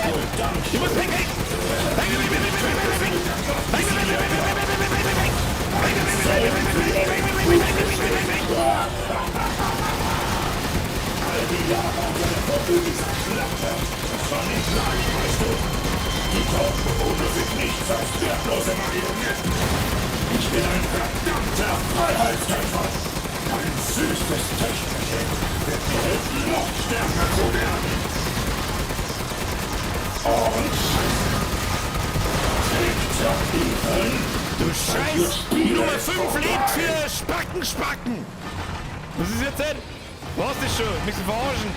Ich muss weg! All die Jahre an deiner Vorbild dieser Schlachter. Das war nicht leicht, weißt du. Die Tauchbewohner sind nichts als wertlose Marionetten. Ich bin ein verdammter Freiheitskämpfer. Mein süßes Töchterchen wird mir helfen, noch stärker zu werden. Und Scheiße. Du Scheiß! Nummer 5 lebt für Spacken! Was ist jetzt denn? Was ist schon? Mich verarschen!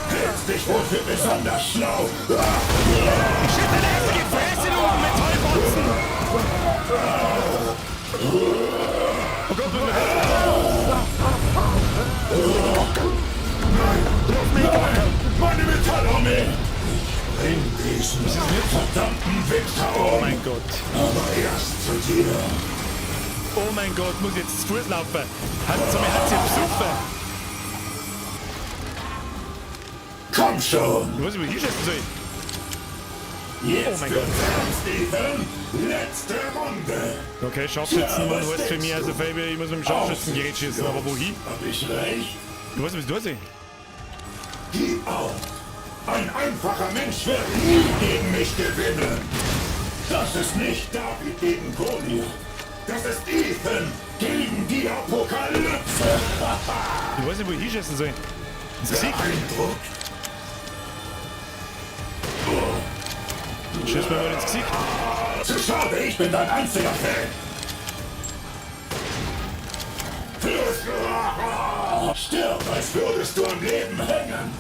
Hältst dich wohl für besonders schlau. Ich hätte eine hässliche Fresse, du Metallbotzen! Oh Gott, Nein, meine Metallarmee! Bring diesen verdammten Wichser um. Oh mein Gott. Aber erst zu dir. Oh mein Gott, muss jetzt zu Fuß laufen. Hat sie besoffen. Komm schon! Ich weiß nicht, wo ich hinschießen soll. Jetzt Oh mein wird's Gott. ernst, Ethan. Letzte Runde. Okay, Scharfschützen, man heißt für mich also Fabi, ich muss mit dem Scharfschützengerät schießen, aber wohin? Hab ich recht? Du weißt, was du hast? Gib auf! Ein einfacher Mensch wird nie gegen mich gewinnen! Das ist nicht David gegen Goliath! Das ist Ethan gegen die Apokalypse! Ich weiß nicht, wo ich hinschießen soll. Ins Gesicht? Beeindruckt! Schieß mir mal ins Gesicht. Zu schade, ich bin dein einziger Fan! Stirb, als würdest du am Leben hängen!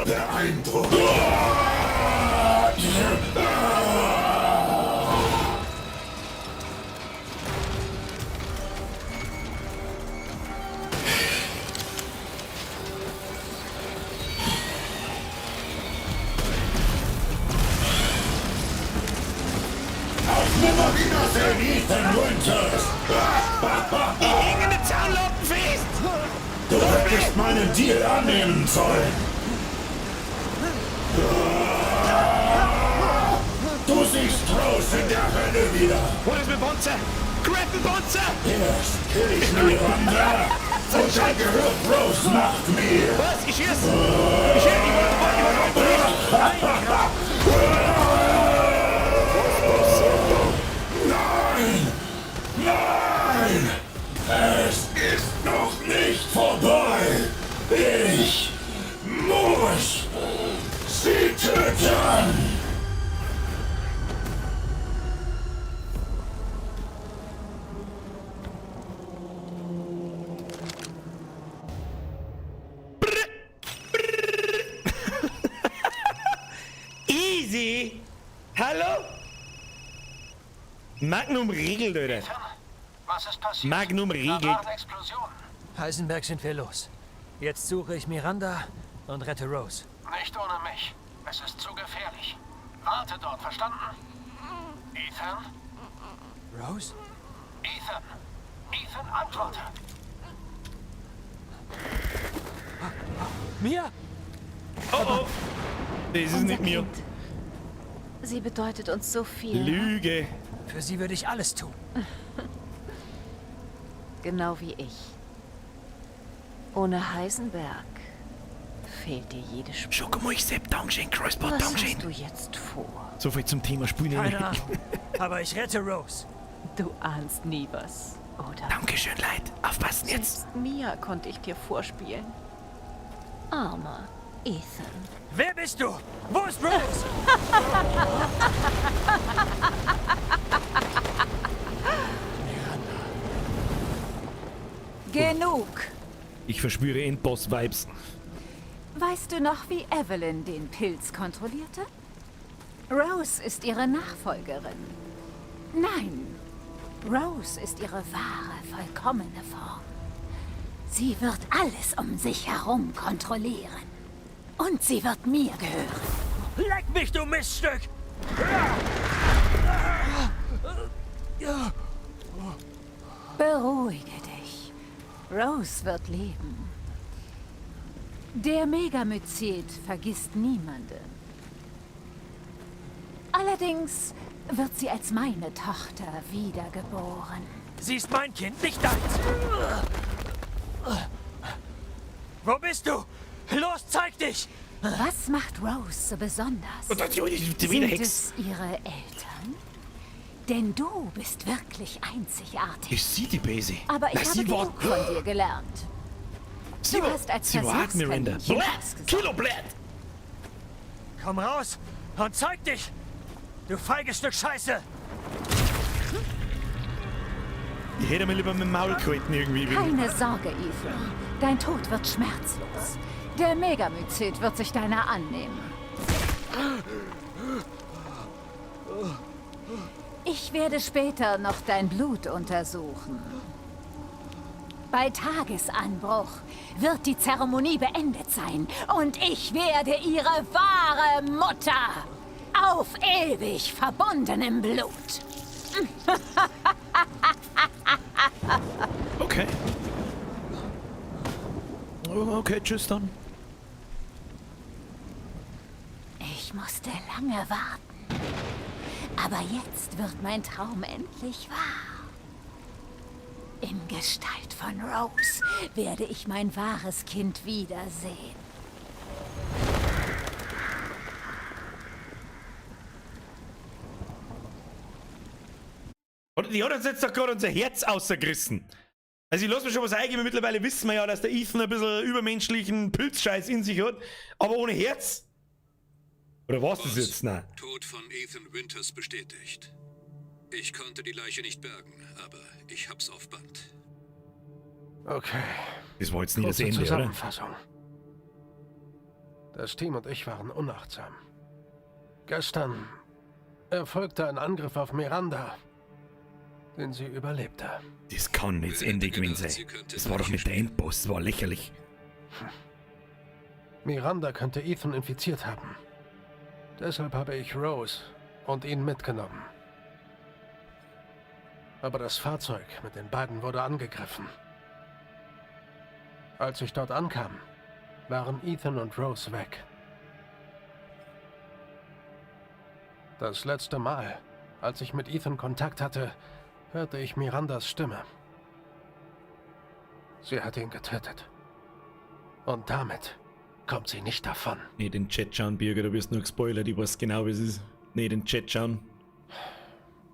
Beeindruckend! Nimmerwiedersehen, Ethan Winters! Die hängende Zahnlappen fest! Du hättest meinen Deal annehmen sollen! Du siehst Rose in der Hölle wieder! Hol es mit Bonze! Grab den Bonze! Erst kill ich Miranda und dann gehört Rose nach mir! Was? Ich schieß! Ich schieß! Nein! Es ist noch nicht vorbei! Ich muss sie töten! Easy! Hallo? Magnum regelt, oder? Was ist passiert? Magnum regelt. Da waren Explosionen. Heisenberg sind wir los. Jetzt suche ich Miranda und rette Rose. Nicht ohne mich. Es ist zu gefährlich. Warte dort, verstanden? Ethan? Rose? Ethan? Ethan, antworte! Mia? Oh oh! Das ist Unser nicht mir. Kind. Sie bedeutet uns so viel. Lüge. Für sie würde ich alles tun. Genau wie ich. Ohne Heisenberg fehlt dir jede Spur. Schau mal, ich sepp Dankeschön, Crossbar, Was Dankeschön. hast du jetzt vor? So viel zum Thema Spielen. Keine Ahnung. Aber ich rette Rose. Du ahnst nie was, oder? Dankeschön, Leid. Aufpassen jetzt. Selbst Mia konnte ich dir vorspielen. Armer Ethan. Wer bist du? Wo ist Rose? Genug. Ich verspüre Endboss-Vibes. Weißt du noch, wie Evelyn den Pilz kontrollierte? Rose ist ihre Nachfolgerin. Nein, Rose ist ihre wahre, vollkommene Form. Sie wird alles um sich herum kontrollieren. Und sie wird mir gehören. Leck mich, du Miststück! Beruhige dich. Rose wird leben. Der Megamycet vergisst niemanden. Allerdings wird sie als meine Tochter wiedergeboren. Sie ist mein Kind, nicht deins. Wo bist du? Los, zeig dich! Was macht Rose so besonders? Sind es ihre Eltern? Denn du bist wirklich einzigartig. Ich sehe die Base. Aber ich habe genug von dir gelernt. Du hast als Miranda. Versuchskaninchen ausgesucht. Kiloblatt! Komm raus und zeig dich! Du feiges Stück Scheiße! Ich hätte mir lieber mit dem Maul gehalten irgendwie. Keine Sorge, Ethan. Dein Tod wird schmerzlos. Der Megamycet wird sich deiner annehmen. Ich werde später noch dein Blut untersuchen. Bei Tagesanbruch wird die Zeremonie beendet sein und ich werde ihre wahre Mutter. Auf ewig verbunden im Blut. Okay. Okay, tschüss dann. Ich musste lange warten. Aber jetzt wird mein Traum endlich wahr. In Gestalt von Rose werde ich mein wahres Kind wiedersehen. Und die hat uns jetzt doch gerade unser Herz ausgerissen. Also ich lasse mir schon was eingeben, mittlerweile wissen wir ja, dass der Ethan ein bisschen übermenschlichen Pilzscheiß in sich hat, aber ohne Herz. Oder was das jetzt? Nein. Tod von Ethan Winters bestätigt. Ich konnte die Leiche nicht bergen, aber ich hab's auf Band. Okay. Das war jetzt nie das Kurze Ende, oder? Zusammenfassung. Das Team und ich waren unachtsam. Gestern erfolgte ein Angriff auf Miranda, den sie überlebte. Das kann nicht das Ende gewesen sein. Das war doch nicht der Endboss, das war lächerlich. Miranda könnte Ethan infiziert haben. Deshalb habe ich Rose und ihn mitgenommen. Aber das Fahrzeug mit den beiden wurde angegriffen. Als ich dort ankam, waren Ethan und Rose weg. Das letzte Mal, als ich mit Ethan Kontakt hatte, hörte ich Mirandas Stimme. Sie hat ihn getötet. Und damit kommt sie nicht davon. Nee, den Chat schauen, Birger, du wirst nur gespoilert, ich weiß genau, wie es ist. Nee, den Chat schauen.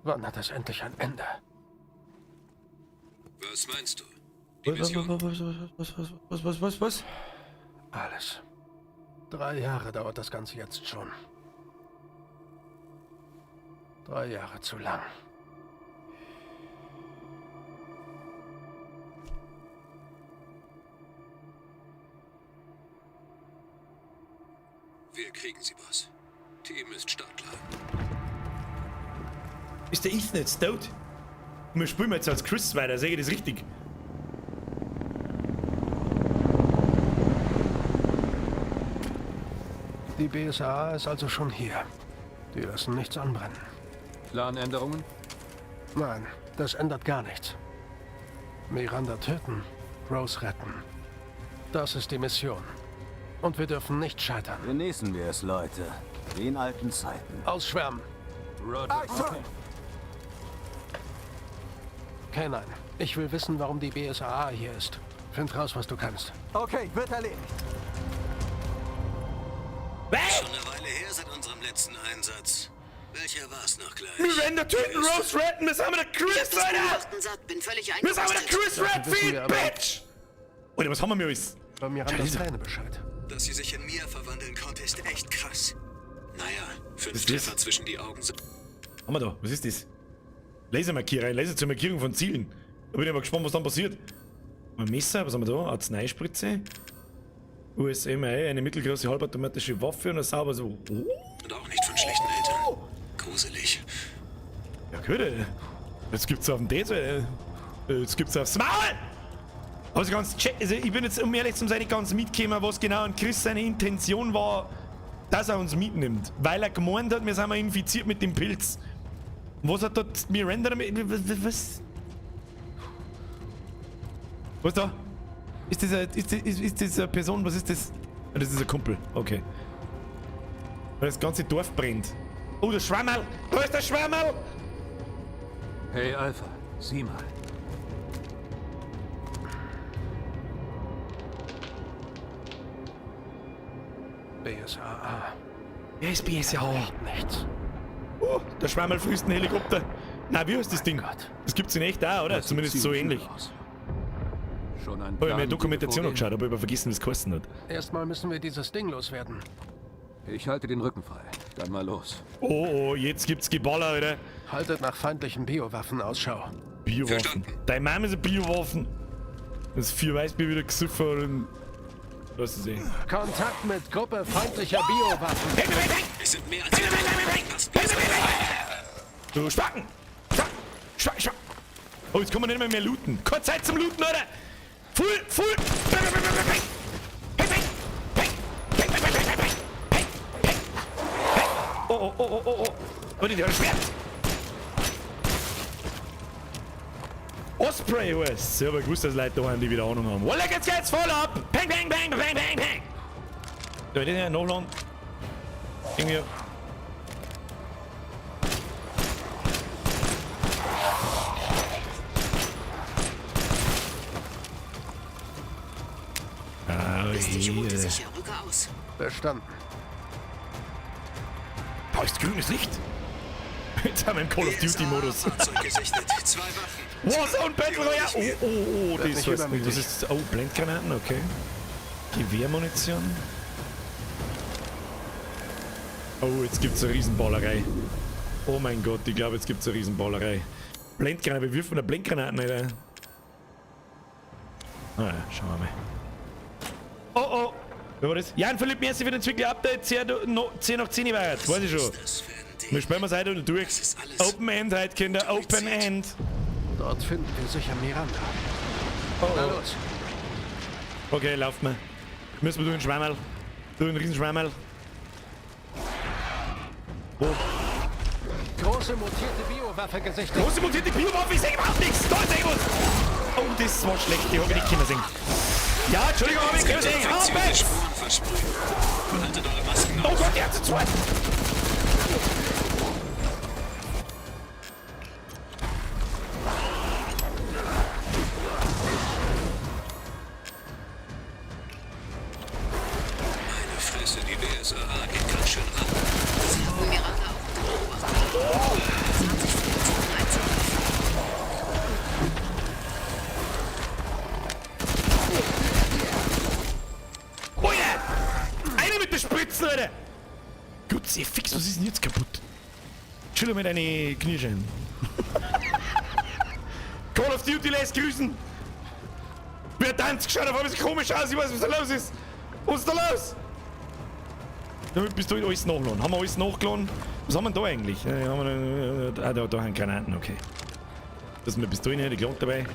Wann hat es endlich ein Ende? Was meinst du? Die Mission? Was? Alles. 3 Jahre dauert das Ganze jetzt schon. 3 Jahre zu lang. Wir kriegen sie, Boss. Team ist startklar. Ist der Ethan jetzt tot? Wir spielen jetzt als Chris weiter, sehe ich das richtig? Die BSAA ist also schon hier. Die lassen nichts anbrennen. Planänderungen? Nein, das ändert gar nichts. Miranda töten, Rose retten. Das ist die Mission. Und wir dürfen nicht scheitern. Genießen wir es, Leute. Wie in alten Zeiten. Ausschwärmen. Roger. Okay. K9, ich will wissen, warum die BSAA hier ist. Find raus, was du kannst. Okay, wird erledigt. Schon eine Weile her seit unserem letzten Einsatz. Welcher war's noch gleich? Wir werden der töten Rose retten, wir sind mit der Chris, Alter! Bin völlig Wir sind mit der Chris Redfield, aber- Bitch! Oder was haben wir mir alles? Bei Mirandas Pläne Bescheid. Dass sie sich in Mia verwandeln konnte, ist echt krass. Naja, 5 ist Treffer das? zwischen die Augen sind. Haben wir da, was ist das? Lasermarkierer, Laser zur Markierung von Zielen. Da bin ich mal gespannt, was dann passiert. Ein Messer, was haben wir da? Arzneispritze. USMI, eine mittelgroße halbautomatische Waffe und ein sauber so. Oh. Und auch nicht von schlechten Eltern. Gruselig. Ja, gut, ey. Jetzt gibt's auf dem Date, jetzt gibt's aufs Maul! Also ganz check, also ich bin jetzt, um ehrlich zu sein, nicht ganz mitgekommen, was genau an Chris seine Intention war, dass er uns mitnimmt. Weil er gemeint hat, wir sind mal infiziert mit dem Pilz. Was hat dort Miranda damit? Was? Was da? Ist das eine Person? Was ist das? Ah, das ist ein Kumpel. Okay. Weil das ganze Dorf brennt. Oh, der Schwammerl! Da ist der Schwammerl! Hey Alpha, sieh mal. BSAA. Wer ist BSAA? Nichts. Oh, der Schwammerl frisst einen Helikopter. Na, wie heißt das Ding? Das gibt's in echt auch, oder? Zumindest so ähnlich. Schon ein Habe ich mir eine Dokumentation angeschaut, aber ich habe vergessen, wie es gekostet hat. Erstmal müssen wir dieses Ding loswerden. Ich halte den Rücken frei. Dann mal los. Oh, jetzt gibt's Geballer, Alter. Haltet nach feindlichen Biowaffen Ausschau. Biowaffen. Deine Mama ist eine Biowaffen. Das 4 Weißbier wieder gesuffen und... Was ist das? Kontakt mit Gruppe feindlicher Biowaffen. Es sind mehr als Du Spacken! Schwack! Oh, jetzt kann man nicht mehr looten. Keine Zeit zum Looten, Alter! Full! Oh. Warte, der hat ein Schwert! Osprey was! Ich hab gewusst, dass Leute da haben, die wieder Ahnung haben. Wolle, jetzt geht's voll ab! Peng! Da wird ja noch lang. Irgendwie. Sicher, rücke aus. Verstanden. Da ist grünes Licht. Jetzt haben wir im Call of Duty Modus. Fahrzeug gesichtet. 2 Waffen. Warzone Battle Royale. Oh, das nicht ist nicht. Das ist. Oh, Blendgranaten, okay. Gewehrmunition. Oh, jetzt gibt's eine Riesenballerei. Oh mein Gott, ich glaube, jetzt gibt's eine Riesenballerei. Blendgranaten, wir wirfen eine Blendgranaten, Alter. Ah ja, schauen wir mal. Oh. Wer war das? Jan Philipp, merci für den Entwickler-Update. 10 nach 10 war jetzt, weiß ich schon. Wir spielen wir es heute durch. Open End heute, Kinder, Open End. Dort finden wir sicher Miranda. Oh. Na los. Okay, lauft mal. Müssen wir durch den Schwammerl. Durch den Riesenschwammerl. Wo? Große mutierte Biowaffe gesichtet. Große mutierte Biowaffe, ich sehe überhaupt nichts. Da ist irgendwas. Oh, das war schlecht, die habe ich nicht können sehen. Ja, Entschuldigung, aber ich kann sehen. Haltet eure Masken auf. Oh Gott, der hat zu zweit. Meine Fresse, die BSAA geht ganz schön ab. Sie haben Miranda auch beobachtet. 2014 Oh ja! Einer mit der Spritze, Leute! Gut, sehr fix, was ist denn jetzt kaputt? Chill mit deine Kniescheiben. Call of Duty lässt grüßen! Wer tanzt geschaut, auf einmal ist komisch aus, ich weiß, was da los ist! Was ist da los? Damit bist du alles nachgeladen. Haben wir alles nachgeladen? Was haben wir da eigentlich? Da haben Granaten, okay. Das ist eine Pistole, die Klont dabei.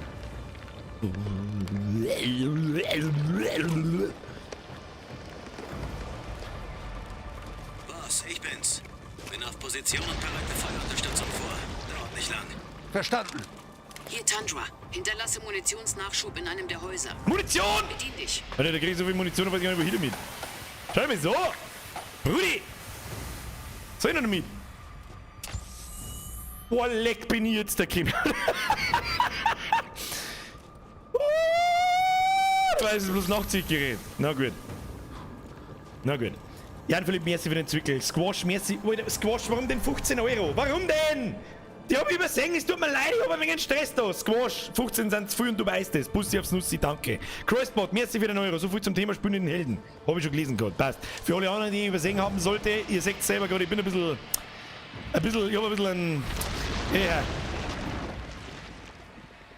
Boss, ich bin's. Bin auf Position und bereite Feuerunterstützung vor. Dauert nicht lang. Verstanden. Hier, Tundra. Hinterlasse Munitionsnachschub in einem der Häuser. Munition! Bedien dich. Alter, da krieg ich so viel Munition, aber ich weiß gar nicht, wohin damit. Schau mal so! Rudi! Soll ich noch mit? Boah, leck bin ich jetzt der Kim. Das ist bloß Nachziehgerät. Na gut. Jan Philipp, merci für den Zwickel. Squash, merci. Alter, Squash, warum denn 15 Euro? Warum denn? Die haben übersehen, es tut mir leid, ich hab ein wenig Stress da. Squash, 15 sind zu viel und du weißt es. Bussi aufs Nussi, danke. Crossbot, merci für den Euro. So viel zum Thema Spielen in den Helden. Hab ich schon gelesen gehabt, passt. Für alle anderen, die ich übersehen haben sollte, ihr seht selber gerade, ich bin ich hab ein bisschen ja.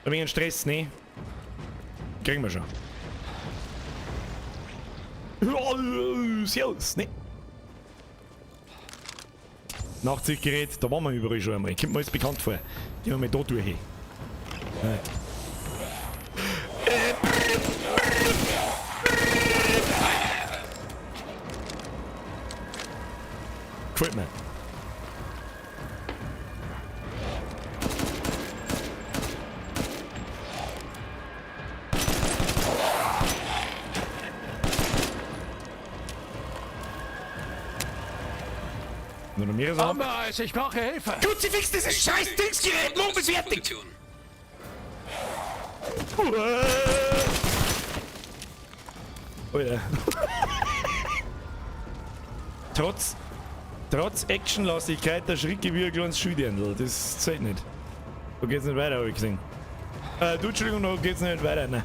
Ein wenig Stress, ne? Kriegen wir schon. Servus, ne? Nachziehgerät, da waren wir überall schon einmal. Kommt mir alles bekannt vor. Die haben wir da durch. Gefällt mir. Nur noch mehr Sachen. Bombereis, ich brauche Hilfe. Kruzifix, dieses scheiß Dingsgerät, morgen ist fertig. Alter. Trotz Actionlastigkeit der Schritt wie ein kleines Schüdendl. Das zählt nicht. So geht's nicht weiter, habe ich gesehen. Du, Entschuldigung, noch geht's nicht weiter, ne?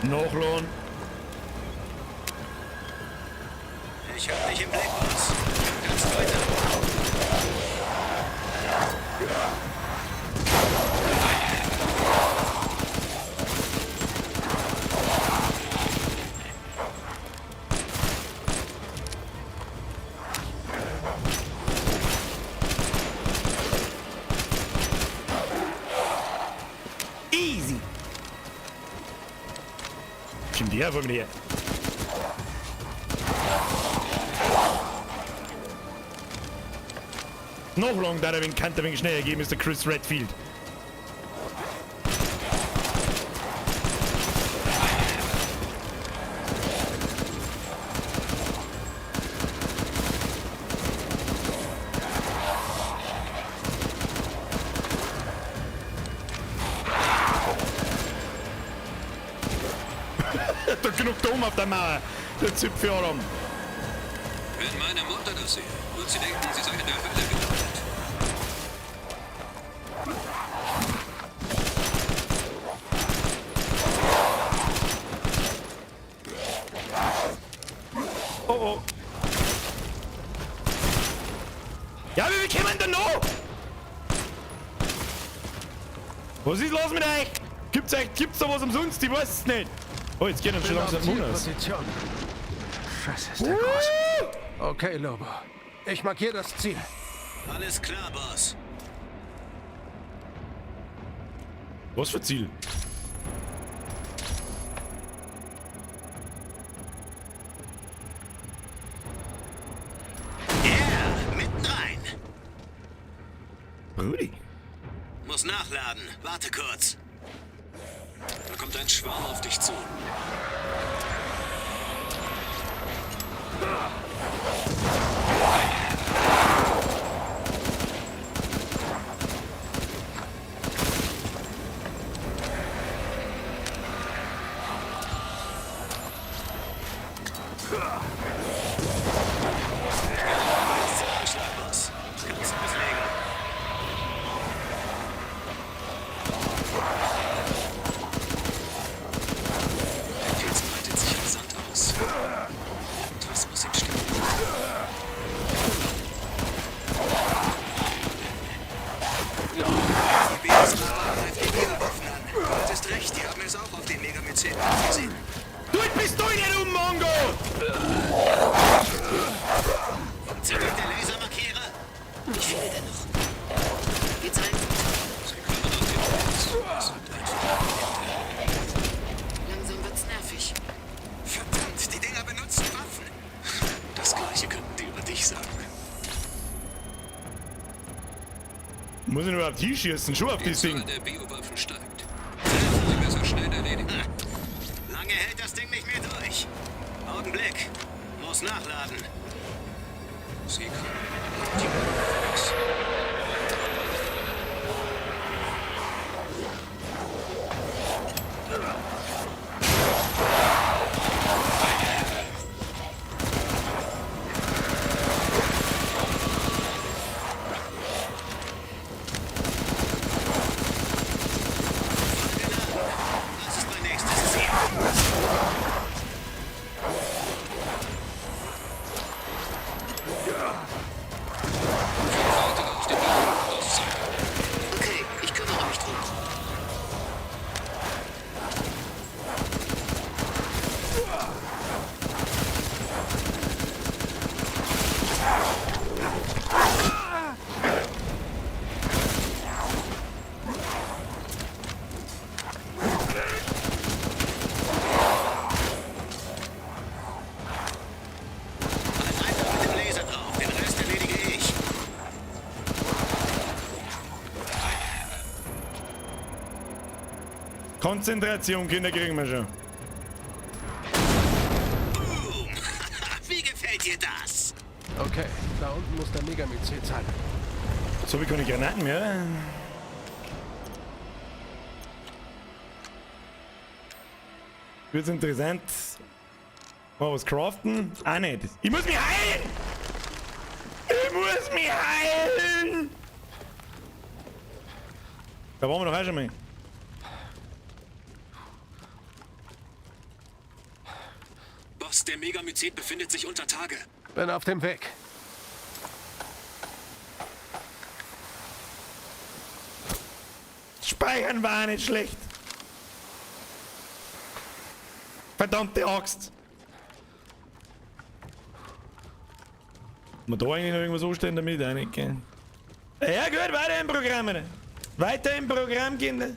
Nachladen. Ich hab dich im Blick, Boss. Kannst weiter. Easy. Stimmt, die von mir. Noch lang, da er kann der schneller geben, ist der Chris Redfield. Da genug Dom auf der Mauer. Der Zipf für Aram. Wenn meine Mutter das sieht, wird sie denken, sie sei in der Hölle gelandet. Oh oh. Ja, wie kommen denn noch? Was ist los mit euch? Gibt's da was umsonst? Ich weiß es nicht. Oh, jetzt gehen wir schon langsam Monats. Scheiße, ist der groß. Okay, Lobo. Ich markiere das Ziel. Alles klar, Boss. Was für Ziel? Yeah, mitten rein. Brudi. Muss nachladen. Warte kurz. Da kommt ein Schwarm auf dich zu. Muss ich nur auf die schießen, schon auf das Ding. Der Biowaffen steigt. Treffen Sie besser schnell erledigen. Lange hält das Ding nicht mehr durch. Augenblick. Muss nachladen. Sie können die Biowaffen. Auf den Konzentration, Kinder, kriegen wir schon. Boom! Wie gefällt dir das? Okay, da unten muss der Megamycet sein. So wie keine Granaten mehr. Wird's interessant. Mal was craften? Auch nicht. Ich muss mich heilen! Ich muss mich heilen! Da waren wir doch auch schon mal. Boss, der Megamycet befindet sich unter Tage. Bin auf dem Weg. Speichern war auch nicht schlecht. Verdammte Axt. Man da eigentlich noch irgendwas anstellen, damit ich auch nicht gehen. Ja gut, weiter im Programm. Weiter im Programm, Kinder.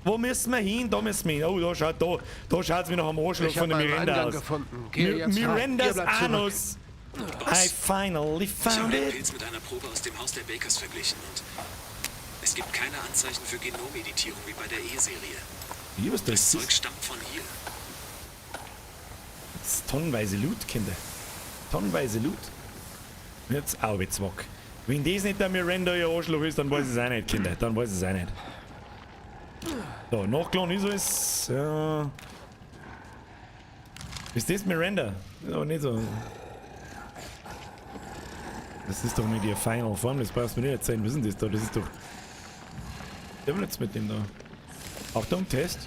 Wo müssen wir hin? Da müssen wir hin. Oh, da schaut es mir nach einem Arschloch von der Miranda aus. Mirandas Anus. I finally Ich habe found den it. Pilz mit einer Probe aus dem Haus der Bakers verglichen und es gibt keine Anzeichen für Genommeditierung wie bei der E-Serie. Wie, was Das das Zeug ist? stammt von hier. Das ist tonnenweise Loot, Kinder. Tonnenweise Loot. Jetzt auch Zwack. Wenn das nicht der Miranda ihr Arschloch ist, dann weiß ich es auch nicht, Kinder. Dann weiß ich es auch nicht. So, nachgeladen ist alles. Ja. Ist das Miranda? Ja, nicht so. Das ist doch nicht die Final Form, das brauchst du mir nicht erzählen. Was ist denn das da? Das ist doch. Der will jetzt mit dem da. Achtung, Test.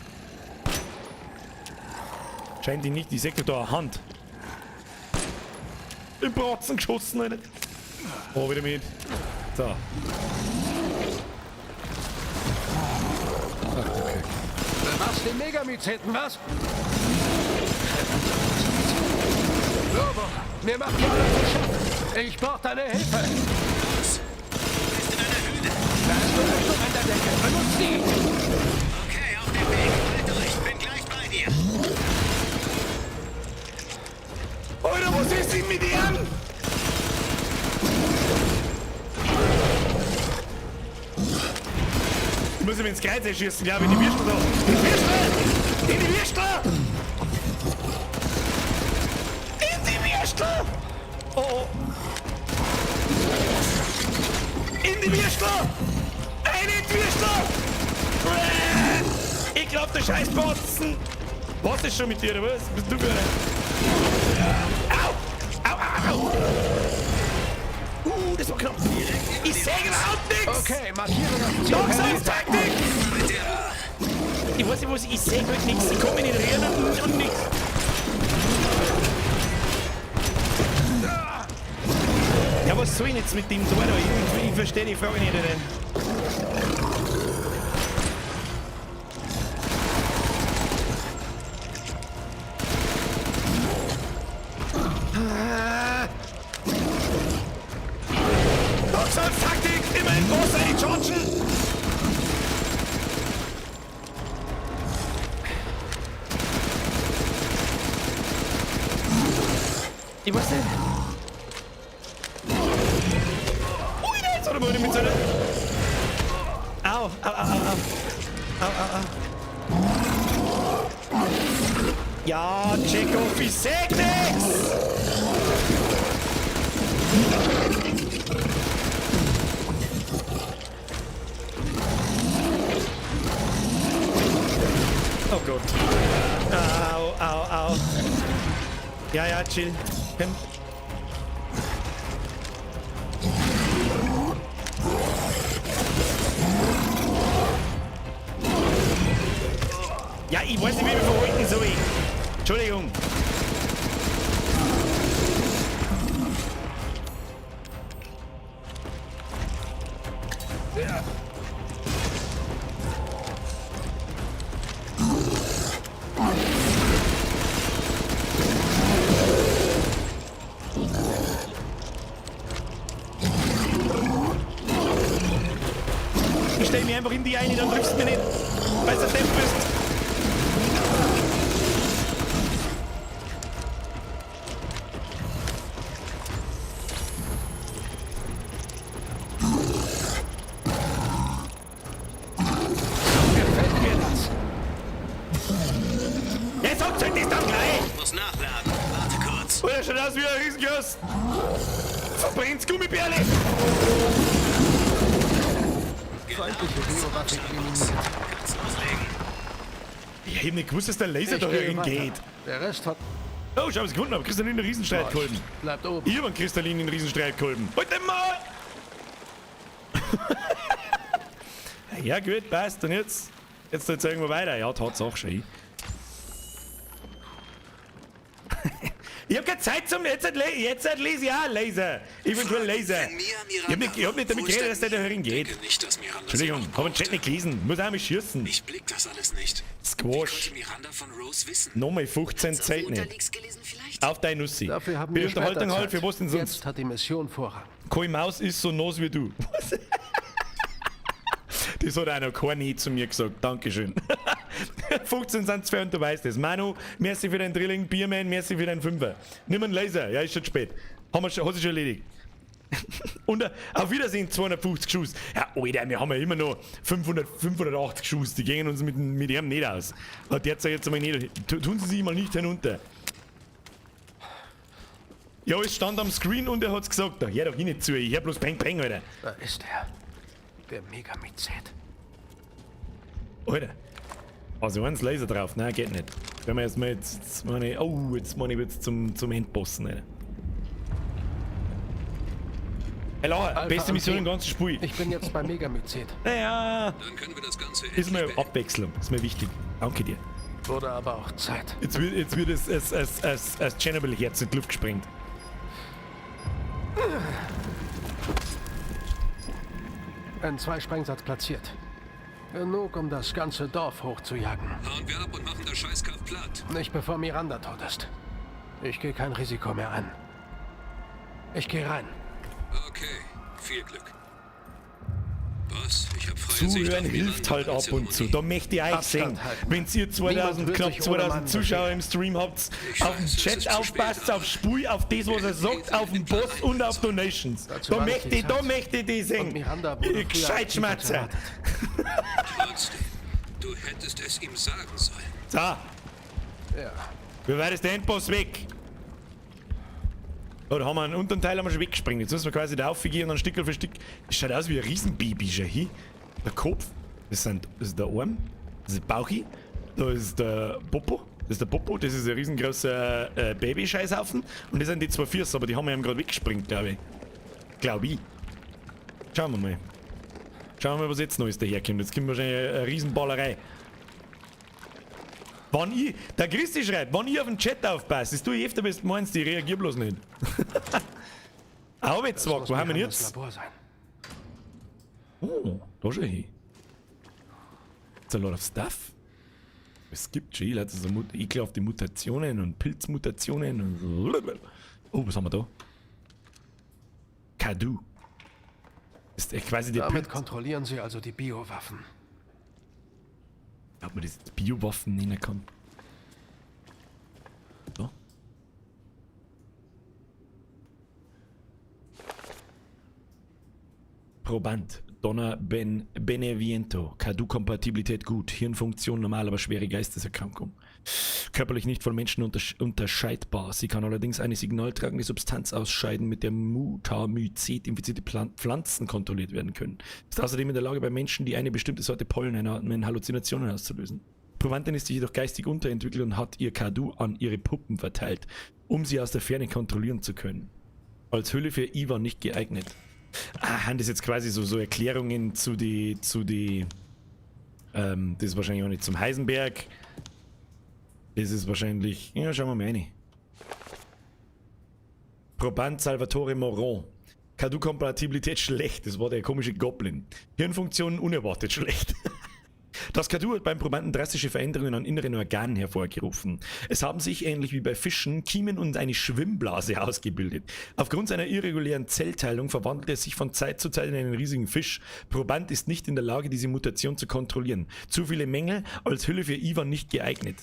Scheint die nicht, ich sehe da eine Hand. Im Bratzen geschossen, Alter. Oh, wieder mit. So. Ach, okay. Was den Megamyceten, was? Lobo, mir macht die alle zu schaffen. Ich brauch deine Hilfe. Was? Du bist in einer Höhle. Da ist Beleuchtung an der Decke. Benutzt die. Okay, auf dem Weg. Halt durch. Bin gleich bei dir. Alter, was ist denn mit ihm? Ich muss ihm ins Kreuz schießen, glaube ich, in die Würstel da. In die Würstel! In die Würstel! In die Würstel! Oh, oh. In die Würstel! Ein in die Würstel! Ich glaub, der scheiß Botzen! Was ist schon mit dir, oder was? Bist du für eine? Au! Au, au, au! Das war knapp. Ich sehe überhaupt nichts! Okay, markiere das Ziel. Langsam-Taktik! Ich weiß nicht, was ich sehe halt nichts. Ich komme nicht rein und nichts. Ja, was soll ich jetzt mit dem Tor da? Ich verstehe die Frage nicht. Taktik, immerhin groß die Chargen! Ich weiß nicht. Ui, da jetzt oder wurde mit so einer. Au, au, au, au, au. Au, au, au. Ja, Chekhov, ich sag nix! Oh Gott. Au, au, au. Ja, ja, chill. Ja, ich weiß nicht, wie wir verhalten soll. Entschuldigung. Ja. Ich stell mich einfach in die eine, dann triffst du mich nicht, weil du Depp bist. Gefällt mir das. Oh, der schaut aus wie ein Riesengroß. Verbrennt's Gummibärle. Feindliche Biowaffe eliminiert. Ich hab nicht gewusst, dass der Laser da geht. Der Rest hat... Oh, schau, was ich gefunden habe. Kristallinen Riesenstreitkolben. Bleibt oben. Ich hab einen kristallinen Riesenstreitkolben. Halt den mal! Ja gut, passt. Und jetzt? Jetzt zeigen wir weiter. Ja, Tatsache schon. Ich hab keine Zeit zum... Jetzt lese ich auch Laser. Ich bin kein Laser. Ich hab nicht damit geredet, dass der da hingeht. Entschuldigung, hab den Chat nicht gelesen. Muss auch mal schießen. Ich blick das alles nicht. Squash. Miranda von Rose wissen. Nochmal 15 Zeit nicht. Auf deine Nussi. Dafür haben Die wir Unterhaltung später halt, für was denn Zeit. sonst? Jetzt hat die Mission Vorrang. Keine Maus ist so nass wie du. Das hat einer Corny zu mir gesagt. Dankeschön. 15 sind es für und du weißt es. Manu, merci für dein Drilling. Bierman, merci für deinen Fünfer. Nimm einen Laser. Ja, ist schon spät. Hast du schon erledigt. Und auf Wiedersehen 250 Schuss. Ja, Alter, wir haben ja immer noch 580 Schuss. Die gehen uns mit ihm nicht aus. Hat der jetzt einmal nicht. Tun sie sich mal nicht hinunter. Ja, es stand am Screen und er hat's gesagt. Da, ja, doch ich nicht zu. Ich hör bloß Peng Peng, Alter. Da ist er. Der Megamycet. Alter. Also eins Laser drauf. Nein, geht nicht. Wenn wir erstmal jetzt meine. Oh, jetzt meine ich jetzt zum Endbossen, Alter. Hey, Laura, beste Mission im ganzen Spiel. Ich bin jetzt bei Megamycet. Naja. Dann können wir das Ganze Ist mir Abwechslung. Ist mir wichtig. Danke dir. Wurde aber auch Zeit. Jetzt wird das Chernobyl-Herz in die Luft gesprengt. Ein Zwei-Sprengsatz platziert. Genug, um das ganze Dorf hochzujagen. Hauen wir ab und machen das Scheißkampf platt. Nicht bevor Miranda tot ist. Ich gehe kein Risiko mehr an. Ich gehe rein. Okay, viel Glück. Was? Ich hab freie Sicht Zuhören auf hilft halt ab und zu. Da möchte ich euch sehen. Wenn ihr knapp 2000 Zuschauer im Stream habt, auf den Chat aufpasst, auf Spiel, auf das, was er sagt, auf den Boss und auf Donations. Da möchte ich die sehen. Gescheit Schmatzer. Trotzdem, du hättest es ihm sagen sollen. So. Ja. Wie weit ist der Endboss weg? Oder haben wir einen unteren Teil schon weggesprengt. Jetzt müssen wir quasi da aufgehen und dann Stück für Stück. Das schaut aus wie ein Riesenbaby schon hier. Der Kopf, das ist der Arm, das ist der Bauchi, da ist der Popo, das ist ein riesengroßer Baby-Scheißhaufen und das sind die zwei Füße, aber die haben wir ihm gerade weggesprengt, glaube ich. Schauen wir mal. Schauen wir mal, was jetzt noch ist daherkommt. Jetzt kommt wahrscheinlich eine Riesenballerei. Der Christi schreibt, wenn ich auf den Chat aufpasse, das tue ich öfter, bis du meinst, ich reagiere bloß nicht. Arbeitswagen, wo haben wir jetzt? Oh, da schon hin. It's a lot of stuff. Es gibt schon, Leute, so ekelhafte Mutationen und Pilzmutationen und. Oh, was haben wir da? Kadu. Ist quasi der Damit kontrollieren sie also die Biowaffen. Ob man das Biowaffen nennen kann. So. Proband. Donna Beneviento. Kadu-Kompatibilität gut. Hirnfunktion normal, aber schwere Geisteserkrankung. Körperlich nicht von Menschen unterscheidbar. Sie kann allerdings eine signaltragende Substanz ausscheiden, mit der Mutamycet-infizierte Pflanzen kontrolliert werden können. Ist außerdem in der Lage, bei Menschen, die eine bestimmte Sorte Pollen einatmen, Halluzinationen auszulösen. Provantin ist jedoch geistig unterentwickelt und hat ihr Kadu an ihre Puppen verteilt, um sie aus der Ferne kontrollieren zu können. Als Hülle für Ivan nicht geeignet. Haben das jetzt quasi so Erklärungen zu die das ist wahrscheinlich auch nicht zum Heisenberg. Das ist wahrscheinlich, ja, schauen wir mal rein. Proband Salvatore Moron. Kadu-Kompatibilität schlecht, das war der komische Goblin. Hirnfunktionen unerwartet schlecht. Das Kadu hat beim Probanden drastische Veränderungen an inneren Organen hervorgerufen. Es haben sich, ähnlich wie bei Fischen, Kiemen und eine Schwimmblase ausgebildet. Aufgrund seiner irregulären Zellteilung verwandelt er sich von Zeit zu Zeit in einen riesigen Fisch. Proband ist nicht in der Lage, diese Mutation zu kontrollieren. Zu viele Mängel, als Hülle für Ivan nicht geeignet.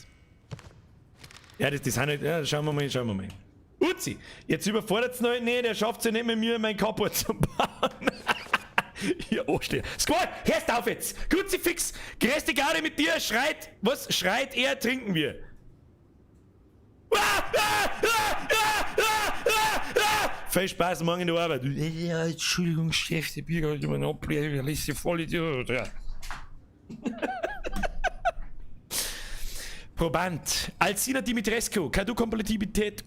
Ja, das sind halt, ja, schauen wir mal. Uzi, jetzt überfordert es noch nicht, er schafft es ja nicht mit mir, mein Carport zu bauen. Hier anstehen. Squad, hörst auf jetzt! Kruzifix, größte Garde mit dir, schreit! Was schreit er, trinken wir! viel Spaß morgen in der Arbeit. Ja, Entschuldigung, Chef, der Bürger hat jemanden ablehnen, der lässt sich voll Idiot. Ja. Proband. Alcina Dimitrescu. Kadu-Kompatibilität.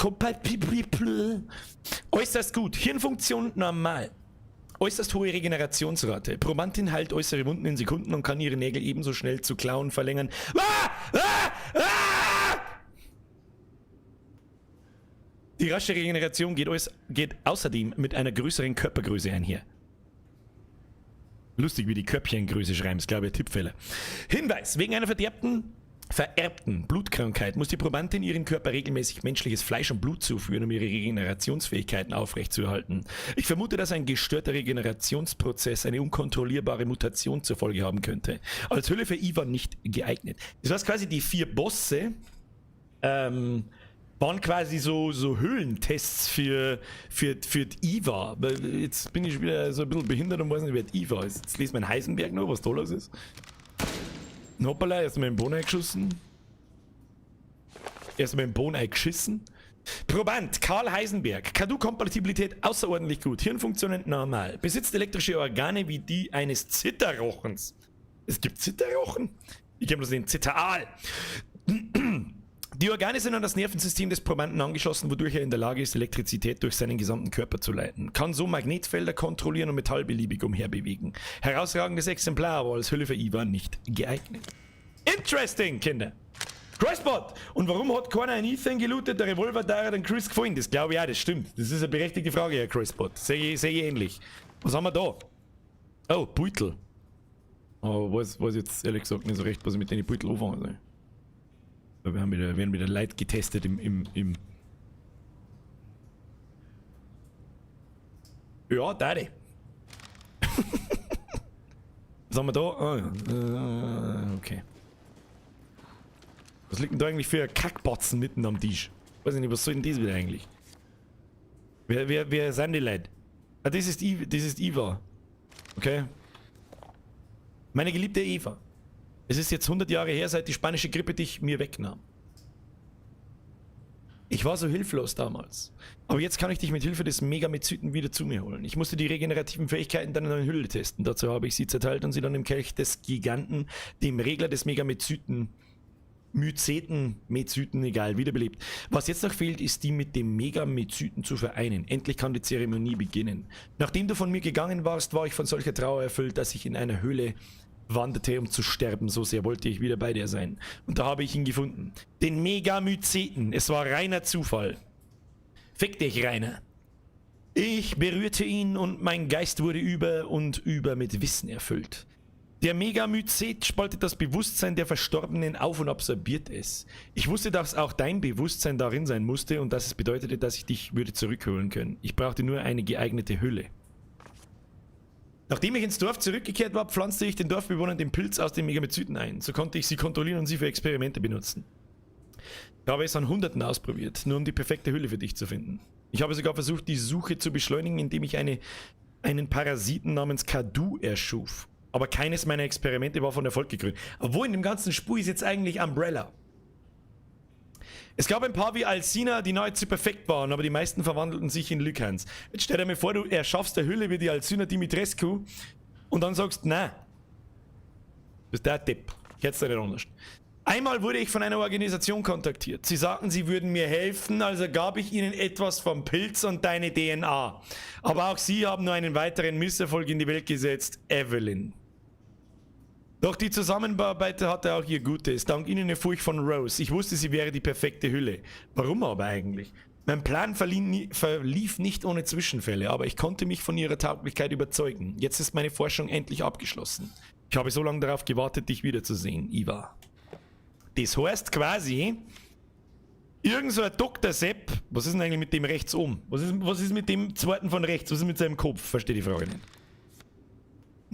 Äußerst gut. Hirnfunktion normal. Äußerst hohe Regenerationsrate. Probandin heilt äußere Wunden in Sekunden und kann ihre Nägel ebenso schnell zu Klauen verlängern. Die rasche Regeneration geht außerdem mit einer größeren Körpergröße einher. Lustig, wie die Körbchengröße schreiben, ist glaube ich ein Tippfehler. Hinweis, wegen einer vererbten Blutkrankheit muss die Probandin ihren Körper regelmäßig menschliches Fleisch und Blut zuführen, um ihre Regenerationsfähigkeiten aufrechtzuerhalten. Ich vermute, dass ein gestörter Regenerationsprozess eine unkontrollierbare Mutation zur Folge haben könnte. Als Hülle für Eva nicht geeignet. Das heißt quasi, die 4 Bosse waren quasi so Höhlentests für die Eva. Jetzt bin ich wieder so ein bisschen behindert und weiß nicht, wer die Eva ist. Jetzt lest mein Heisenberg noch, was Tolles ist. Hoppala, erstmal im Boden eingeschossen. Erstmal im Boden eingeschissen. Proband, Karl Heisenberg. Kadu-Kompatibilität außerordentlich gut. Hirnfunktionen normal. Besitzt elektrische Organe wie die eines Zitterrochens. Es gibt Zitterrochen? Ich kenne bloß den Zitteraal. Die Organe sind an das Nervensystem des Probanden angeschlossen, wodurch er in der Lage ist, Elektrizität durch seinen gesamten Körper zu leiten. Kann so Magnetfelder kontrollieren und Metall beliebig umherbewegen. Herausragendes Exemplar, aber als Hülle für Eva nicht geeignet. Interesting, Kinder! Crosspot! Und warum hat keiner einen Ethan gelootet, der Revolver da hat den Chris gefallen? Das glaube ich auch, das stimmt. Das ist eine berechtigte Frage, Herr Crosspot. Sehe ich ähnlich. Was haben wir da? Oh, Beutel. Aber weiß jetzt ehrlich gesagt nicht so recht, was ich mit den Beutel anfangen soll. Wir werden wieder Leute getestet im Ja, Daddy. Was haben wir da? Oh, ja. Okay. Was liegt denn da eigentlich für ein Kackbatzen mitten am Tisch? Weiß ich nicht, was soll denn das wieder eigentlich? Wer sind die Leute? Ah, das ist Eva. Okay. Meine geliebte Eva. Es ist jetzt 100 Jahre her, seit die spanische Grippe dich mir wegnahm. Ich war so hilflos damals. Aber jetzt kann ich dich mit Hilfe des Megamezyten wieder zu mir holen. Ich musste die regenerativen Fähigkeiten deiner neuen Hülle testen. Dazu habe ich sie zerteilt und sie dann im Kelch des Giganten, dem Regler des Megamezyten, Mezyten, egal, wiederbelebt. Was jetzt noch fehlt, ist die mit dem Megamezyten zu vereinen. Endlich kann die Zeremonie beginnen. Nachdem du von mir gegangen warst, war ich von solcher Trauer erfüllt, dass ich in einer Höhle wanderte, um zu sterben. So sehr wollte ich wieder bei dir sein. Und da habe ich ihn gefunden. Den Megamyceten. Es war reiner Zufall. Fick dich, Rainer. Ich berührte ihn und mein Geist wurde über und über mit Wissen erfüllt. Der Megamycet spaltet das Bewusstsein der Verstorbenen auf und absorbiert es. Ich wusste, dass auch dein Bewusstsein darin sein musste und dass es bedeutete, dass ich dich würde zurückholen können. Ich brauchte nur eine geeignete Hülle. Nachdem ich ins Dorf zurückgekehrt war, pflanzte ich den Dorfbewohnern den Pilz aus den Megamyceten ein. So konnte ich sie kontrollieren und sie für Experimente benutzen. Ich habe es an Hunderten ausprobiert, nur um die perfekte Hülle für dich zu finden. Ich habe sogar versucht, die Suche zu beschleunigen, indem ich einen Parasiten namens Kadu erschuf. Aber keines meiner Experimente war von Erfolg gekrönt. Obwohl in dem ganzen Spur ist jetzt eigentlich Umbrella. Es gab ein paar wie Alcina, die nahezu perfekt waren, aber die meisten verwandelten sich in Lycans. Jetzt stell dir mal vor, du erschaffst eine Hülle wie die Alcina Dimitrescu und dann sagst, nein. Das ist der Tipp. Ich hätte es nicht anders. Einmal wurde ich von einer Organisation kontaktiert. Sie sagten, sie würden mir helfen, also gab ich ihnen etwas vom Pilz und deine DNA. Aber auch sie haben nur einen weiteren Misserfolg in die Welt gesetzt. Evelyn. Doch die Zusammenarbeit hatte auch ihr Gutes. Dank ihnen erfuhr ich von Rose. Ich wusste, sie wäre die perfekte Hülle. Warum aber eigentlich? Mein Plan verlief nicht ohne Zwischenfälle, aber ich konnte mich von ihrer Tauglichkeit überzeugen. Jetzt ist meine Forschung endlich abgeschlossen. Ich habe so lange darauf gewartet, dich wiederzusehen, Eva. Das heißt quasi, irgend so ein Dr. Sepp, was ist denn eigentlich mit dem rechts oben? Was ist mit dem zweiten von rechts? Was ist mit seinem Kopf? Verstehe die Frage nicht.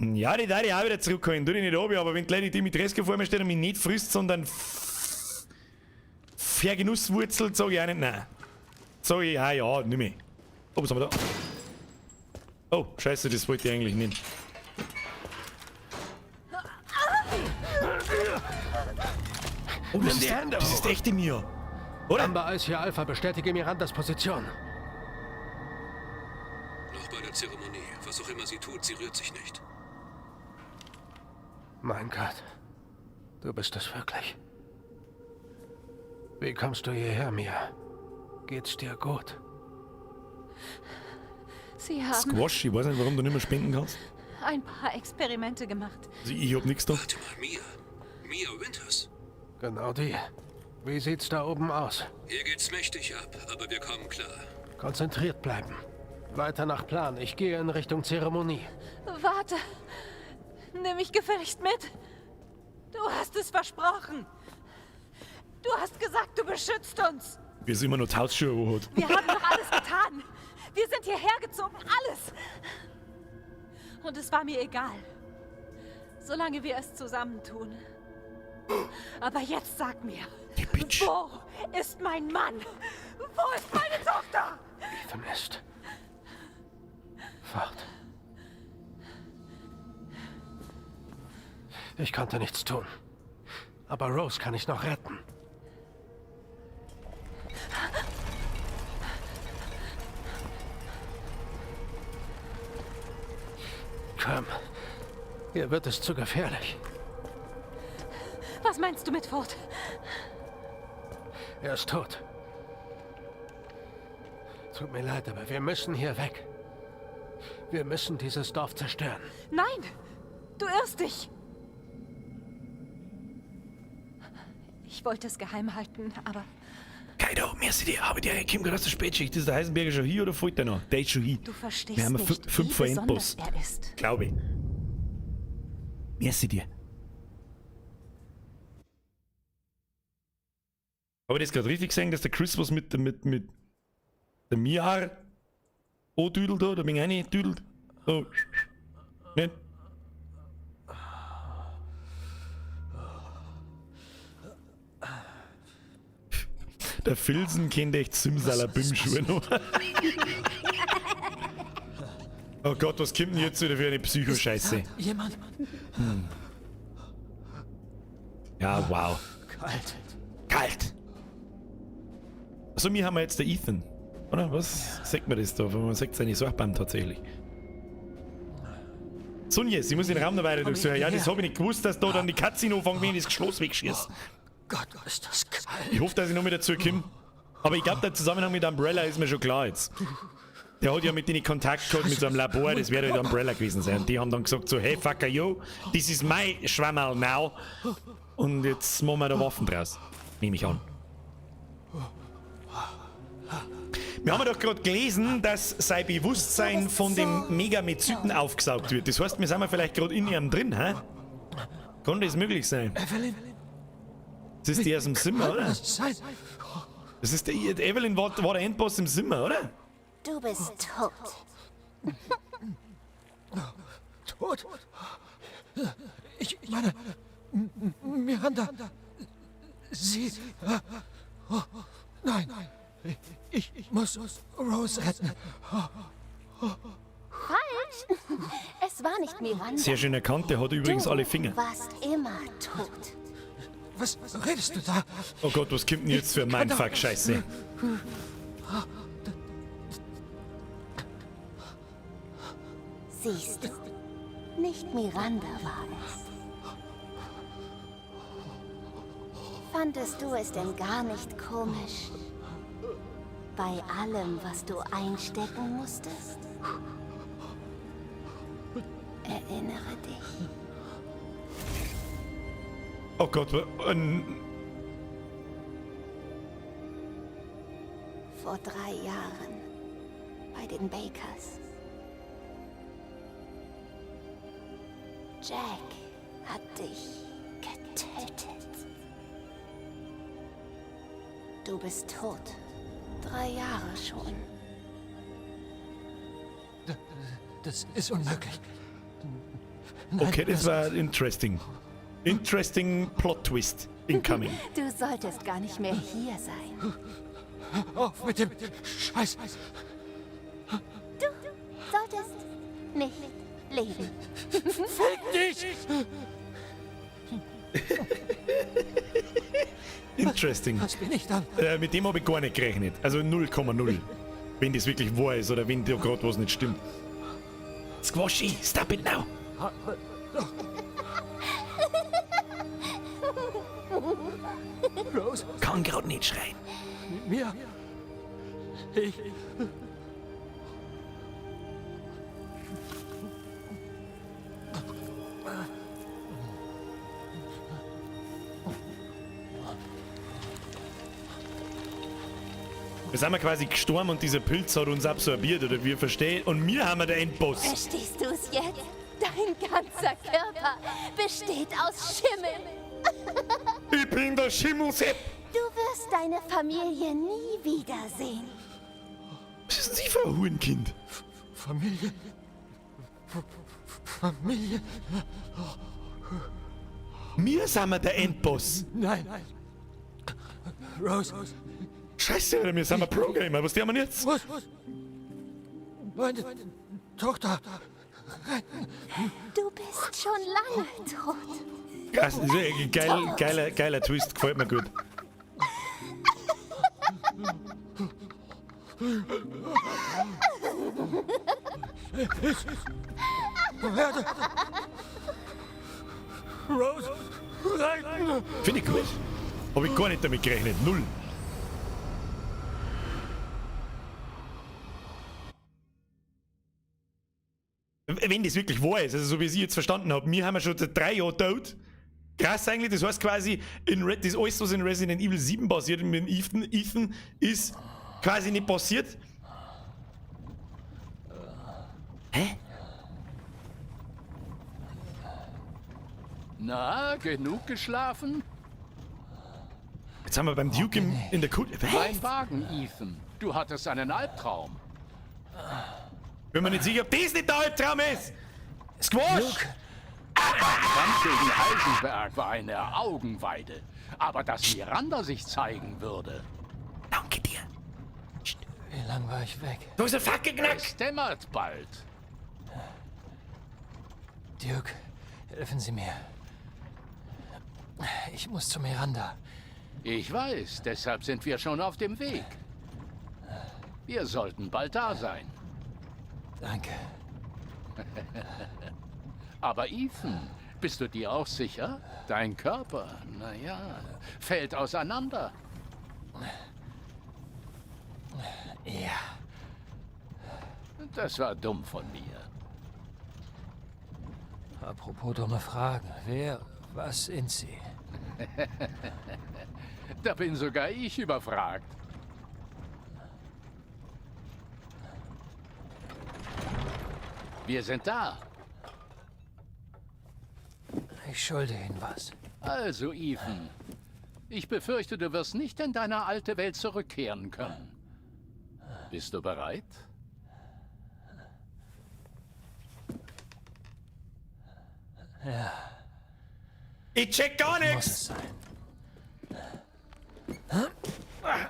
Ja, die darf ich auch wieder zurückholen. Tu dich nicht ab, aber wenn gleich die Dimitrescu vor mir steht und mich nicht frisst, sondern vergenusswurzelt, sage ich auch nicht nein. Sag ich, ja, nicht mehr. Oh, was haben wir da? Oh, scheiße, das wollte ich eigentlich nicht. Oh, das ist echt in mir. Oder? Amber Eis hier Alpha, bestätige Mirandas Position. Zeremonie. Was auch immer sie tut, sie rührt sich nicht. Mein Gott. Du bist es wirklich. Wie kommst du hierher, Mia? Geht's dir gut? Sie haben Squash, ich weiß nicht, warum du nicht mehr spenden kannst. ein paar Experimente gemacht. Also ich hab nichts da. Warte mal, Mia. Mia Winters. Genau die. Wie sieht's da oben aus? Hier geht's mächtig ab, aber wir kommen klar. Konzentriert bleiben. Weiter nach Plan. Ich gehe in Richtung Zeremonie. Warte. Nimm mich gefälligst mit. Du hast es versprochen. Du hast gesagt, du beschützt uns. Wie es immer noch die Hausschuhe hat. Wir haben doch alles getan. Wir sind hierher gezogen, alles. Und es war mir egal. Solange wir es zusammen tun. Aber jetzt sag mir, wo ist mein Mann? Wo ist meine Tochter? Ethan ist fort. Ich konnte nichts tun. Aber Rose kann ich noch retten. Komm. Hier wird es zu gefährlich. Was meinst du mit Ford? Er ist tot. Tut mir leid, aber wir müssen hier weg. Wir müssen dieses Dorf zerstören. Nein! Du irrst dich! Ich wollte es geheim halten, aber... Kaido, merci dir, aber der Kim gerade aus der Spätschicht. Ist der Heisenberger schon hier oder fehlt der noch? Der ist schon hier. Du verstehst wir haben nicht, 5 vor wie Endboss. besonders er ist. Glaube ich. Merci dir. Habe ich das gerade richtig gesehen, dass der Chris was mit der Mia düdelt da? Da bin ich eine düdelt. Oh. Nicht? Der Filzen kennt echt Simsalabim-Schuhe noch. Oh Gott, was kommt denn jetzt wieder für eine Psycho-Scheiße? Jemand? Ja, wow. Kalt. Kalt! Also, wir haben jetzt der Ethan. Oder? Was sagt man das da? Man sagt seine Sorgband tatsächlich. Sonjes, ich muss den Raum noch weiter durchsuchen. Ja, das habe ich nicht gewusst, dass da dann die Cutscene anfangen, wenn ich das Schloss wegschieße. Gott, ist das kalt. Ich hoffe, dass ich noch mit dazu komme. Aber ich glaube, der Zusammenhang mit Umbrella ist mir schon klar jetzt. Der hat ja mit denen Kontakt gehabt mit so einem Labor, das wäre halt Umbrella gewesen sein. Und die haben dann gesagt so, hey fucker yo, this is my Schwammerl now. Und jetzt machen wir da Waffen draus. Nehme ich an. Wir haben ja doch gerade gelesen, dass sein Bewusstsein von dem Megamezyten aufgesaugt wird. Das heißt, wir sind vielleicht gerade in ihm drin, hä? Kann das möglich sein? Evelyn? Das ist die aus dem Zimmer, oder? Das ist der Evelyn war der Endboss im Zimmer, oder? Du bist tot. Tot? Ich meine, Miranda. Sie... Oh, nein. Ich muss Rose retten. Falsch. Es war nicht Miranda. Sehr schön erkannt, der hat übrigens alle Finger. Du warst immer tot. Was redest du da? Oh Gott, was kommt denn jetzt für ein Mindfuck-Scheiße? Siehst du, nicht Miranda war es. Fandest du es denn gar nicht komisch? Bei allem, was du einstecken musstest? Erinnere dich. Oh Gott, Vor 3 Jahren. Bei den Bakers. Jack hat dich getötet. Du bist tot. 3 Jahre schon. Das ist unmöglich. okay, das war interesting. Interesting Plot Twist incoming. Du solltest gar nicht mehr hier sein. Auf mit dem Scheiß. Du solltest nicht leben. Fick dich! Interesting. Was bin ich dann? Mit dem habe ich gar nicht gerechnet. Also 0,0. Wenn das wirklich wahr ist oder wenn da gerade was nicht stimmt. Squashy, stop it now. Rose? Kann gerade nicht schreien. Mir? Ich... Wir sind quasi gestorben und dieser Pilz hat uns absorbiert, oder wir verstehen. Und wir haben den Endboss. Verstehst du es jetzt? Dein ganzer Körper besteht aus Schimmel. Ich bin der Schimmelsepp. Du wirst deine Familie nie wiedersehen. Was ist Sie für ein Hurenkind? Familie? Familie? Wir sind der Endboss. Nein. Rose. Scheiße, wir sind ein Pro-Gamer. Was tun wir jetzt? Was? Meine Tochter. Du bist schon lange tot. Das ist ein geiler Twist. Gefällt mir gut. Werde Rose retten. Finde ich gut. Habe ich gar nicht damit gerechnet. Null. Wenn das wirklich wahr ist, also so wie ich jetzt verstanden habe, wir haben ja schon seit 3 Jahren tot. Krass eigentlich, das heißt quasi, das alles, was in Resident Evil 7 passiert mit Ethan, ist quasi nicht passiert. Hä? Na, genug geschlafen? Jetzt haben wir beim Duke in der Kutte. Mein Wagen, Ethan. Du hattest einen Albtraum. Bin mir nicht sicher, ob das nicht der Albtraum ist! Squash! Der Kampf gegen Heisenberg war eine Augenweide. Aber dass Miranda sich zeigen würde. Danke dir. Wie lange war ich weg? Du hast ein Fuck geknackt! Es dämmert bald. Duke, helfen Sie mir. Ich muss zu Miranda. Ich weiß, deshalb sind wir schon auf dem Weg. Wir sollten bald da sein. Danke. Aber Ethan, bist du dir auch sicher? Dein Körper, naja, fällt auseinander. Ja. Das war dumm von mir. Apropos dumme Fragen. Was sind Sie? Da bin sogar ich überfragt. Wir sind da. Ich schulde Ihnen was. Also, Ethan, ich befürchte, du wirst nicht in deine alte Welt zurückkehren können. Bist du bereit? Ja. Ich check gar nichts! Muss es sein.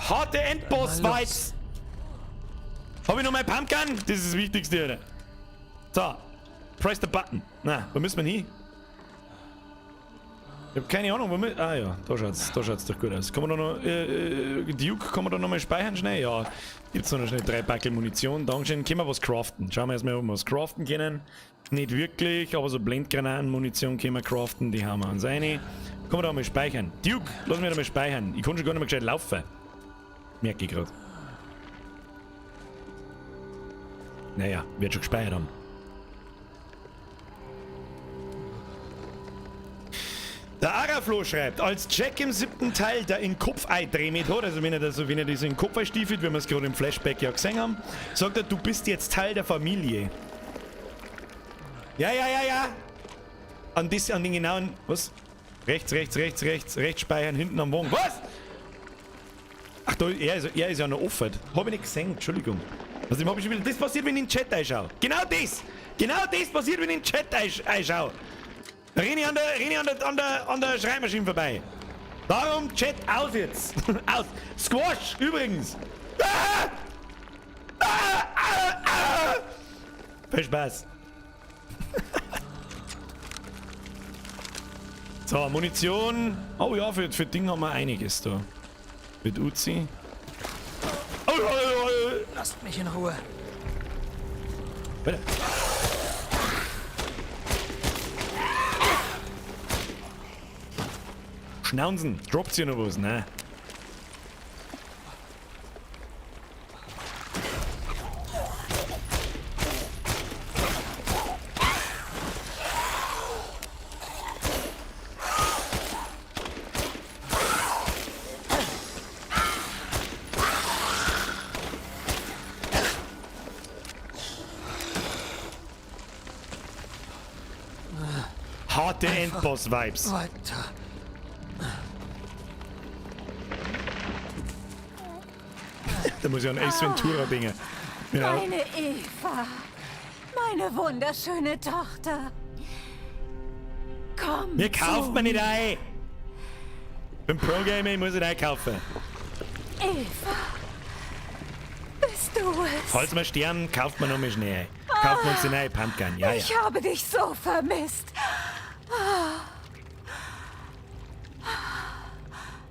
Harte Endboss-Vibes! Hab ich noch mein Pumpgun? Das ist das Wichtigste, oder? So. Press the button. Na, wo müssen wir hin? Ich hab keine Ahnung, wo wir... Ah ja, da schaut's doch gut aus. Kann man da noch... Duke, kann man da noch mal speichern schnell? Ja. Gibt's noch schnell 3 Backel Munition. Dankeschön. Können wir was craften? Schauen wir erstmal, ob wir was craften können. Nicht wirklich, aber so Blendgranaten-Munition können wir craften. Die haben wir uns eine. Kann man da mal speichern? Duke, lass mich da mal speichern. Ich kann schon gar nicht mehr gescheit laufen. Merke ich gerade. Naja, wird schon gespeichert haben. Der Araflo schreibt, als Jack im 7. Teil der in Kopf eindreht hat, also wenn er das in den Kopf einstiefelt, wie wir es gerade im Flashback ja gesehen haben, sagt er, du bist jetzt Teil der Familie. Ja. An den genauen, was? Rechts speichern, hinten am Wagen. Was? Ach, da, er ist ja noch offen. Hab ich nicht gesehen, Entschuldigung. Also, hab ich schon wieder, das passiert, wenn ich in den Chat einschaue. Genau das passiert, wenn ich in den Chat einschaue. Da renne ich an der Schreibmaschine vorbei. Darum Chat aus jetzt. Aus. Squash übrigens. Viel Spaß. So, Munition. Oh ja, für Ding haben wir einiges da. Mit Uzi. Lasst mich in Ruhe. Bitte. Schnauzen, droppt hier noch was, ne? Harte Endboss-Vibes. Weiter. Da muss ich an Ace Ventura denken. Ja. Meine Eva. Meine wunderschöne Tochter. Komm. Mir kauft man nicht ein. Beim Pro-Gamer muss ich ein kaufen. Eva. Bist du es? Falls wir sterben, kauft man noch mal schnell. Kaufen wir uns eine neue Pumpgun. Ja, Ich ja. habe dich so vermisst.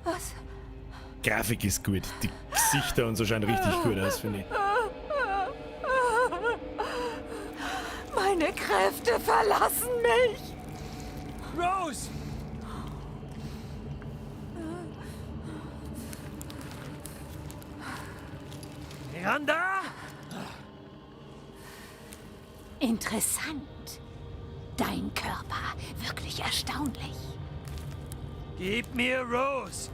Was? Grafik ist gut. Die Gesichter und so schauen richtig gut aus, finde ich. Meine Kräfte verlassen mich. Rose! Miranda! Interessant. Dein Körper, wirklich erstaunlich. Gib mir Rose!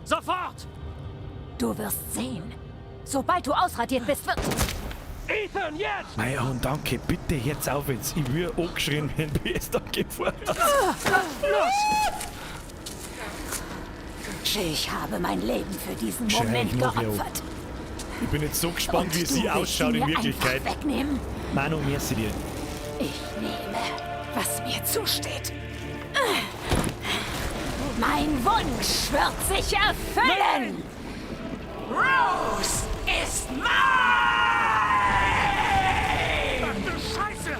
Sofort! Du wirst sehen. Sobald du ausradiert bist, wird... Ethan, jetzt! Mei, oh, danke, bitte jetzt auf jetzt. Ich will angeschrien werden, wie es dann gefahren hat. Los! Ich habe mein Leben für diesen Schrei Moment ich noch hier geopfert. Ich bin jetzt so gespannt, Und wie du sie willst ausschaut in mir Wirklichkeit. einfach wegnehmen? Manu, merci dir. Ich nehme, was mir zusteht. Mein Wunsch wird sich erfüllen! Rose ist mein! Ach du Scheiße!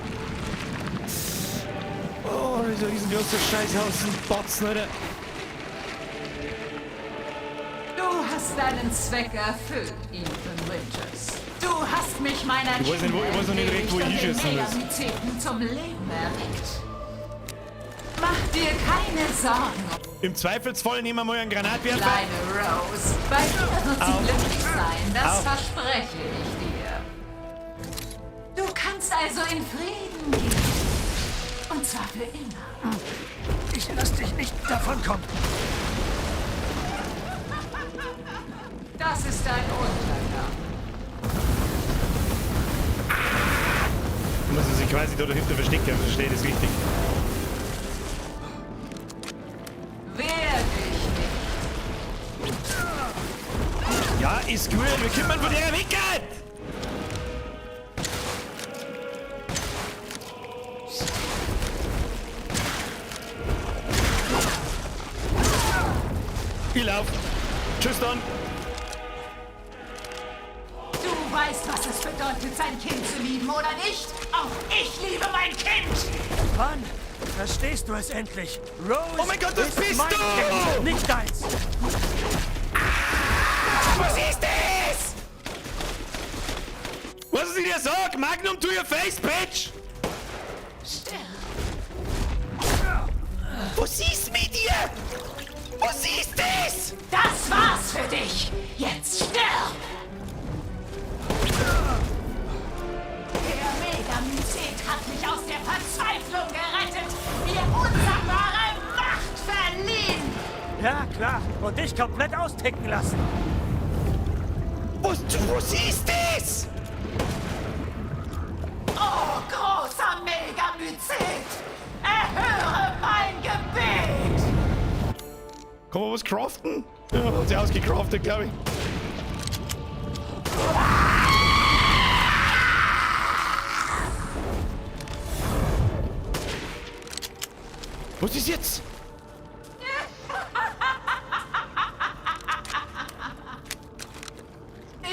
Oh, dieser riesengroße Scheißhaus in Botzen, Alter. Du hast deinen Zweck erfüllt, Ethan Winters. Du hast mich meiner Ich weiß noch nicht direkt, wo ich schießen muss. Megamitäten zum Leben erweckt. Mach dir keine Sorgen, Im Zweifelsfall nehmen wir mal einen Granatwerfer. kleine Rose. Bei dir wird sie glücklich sein, das Auf. verspreche ich dir. Du kannst also in Frieden gehen. Und zwar für immer. Ich lass dich nicht davonkommen. Das ist dein Untergang. Da muss er sich quasi da dahinter verstecken, verstehe das richtig. Wehr dich nicht. Ja, ist gut, wir kümmern von der weg! Ich lauf. Tschüss dann. Du weißt, was es bedeutet, sein Kind zu lieben, oder nicht? Auch ich liebe mein Kind! Wann verstehst du es endlich? Rose Oh mein Gott, das ist bist mein du! Kind, nicht deins! Was ist das? Was ich dir sag? Magnum to your face, bitch! Was ist mit dir? Was ist das? Das war's für dich! Jetzt stirb! Der Megamycet hat mich aus der Verzweiflung gerettet, mir unsagbare Macht verliehen! Ja, klar. Und dich komplett austicken lassen. Was ist das? Oh, großer Megamycet! Erhöre mein Gebet! Kann man was craften? Ja, hat sie ausgecraftet, glaube ich. Was ist jetzt?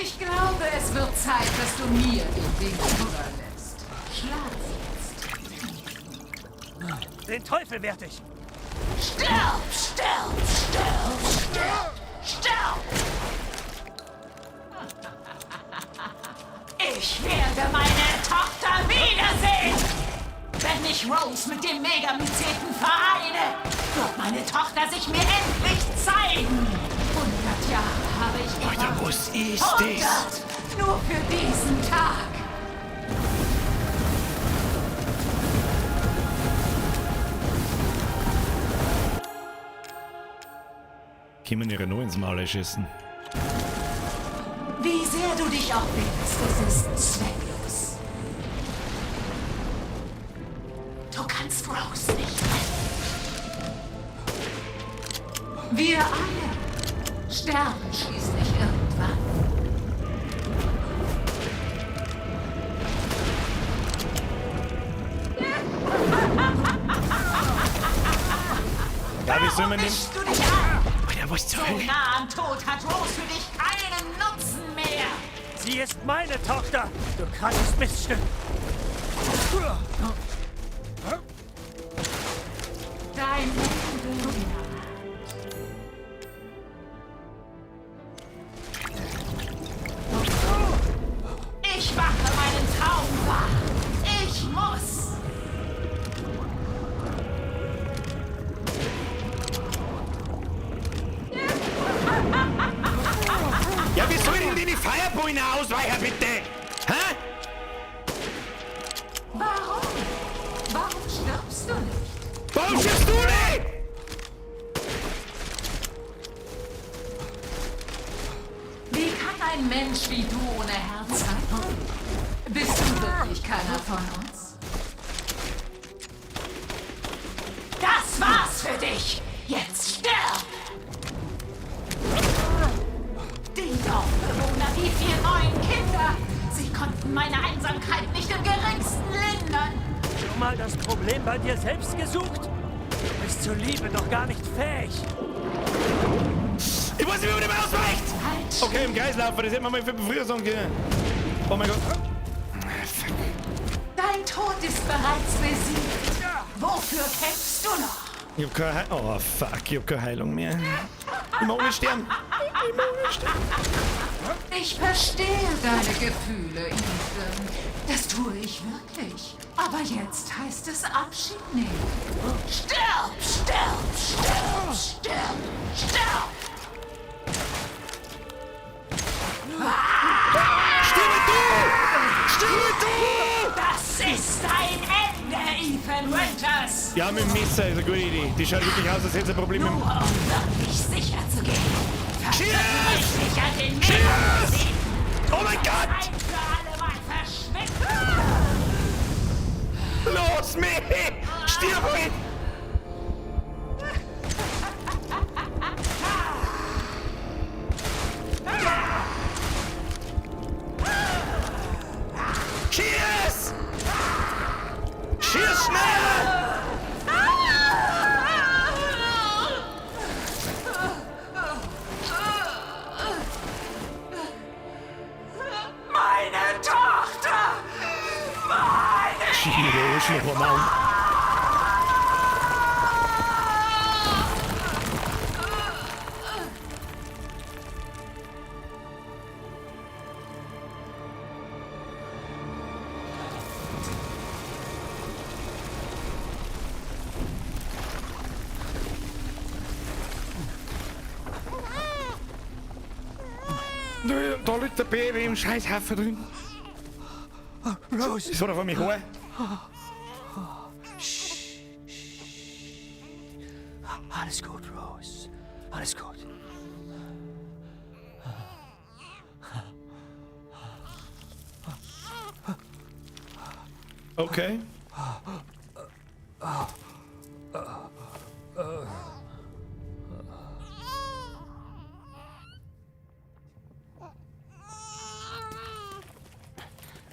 Ich glaube, es wird Zeit, dass du mir den Ding überlässt. Schlaf jetzt. Den Teufel werd ich. Stirb, stirb, stirb, stirb, stirb! Ich werde meine Tochter wieder ich Rose mit dem Megamyceten vereine, wird meine Tochter sich mir endlich zeigen. 100 Jahre habe ich Alter, was ist 100 das? nur für diesen Tag. Können ihre nur ins Maul schießen. Wie sehr du dich auch bildest, es ist zwecklos. Du kannst Rose nicht retten. Wir alle sterben schließlich irgendwann. Ja, wie soll man denn... Mischst du dich an? Alter, was zur So Hölle? nah am Tod hat Rose für dich keinen Nutzen mehr. Sie ist meine Tochter. Du krantes Miststück. Dein Leben. Ich mache meinen Traum wahr. Ich muss. Ja, wie soll denn die Feierbohne ausweichen, bitte? Hä? Warum? Warum stirbst du nicht? Warum stirbst du nicht? Wie kann ein Mensch wie du ohne Herz sein? Bist du wirklich keiner von uns? Das war's für dich! Jetzt stirb! Die Dorfbewohner, die 4 neuen Kinder! Sie konnten meine Einsamkeit nicht im geringsten lindern! Du mal das Problem bei dir selbst gesucht? Du bist zur Liebe doch gar nicht fähig. Ich weiß nicht, wie man dem ausweicht! Halt! Okay, im Kreislauf, das hätte man mal früher sagen können. Oh mein Gott. Fuck. Dein Tod ist bereits besiegt. Wofür kämpfst du noch? Ich hab keine Heilung. Oh fuck, ich hab keine Heilung mehr. Ich mag nicht sterben. Ich mag nicht sterben. Ich verstehe deine Gefühle, Ethan. Das tue ich wirklich. Aber jetzt heißt es Abschied nehmen. Stirb, stirb, stirb, stirb, stirb! Stimme du! Stimme du! Das ist dein Ende, Ethan Winters! Ja, mit dem Messer ist eine gute Idee. Die schaut wirklich aus, als hätte sie ein Problem mit Nur dem... um wirklich sicher zu gehen. Cheers! Dich an den Cheers! Oh mein Gott! Ein für alle Mal verschwinden! Los, mich! Stirb mich! Cheers! Cheers, schnell! Meine Tochter! Meine Cheers, noch einmal. Da liegt der Baby im Scheißhaufen drin. Rose! Das war doch von mir hoch. Alles gut, Rose. Alles gut. Okay.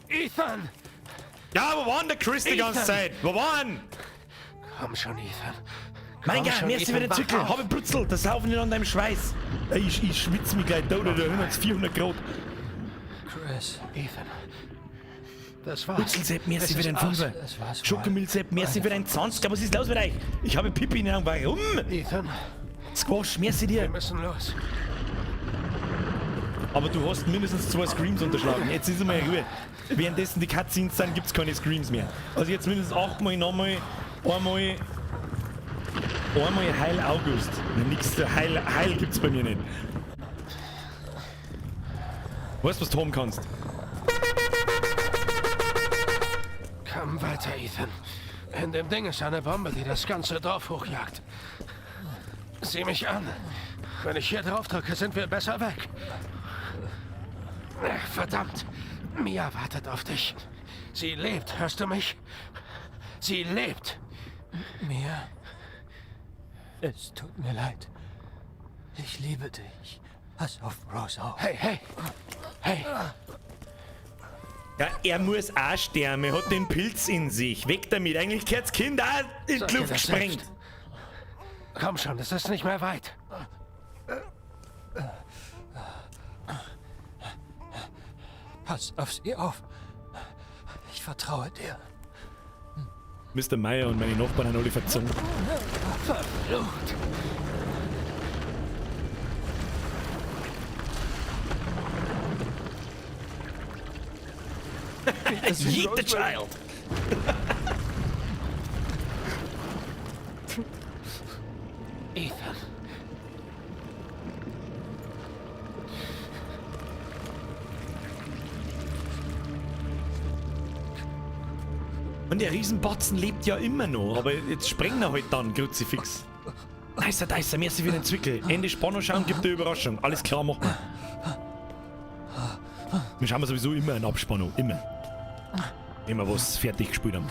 Ethan! Ja, wo war denn der Chris die ganze Ethan! Zeit? Wo war denn? Komm schon, Ethan. Mein Komm Gott, schon, mir ist Ethan, wieder wach Zückel. auf. Hab ich brutzelt, das laufen nicht an deinem Schweiß. Ey, ich schwitze mich gleich da, da haben 400 Grad. Chris, Ethan. Das war's. Brutzelsepp, merci Es für den ist aus. Fünfer. Es war's mal. Schokomilsepp, merci für deinen 20. Was ist los mit euch? Ich habe Pipi in den Augen. Warum? Ethan, Squash, merci wir dir. müssen los. Aber du hast mindestens 2 Screams unterschlagen. Jetzt ist einmal Ruhe. Währenddessen die Cutscenes sind, gibt es keine Screams mehr. Also jetzt mindestens 8-mal, nochmal, einmal Heil August. Nix, Heil gibt's bei mir nicht. Weißt du, was du haben kannst? Komm weiter, Ethan. In dem Ding ist eine Bombe, die das ganze Dorf hochjagt. Sieh mich an. Wenn ich hier drauf drücke, sind wir besser weg. Verdammt. Mia wartet auf dich. Sie lebt, hörst du mich? Sie lebt. Mia, es tut mir leid. Ich liebe dich. Pass auf Rose auf. Hey, hey. Hey. Ja, er muss auch sterben. Er hat den Pilz in sich. Weg damit. Eigentlich gehört's Kind auch in die Luft gesprengt. Komm schon, es ist nicht mehr weit. Pass auf sie auf. Ich vertraue dir. Mr. Meyer und meine Nachbarn haben alle verzogen. Verflucht. Yeet the child! Ethan. Und der Riesenbatzen lebt ja immer noch, aber jetzt sprengen wir halt dann, Kruzifix. Nicer, merci für den Zwickel. Ende Spannung schauen, gibt eine Überraschung. Alles klar, machen wir. Wir schauen sowieso immer eine Abspannung, immer. Wenn wir was fertig gespielt haben.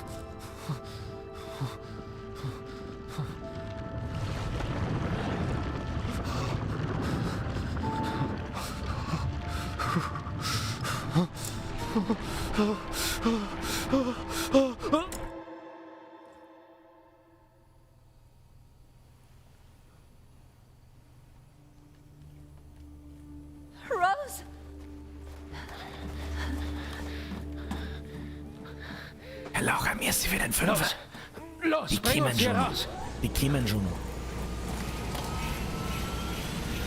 Rose! Herr Laucher, merci für den Fünfer. Los, Die bring kommen uns hier schon. raus. Die kommen schon.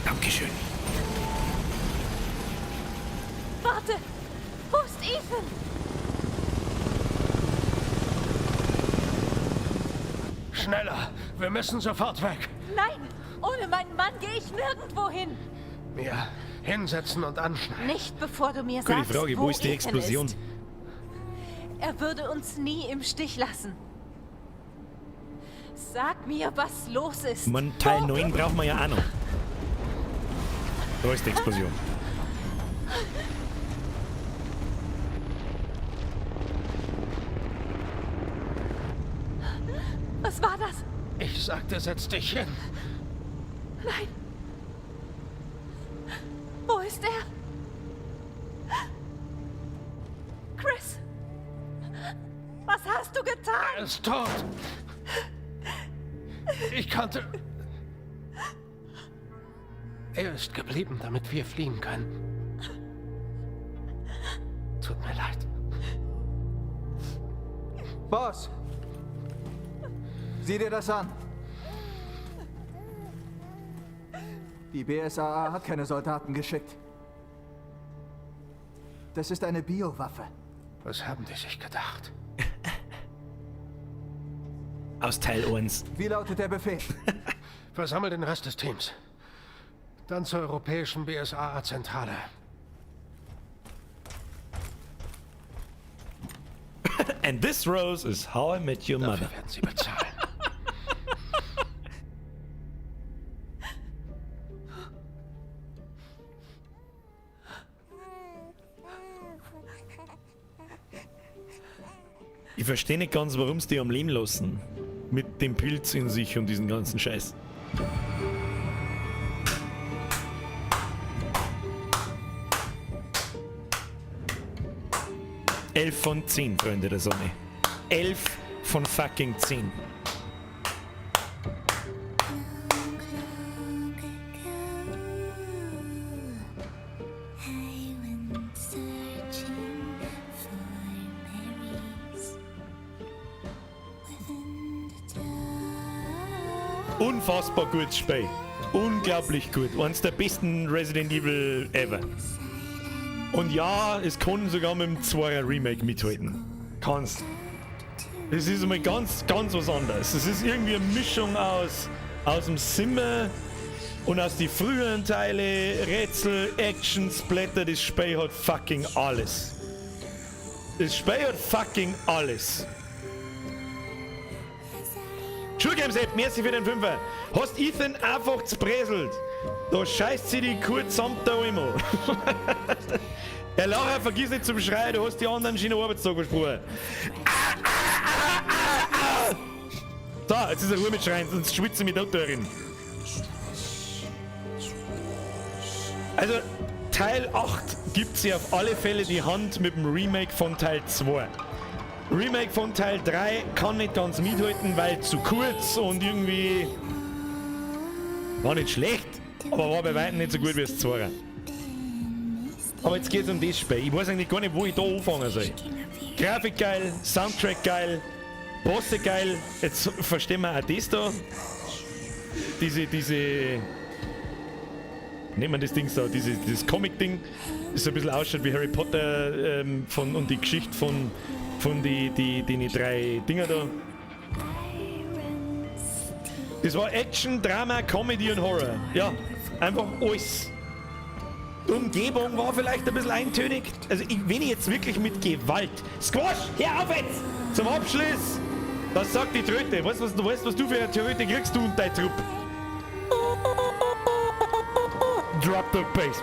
Dankeschön. Warte! Wo ist Ethan? Schneller, wir müssen sofort weg. Nein! Ohne meinen Mann gehe ich nirgendwo hin! Mia, hinsetzen und anschneiden. Nicht bevor du mir Gute sagst, Frage, wo ist die Ethan Explosion? ist. Er würde uns nie im Stich lassen. Sag mir, was los ist. Man, Teil 9 brauchen wir ja auch noch. Da ist die Explosion. Was war das? Ich sagte, setz dich hin. Nein. Wo ist er? Chris! Was hast du getan? Er ist tot. Ich konnte... Er ist geblieben, damit wir fliehen können. Tut mir leid. Boss! Sieh dir das an. Die BSAA hat keine Soldaten geschickt. Das ist eine Biowaffe. Was haben die sich gedacht? Aus Teil 1. Wie lautet der Befehl? Versammel den Rest des Teams. Dann zur europäischen BSAA-Zentrale. And this, Rose, is how I met your mother. Dafür werden sie bezahlen. Ich verstehe nicht ganz, warum sie die am Leben lassen. Mit dem Pilz in sich und diesen ganzen Scheiß. Elf von 10, Freunde der Sonne. 11 von fucking 10. Unfassbar gutes Spiel. Unglaublich gut. Eines der besten Resident Evil ever. Und ja, es kann sogar mit dem 2er Remake mithalten. Kannst. Es ist einmal ganz was anderes. Es ist irgendwie eine Mischung aus dem Simmer und aus die früheren Teile, Rätsel, Action, Splatter. Das Spiel hat fucking alles. Das Spiel hat fucking alles. Schulgames-App, merci für den Fünfer. Hast Ethan einfach zbräselt. Da scheißt sie die kurz samt da immer. Laura, vergiss nicht zum Schreien, du hast die anderen schönen Arbeitstag versprochen. So, jetzt ist er Ruhe mit Schreien, sonst schwitze ich mit der drin. Also, Teil 8 gibt sie auf alle Fälle die Hand mit dem Remake von Teil 2. Remake von Teil 3 kann nicht ganz mithalten, weil zu kurz und irgendwie war nicht schlecht, aber war bei weitem nicht so gut wie das 2er. Aber jetzt geht es um das Spiel. Ich weiß eigentlich gar nicht, wo ich da anfangen soll. Grafik geil, Soundtrack geil, Bosse geil. Jetzt verstehen wir auch das da. Nehmen wir das Ding da, dieses Comic-Ding, das so ein bisschen ausschaut wie Harry Potter und die Geschichte von die 3 Dinger da. Das war Action, Drama, Comedy und Horror. Ja, einfach alles. Die Umgebung war vielleicht ein bisschen eintönig. Also wenn ich jetzt wirklich mit Gewalt... Squash, hör auf jetzt! Zum Abschluss! Das sagt die Tröte. Weißt du, was du für eine Tröte kriegst, du und dein Trupp? Drop the bass.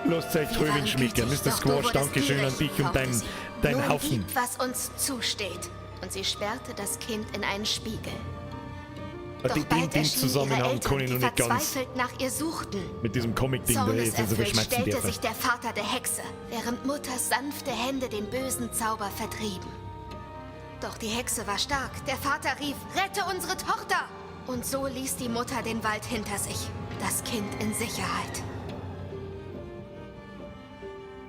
Lasst euch Tröbin schmecken. Mr. Squash, danke schön an dich und dein Haufen. Gibt, was uns zusteht. Und sie sperrte das Kind in einen Spiegel. Doch bald erschienen ihre Eltern, die verzweifelt nach ihr suchten. Mit diesem Comic-Ding da jetzt stellte sich der Vater der Hexe, während Mutters sanfte Hände den bösen Zauber vertrieben. Doch die Hexe war stark. Der Vater rief, rette unsere Tochter! Und so ließ die Mutter den Wald hinter sich. Das Kind in Sicherheit.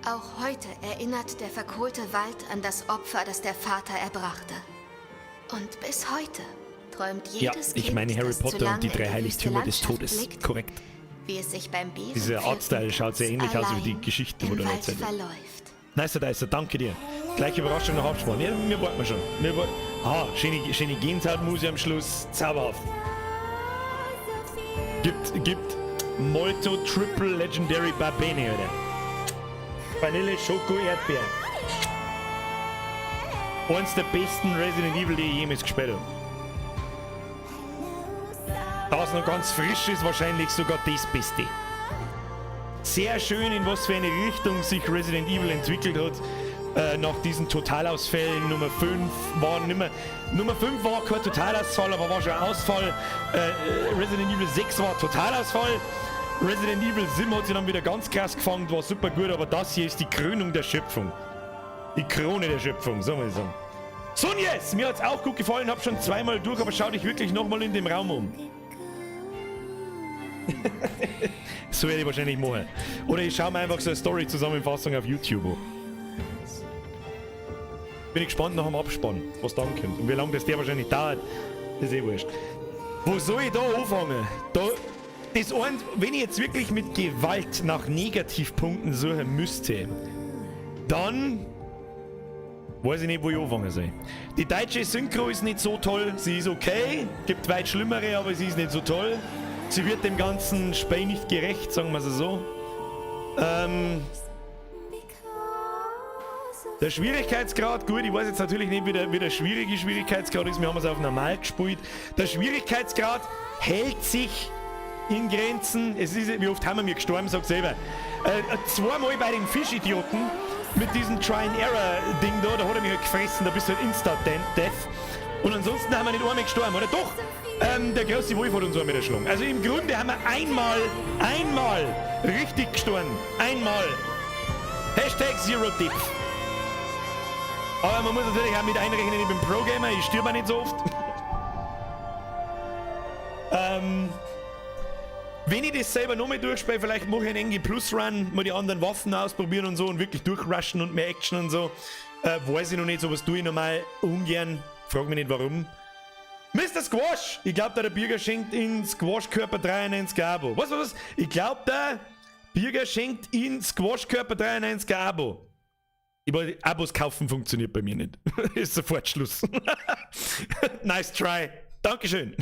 Auch heute erinnert der verkohlte Wald an das Opfer, das der Vater erbrachte. Und bis heute träumt jedes Kind, ich meine Harry das Potter zu und die lange 3 in die Heiligtümer des Wüste Todes. blickt, Korrekt. Wie es sich beim Bären Dieser Artstyle schaut sehr ähnlich aus wie die Geschichte, wo der Wald erzählt. verläuft. Nice, danke dir. Gleich Überraschung nach Abspann. Ja, wir warten schon. Schöne Genshaut-Musik am Schluss. Zauberhaft. Gibt Molto Triple Legendary Barbene, oder? Vanille, Schoko, Erdbeer. Eins der besten Resident Evil, die ich jemals gespielt habe. Da es noch ganz frisch ist, wahrscheinlich sogar das Beste. Sehr schön, in was für eine Richtung sich Resident Evil entwickelt hat. Nach diesen Totalausfällen, Nummer 5 war nicht mehr. Nummer 5 war kein Totalausfall, aber war schon ein Ausfall. Resident Evil 6 war Totalausfall. Resident Evil 7 hat sich dann wieder ganz krass gefangen, war super gut, aber das hier ist die Krönung der Schöpfung. Die Krone der Schöpfung, so muss ich sagen. So und jetzt, mir hat es auch gut gefallen, hab schon zweimal durch, aber schau dich wirklich nochmal in dem Raum um. So werde ich wahrscheinlich machen. Oder ich schaue mir einfach so eine Story-Zusammenfassung auf YouTube an. Bin ich gespannt nach dem Abspann, was dann kommt. Und wie lange das der wahrscheinlich dauert, ist eh wurscht. Wo soll ich da anfangen? Wenn ich jetzt wirklich mit Gewalt nach Negativpunkten suchen müsste, dann weiß ich nicht, wo ich anfangen soll. Die deutsche Synchro ist nicht so toll, sie ist okay, gibt weit schlimmere, aber sie ist nicht so toll. Sie wird dem ganzen Spiel nicht gerecht, sagen wir es so. Der Schwierigkeitsgrad, gut, ich weiß jetzt natürlich nicht, wie der schwierige Schwierigkeitsgrad ist, wir haben es auf normal gespielt. Der Schwierigkeitsgrad hält sich in Grenzen. Es ist, wie oft haben wir gestorben, sagt selber. Zweimal bei den Fischidioten mit diesem Try-and-Error-Ding da hat er mich halt gefressen, da bist du halt Instant-Death. Und ansonsten haben wir nicht einmal gestorben, oder doch? Der große Wolf hat uns einmal erschlagen. Also im Grunde haben wir einmal richtig gestorben. Einmal. Hashtag Zero-Dip. Aber man muss natürlich auch mit einrechnen, ich bin Pro-Gamer, ich stirbe nicht so oft. Wenn ich das selber noch mal durchspiele, vielleicht mache ich einen NG Plus Run, mal die anderen Waffen ausprobieren und so und wirklich durchrushen und mehr Action und so. Weiß ich noch nicht, sowas tue ich normal ungern. Frag mich nicht warum. Mr. Squash! Ich glaube, der Bürger schenkt in Squash-Körper 93 Abo. Was? Ich glaube, der Bürger schenkt in Squash-Körper 93 Abo. Abos kaufen funktioniert bei mir nicht. Ist sofort Schluss. Nice try. Dankeschön.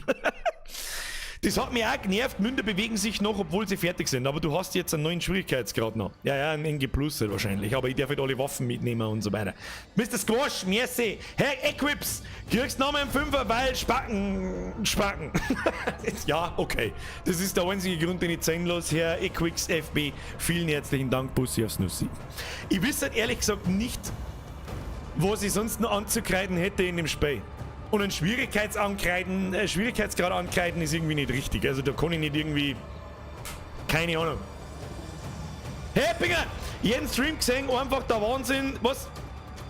Das hat mich auch genervt. Münder bewegen sich noch, obwohl sie fertig sind. Aber du hast jetzt einen neuen Schwierigkeitsgrad noch. Ja, ein NG Plus wahrscheinlich. Aber ich darf halt alle Waffen mitnehmen und so weiter. Mr. Squash, merci. Herr Equips, kriegst noch mal einen Fünfer, weil Spacken. Ja, okay. Das ist der einzige Grund, den ich zeigen lasse. Herr Equix FB, vielen herzlichen Dank. Bussi aufs Nussi. Ich wüsste halt ehrlich gesagt nicht, was ich sonst noch anzukreiden hätte in dem Spiel. Und ein Schwierigkeitsgrad ankreiden ist irgendwie nicht richtig. Also da kann ich nicht irgendwie... Keine Ahnung. Hey Pinger! Jeden Stream gesehen, einfach der Wahnsinn. Was?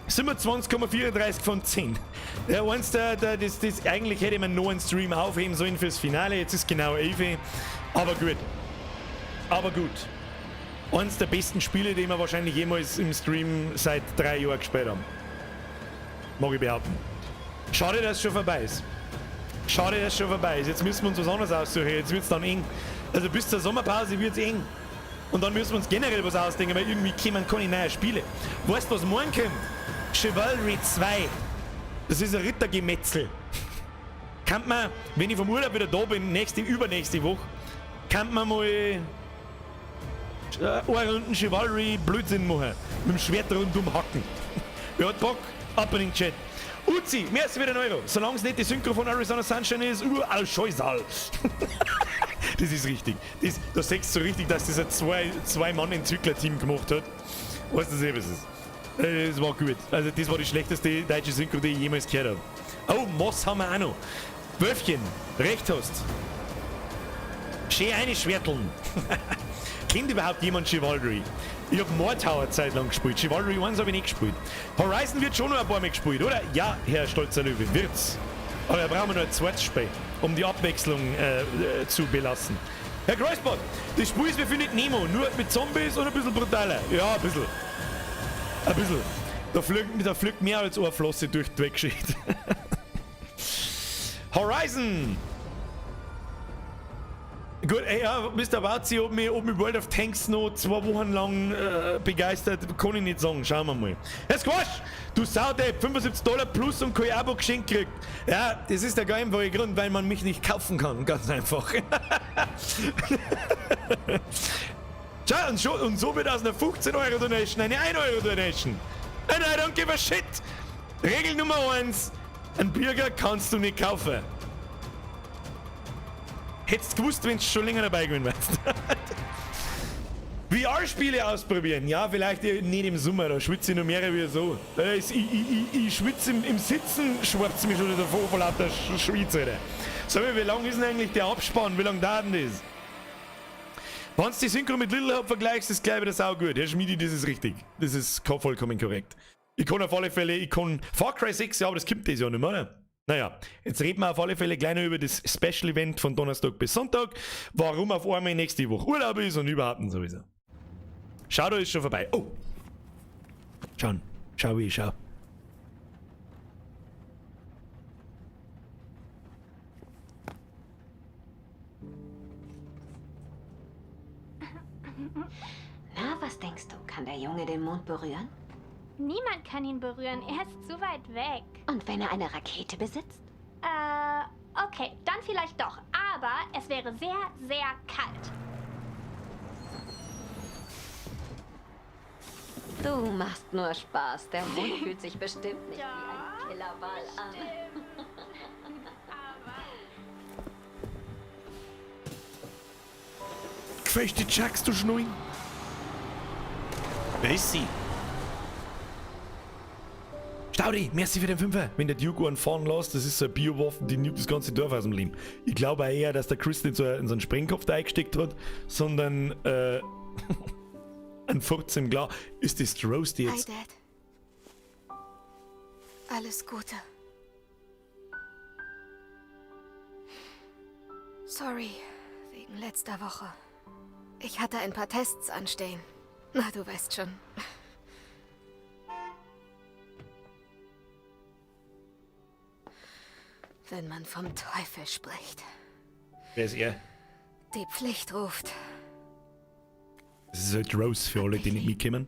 27,34 von 10. Ja, das eigentlich hätte man noch einen Stream aufheben sollen fürs Finale. Jetzt ist genau 11. Aber gut. Eins der besten Spiele, die wir wahrscheinlich jemals im Stream seit 3 Jahren gespielt haben. Mag ich behaupten. Schade, dass es schon vorbei ist. Jetzt müssen wir uns was anderes aussuchen. Jetzt wird es dann eng. Also bis zur Sommerpause wird es eng. Und dann müssen wir uns generell was ausdenken, weil irgendwie kommen keine neuen Spiele. Weißt du, was morgen kommt? Chivalry 2. Das ist ein Rittergemetzel. Kann man, wenn ich vom Urlaub wieder da bin, übernächste Woche, kann man mal eine Runde Chivalry Blödsinn machen. Mit dem Schwert rundum hacken. Wer hat Bock? Ab in den Chat. Uzi, mehr als wieder ein Euro. Solange es nicht die Synchro von Arizona Sunshine ist, überall Scheusal. Das ist richtig. Da siehst du so richtig, dass das ein Zwei-Mann-Entwickler-Team gemacht hat. Weißt du, was es ist? Das war gut. Also, das war die schlechteste deutsche Synchro, die ich jemals gehört habe. Oh, Moss haben wir auch noch. Wölfchen, recht hast. Schön eine Schwerteln. Kennt überhaupt jemand Chivalry? Ich hab Mordtower Zeit lang gespielt. Chivalry 1 habe ich nicht gespielt. Horizon wird schon noch ein paar Mal gespielt, oder? Ja, Herr Stolzer Löwe, wird's. Aber da brauchen wir noch ein zweites Spiel, um die Abwechslung zu belassen. Herr Kreuzbart, das Spiel ist wie findet Nemo, nur mit Zombies und ein bisschen brutaler. Ja, ein bisschen. Da fliegt mehr als eine Flosse durch die Weggeschichte. Horizon! Gut, ja, Mr. Wauzi hat mich World of Tanks noch 2 Wochen lang begeistert, kann ich nicht sagen, schauen wir mal. Herr Squash, du Saudepp, $75 plus und kein Abo geschenkt kriegt. Ja, das ist der geheime Grund, weil man mich nicht kaufen kann, ganz einfach. Schau, und so wird aus einer 15 Euro Donation eine 1 Euro Donation. And I don't give a shit. Regel Nummer 1, einen Bürger kannst du nicht kaufen. Hättest du gewusst, wenn du schon länger dabei gewesen wärst. VR-Spiele ausprobieren. Ja, vielleicht nicht im Sommer, da schwitze ich noch mehr wie so. Ich schwitze im Sitzen, schwarz mich schon wieder vor lauter Schweiz, Alter. Sag mal, wie lang ist denn eigentlich der Abspann? Wie lange dauert denn das? Wenn du die Synchro mit Little Hope vergleichst, ist gleich wieder saugut. Herr Schmiedi, das ist richtig. Das ist vollkommen korrekt. Ich kann auf alle Fälle, Far Cry 6, ja, aber das kommt das ja nicht mehr, oder? Naja, jetzt reden wir auf alle Fälle gleich noch über das Special-Event von Donnerstag bis Sonntag, warum auf einmal nächste Woche Urlaub ist und überhaupt und sowieso. Schau, da ist schon vorbei. Oh! Schau wie ich schau. Na, was denkst du? Kann der Junge den Mond berühren? Niemand kann ihn berühren, er ist zu weit weg. Und wenn er eine Rakete besitzt? Okay, dann vielleicht doch. Aber es wäre sehr, sehr kalt. Du machst nur Spaß. Der Mond fühlt sich bestimmt nicht wie ein Killerball an. Gefällt die Jacks, du Schnui? Wer ist sie? Staudi, merci für den Fünfer. Wenn der Duke einen fahren lässt, das ist so eine Biowaffe, die nimmt das ganze Dorf aus dem Leben. Ich glaube auch eher, dass der Chris nicht so in so einen Sprengkopf da eingesteckt hat, sondern ein Furz im Glas. Ist das Roast jetzt? Hi, Dad. Alles Gute. Sorry, wegen letzter Woche. Ich hatte ein paar Tests anstehen. Na, du weißt schon. Wenn man vom Teufel spricht. Wer ist er? Die Pflicht ruft. Das ist halt Rose für alle, die nicht mitkommen.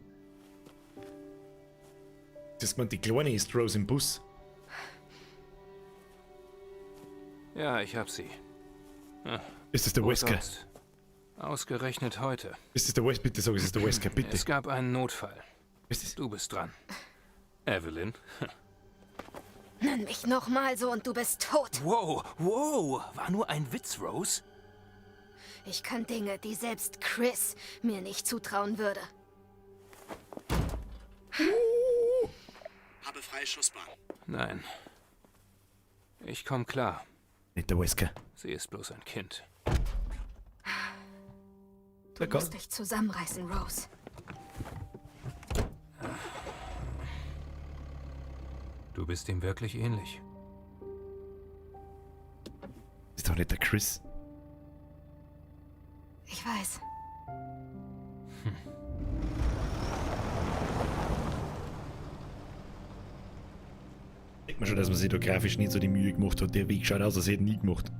Das meint, die Kleine ist Rose im Bus. Ja, ich hab sie. Ist das der Wesker? Ausgerechnet heute. Ist das der Wesker? Bitte sag, es ist der Wesker, bitte. Es gab einen Notfall. Ist das? Du bist dran. Evelyn. Nenn mich nochmal so und du bist tot. Wow, war nur ein Witz, Rose. Ich kann Dinge, die selbst Chris mir nicht zutrauen würde. Habe freie Schussbahn. Nein. Ich komm klar. Nicht der Wesker. Sie ist bloß ein Kind. Du musst dich zusammenreißen, Rose. Du bist ihm wirklich ähnlich. Ist doch nicht der Chris. Ich weiß. Denkt man schon, dass man sich da grafisch nicht so die Mühe gemacht hat. Der Weg schaut aus, als hätte nie gemacht.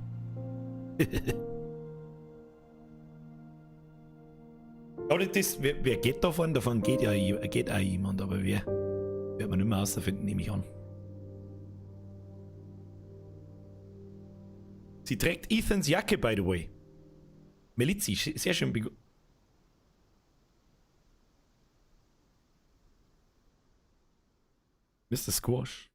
Aber das, wer geht davon? Davon geht ja geht auch jemand, aber wer? Wird man nicht mehr herausfinden, nehme ich an. Sie trägt Ethans Jacke, by the way. Melizi, sehr schön. Mr. Squash.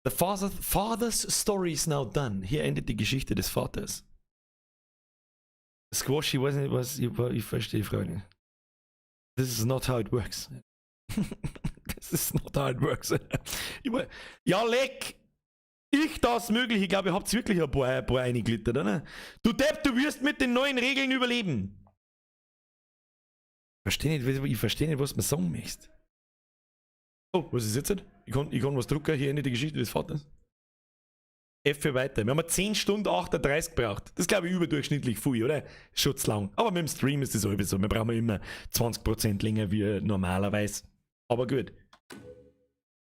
The father's story is now done. Hier endet die Geschichte des Vaters. Squash, ich weiß nicht, ich verstehe die Frage nicht. This is not how it works. This is not how it works. Ja, leck! Ich das möglich. Ich glaube, ihr habt wirklich ein paar eingeglittert, oder? Du Depp, du wirst mit den neuen Regeln überleben. Ich verstehe nicht, was man sagen möchtest. Oh, was ist jetzt? Ich kann was drucken, hier endet die Geschichte des Vaters. F für weiter. Wir haben 10 Stunden 38 gebraucht. Das ist, glaube ich, überdurchschnittlich viel, oder? Schon zu lang. Aber mit dem Stream ist das sowieso. Wir brauchen immer 20% länger wie normalerweise. Aber gut.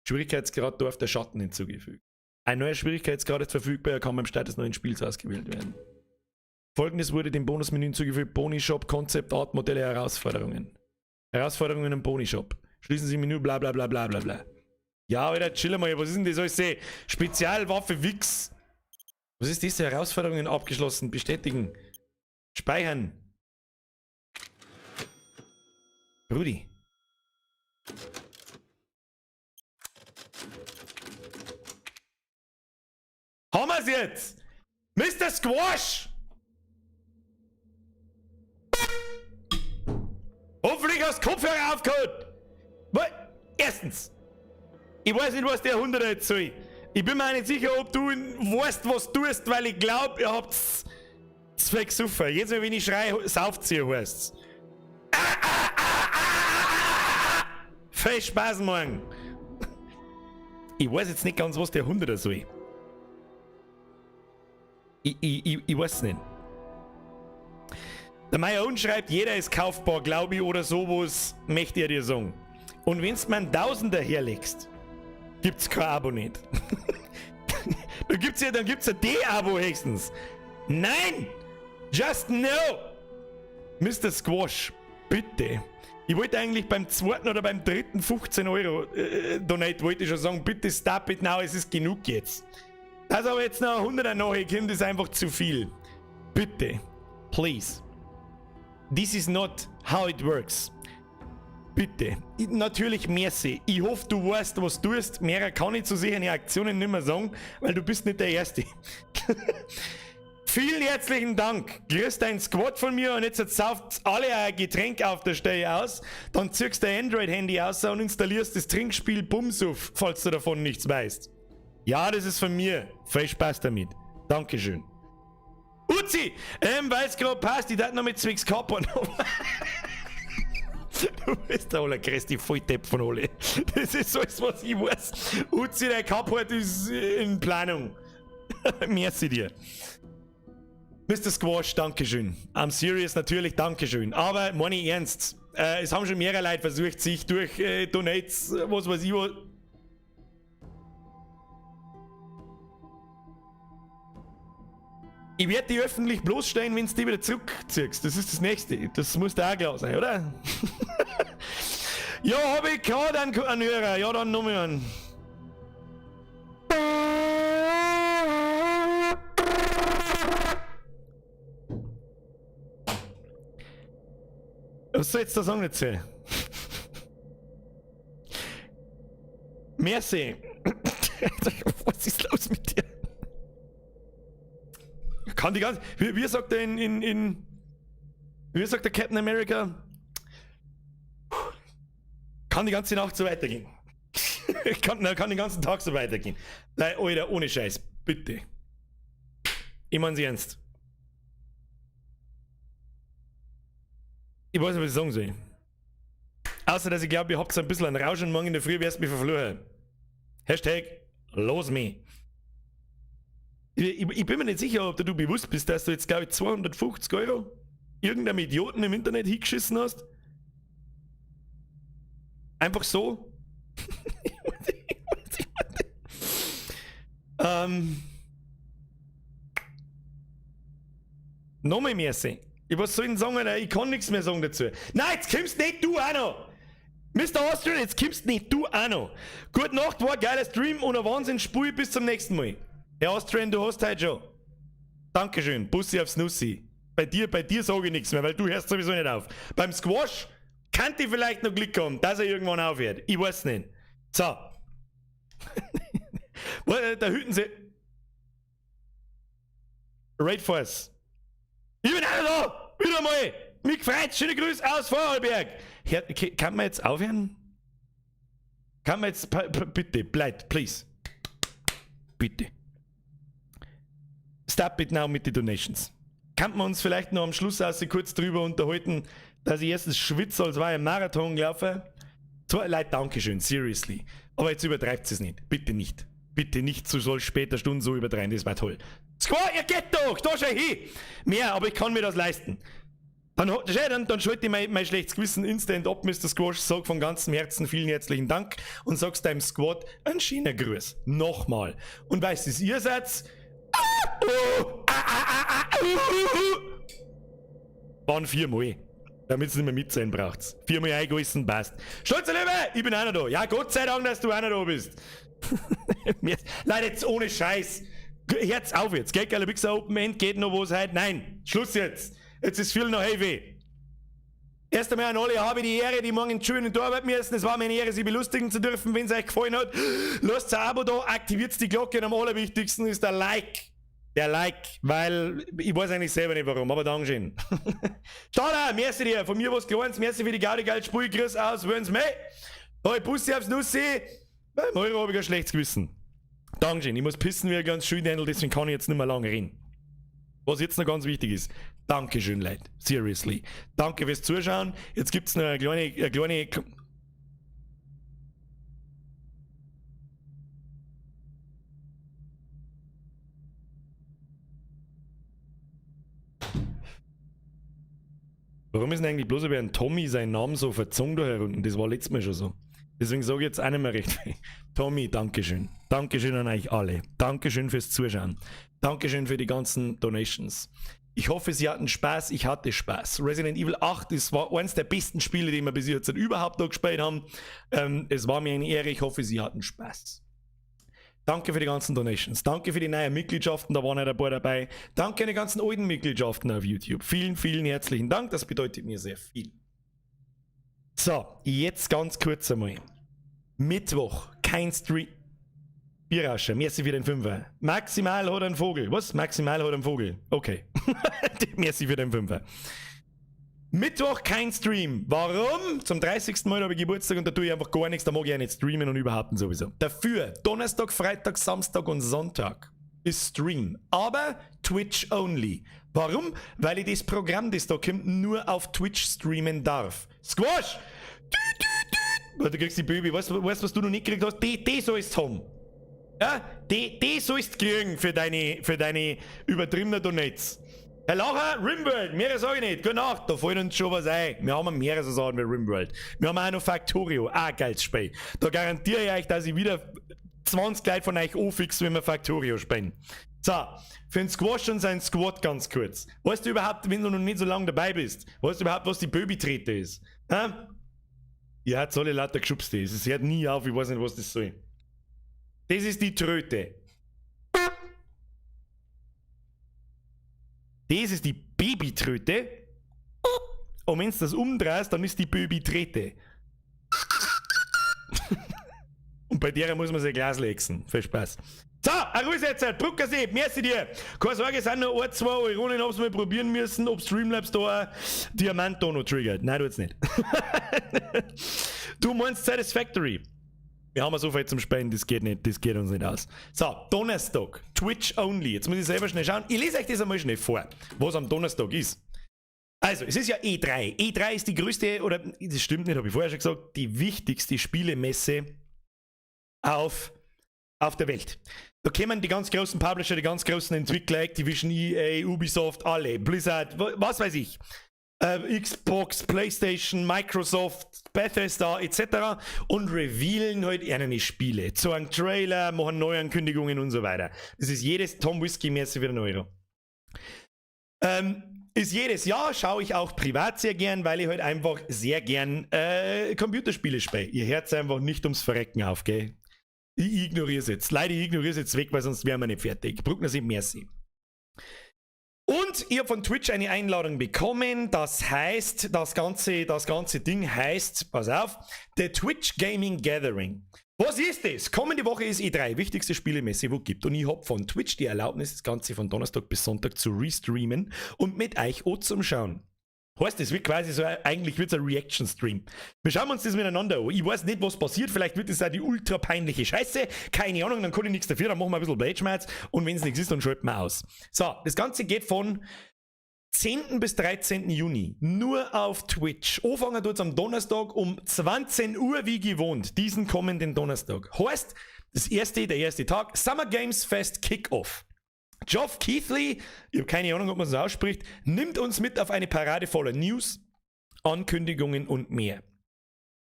Schwierigkeitsgrad darf der Schatten hinzugefügt. Ein neuer Schwierigkeitsgrad ist verfügbar, er kann beim Start des neuen Spiels ausgewählt werden. Folgendes wurde dem Bonusmenü hinzugefügt: Boni Shop, Concept Art, Modelle, Herausforderungen. Herausforderungen im Boni Shop. Schließen Sie Menü, bla bla bla bla bla bla. Ja, Alter, chill mal, was ist denn das alles? Spezialwaffe Wix. Was ist diese Herausforderungen abgeschlossen? Bestätigen. Speichern. Rudi. Haben wir's jetzt? Mr. Squash! Hoffentlich hast du Kopfhörer aufgehört! Erstens, ich weiß nicht, was der 100er jetzt soll. Ich bin mir auch nicht sicher, ob du weißt, was du tust, weil ich glaube, ihr habt's zwei gesoffen. Jetzt, wenn ich schreie, saufziehen heißt's. Viel Spaß morgen. Ich weiß jetzt nicht ganz, was der 100er soll. Ich weiß es nicht. Der My Own schreibt, jeder ist kaufbar, glaube ich, oder sowas, möchte er dir sagen. Und wenn du mir einen Tausender herlegst, gibt's kein Abo nicht. Dann gibt's ein D-Abo höchstens. Nein! Just no! Mr. Squash, bitte. Ich wollte eigentlich beim zweiten oder beim dritten 15 Euro Donate, wollte ich schon sagen, bitte stop it now, es ist genug jetzt. Das aber jetzt noch 100er nachkommt, ist einfach zu viel. Bitte. Please. This is not how it works. Bitte. Natürlich merci. Ich hoffe, du weißt, was du tust. Mehr kann ich zu sicheren Aktionen nicht mehr sagen, weil du bist nicht der Erste. Vielen herzlichen Dank. Grüß dein Squad von mir und jetzt sauft alle ein Getränk auf der Stelle aus. Dann ziehst du dein Android-Handy aus und installierst das Trinkspiel Bumsuff, falls du davon nichts weißt. Ja, das ist von mir. Viel Spaß damit. Dankeschön. Uzi! Weil es gerade passt, ich darf noch mit Zwicks kappern. Du bist der allergrößte Volldepp von alle. Das ist alles, was ich weiß. Uzi, der Cupboard ist in Planung. Merci dir. Mr. Squash, Dankeschön. I'm serious, natürlich, Dankeschön. Aber, meine ich ernst. Es haben schon mehrere Leute versucht, sich durch Donates, was weiß ich, was. Ich werde die öffentlich bloßstellen, wenn du die wieder zurückziehst. Das ist das Nächste. Das muss da auch klar sein, oder? Ja, habe ich gerade einen Hörer. Ja, dann nochmal einen. Was soll jetzt der Song erzählen? Merci. Was ist los mit dir? Kann die ganze. Wie sagt er wie sagt der Captain America? Kann die ganze Nacht so weitergehen. kann den ganzen Tag so weitergehen. Nein, Alter, ohne Scheiß. Bitte. Ich mein's ernst. Ich weiß nicht, was ich sagen soll. Außer, dass ich glaube, ihr habt so ein bisschen einen Rausch und morgen in der Früh wirst du mich verfluchen. Hashtag los me. Ich bin mir nicht sicher, ob du bewusst bist, dass du jetzt, glaube ich, 250 € irgendeinem Idioten im Internet hingeschissen hast. Einfach so. Nochmal mehr sehen. Was soll ich denn sagen, Alter? Ich kann nichts mehr sagen dazu. Nein, jetzt kommst nicht du auch noch. Mr. Austrian, jetzt kommst nicht du auch noch. Gute Nacht, war ein geiler Stream und ein Wahnsinnsspiel. Bis zum nächsten Mal. Herr Austrian, du hast heute schon. Dankeschön. Bussi aufs Nussi. Bei dir sage ich nichts mehr, weil du hörst sowieso nicht auf. Beim Squash könnte ich vielleicht noch Glück haben, dass er irgendwann aufhört. Ich weiß nicht. So. Da hüten sie. Raid Force. Ich bin auch da! Wieder mal! Mich gefreut! Schöne Grüße aus Vorarlberg! Kann man jetzt aufhören? Kann man jetzt. Bitte, bleibt, please. Bitte. Stop it now mit den Donations. Kann man uns vielleicht noch am Schluss aus kurz drüber unterhalten, dass ich erstens schwitze, als war ich im Marathon gelaufen? Leute, Dankeschön, seriously. Aber jetzt übertreibt es nicht. Bitte nicht. Bitte nicht zu solch später Stunde so übertreiben, das war toll. Squad, ihr geht doch! Da schau hin! Mehr, aber ich kann mir das leisten. Dann schalte ich mein schlechtes Gewissen instant ab, Mr. Squash, sag von ganzem Herzen vielen herzlichen Dank und sagst deinem Squad einen schönen Gruß. Nochmal. Und weißt du, ihr seid... Waren 4 Mal. Damit es nicht mehr mit sein braucht. 4 Mal eingegessen, passt. Stolzer Liebe, ich bin auch noch da. Ja, Gott sei Dank, dass du auch noch da bist. Leute, jetzt ohne Scheiß. Herz auf jetzt, gell, geile Wichser Open End, geht noch was heute? Nein, Schluss jetzt. Jetzt ist viel noch heavy. Erst einmal an alle, habe ich die Ehre, die morgen schön in die Arbeit müssen. Es war mir eine Ehre, sie belustigen zu dürfen. Wenn es euch gefallen hat, lasst ein Abo da, aktiviert die Glocke und am allerwichtigsten ist der Like. Der Like, weil ich weiß eigentlich selber nicht warum, aber Dankeschön. Tada, merci dir, von mir was Kleines, merci für die Gaudi geil Spur, grüß aus, wollen's mehr? Hey, Bussi aufs Nussi, beim Euro habe ich ein schlechtes Gewissen. Dankeschön, ich muss pissen wie ein ganz schön Händel, deswegen kann ich jetzt nicht mehr lange reden. Was jetzt noch ganz wichtig ist, Dankeschön, Leute, seriously. Danke fürs Zuschauen, jetzt gibt's noch eine kleine Warum ist denn eigentlich bloß über einen Tommy seinen Namen so verzogen da herunten? Das war letztes Mal schon so. Deswegen sage ich jetzt auch nicht mehr recht. Tommy, Dankeschön. Dankeschön an euch alle. Dankeschön fürs Zuschauen. Dankeschön für die ganzen Donations. Ich hoffe, Sie hatten Spaß. Ich hatte Spaß. Resident Evil 8 war eines der besten Spiele, die wir bis jetzt überhaupt noch gespielt haben. Es war mir eine Ehre. Ich hoffe, Sie hatten Spaß. Danke für die ganzen Donations. Danke für die neuen Mitgliedschaften, da waren ja ein paar dabei. Danke an die ganzen alten Mitgliedschaften auf YouTube. Vielen, vielen herzlichen Dank, das bedeutet mir sehr viel. So, jetzt ganz kurz einmal. Mittwoch, kein Stream. Bierrauscher, merci für den Fünfer. Maximal hat ein Vogel. Was? Maximal hat ein Vogel. Okay. Merci für den Fünfer. Mittwoch kein Stream. Warum? Zum 30. Mal habe ich Geburtstag und da tue ich einfach gar nichts. Da mag ich ja nicht streamen und überhaupt sowieso. Dafür Donnerstag, Freitag, Samstag und Sonntag ist Stream. Aber Twitch only. Warum? Weil ich das Programm, das da kommt, nur auf Twitch streamen darf. Squash! Du kriegst die Baby. Weißt du, was du noch nicht gekriegt hast? Die sollst du haben. Ja? Die sollst du kriegen für deine übertriebenen Donates. Herr Lacher, Rimworld, mehr sage ich nicht. Gute Nacht, da fällt uns schon was ein. Wir haben mehrere so Sachen wie Rimworld. Wir haben auch noch Factorio, auch ein geiles Spiel. Da garantiere ich euch, dass ich wieder 20 Leute von euch anfix, wenn wir Factorio spielen. So, für den Squash und seinen Squad ganz kurz. Weißt du überhaupt, wenn du noch nicht so lange dabei bist, weißt du überhaupt, was die Böbi-Trete ist? Ihr habt alle lauter geschubst. Es hört nie auf, ich weiß nicht, was das soll. Das ist die Tröte. Das ist die Babytröte. Und wenn du das umdrehst, dann ist die Babytrete. Und bei der muss man sich ein Glas lexen. Viel Spaß. So, eine Ruhe jetzt, Bruckersee, merci dir. Keine Sorge, es sind noch 1, 2 Euronen, hab's mal probieren müssen, ob Streamlabs da ein Diamant da noch triggert. Nein, tut's nicht. Du meinst Satisfactory. Wir haben so viel zum Spielen, das geht nicht, das geht uns nicht aus. So, Donnerstag, Twitch only. Jetzt muss ich selber schnell schauen. Ich lese euch das einmal schnell vor, was am Donnerstag ist. Also, es ist ja E3. E3 ist die größte, oder das stimmt nicht, habe ich vorher schon gesagt, die wichtigste Spielemesse auf der Welt. Da kommen die ganz großen Publisher, die ganz großen Entwickler, Activision, EA, Ubisoft, alle, Blizzard, was weiß ich. Xbox, PlayStation, Microsoft, Bethesda etc. und revealen halt ihre Spiele. Zu einem Trailer, machen neue Ankündigungen und so weiter. Das ist jedes Tom Whisky-Messe für den Euro. Ist jedes Jahr, schaue ich auch privat sehr gern, weil ich halt einfach sehr gern Computerspiele spiele. Ihr hört einfach nicht ums Verrecken auf, gell? Ich ignoriere es jetzt. Leider, ich ignoriere es jetzt weg, weil sonst wären wir nicht fertig. Bruckner sind merci. Und ich habe von Twitch eine Einladung bekommen. Das heißt, das ganze Ding heißt, pass auf, The Twitch Gaming Gathering. Was ist das? Kommende Woche ist E3, wichtigste Spielemesse, wo es gibt. Und ich habe von Twitch die Erlaubnis, das Ganze von Donnerstag bis Sonntag zu restreamen und mit euch auch zum Schauen. Heißt, das wird quasi so, eigentlich wird es ein Reaction-Stream. Wir schauen uns das miteinander an. Ich weiß nicht, was passiert. Vielleicht wird es auch die ultra peinliche Scheiße. Keine Ahnung, dann kann ich nichts dafür. Dann machen wir ein bisschen Blade-Schmerz. Und wenn es nichts ist, dann schalten wir aus. So, das Ganze geht von 10. bis 13. Juni. Nur auf Twitch. Anfangen tut es am Donnerstag um 20 Uhr wie gewohnt. Diesen kommenden Donnerstag. Heißt, der erste Tag, Summer Games Fest Kickoff. Geoff Keighley, ich habe keine Ahnung, ob man es ausspricht, nimmt uns mit auf eine Parade voller News, Ankündigungen und mehr.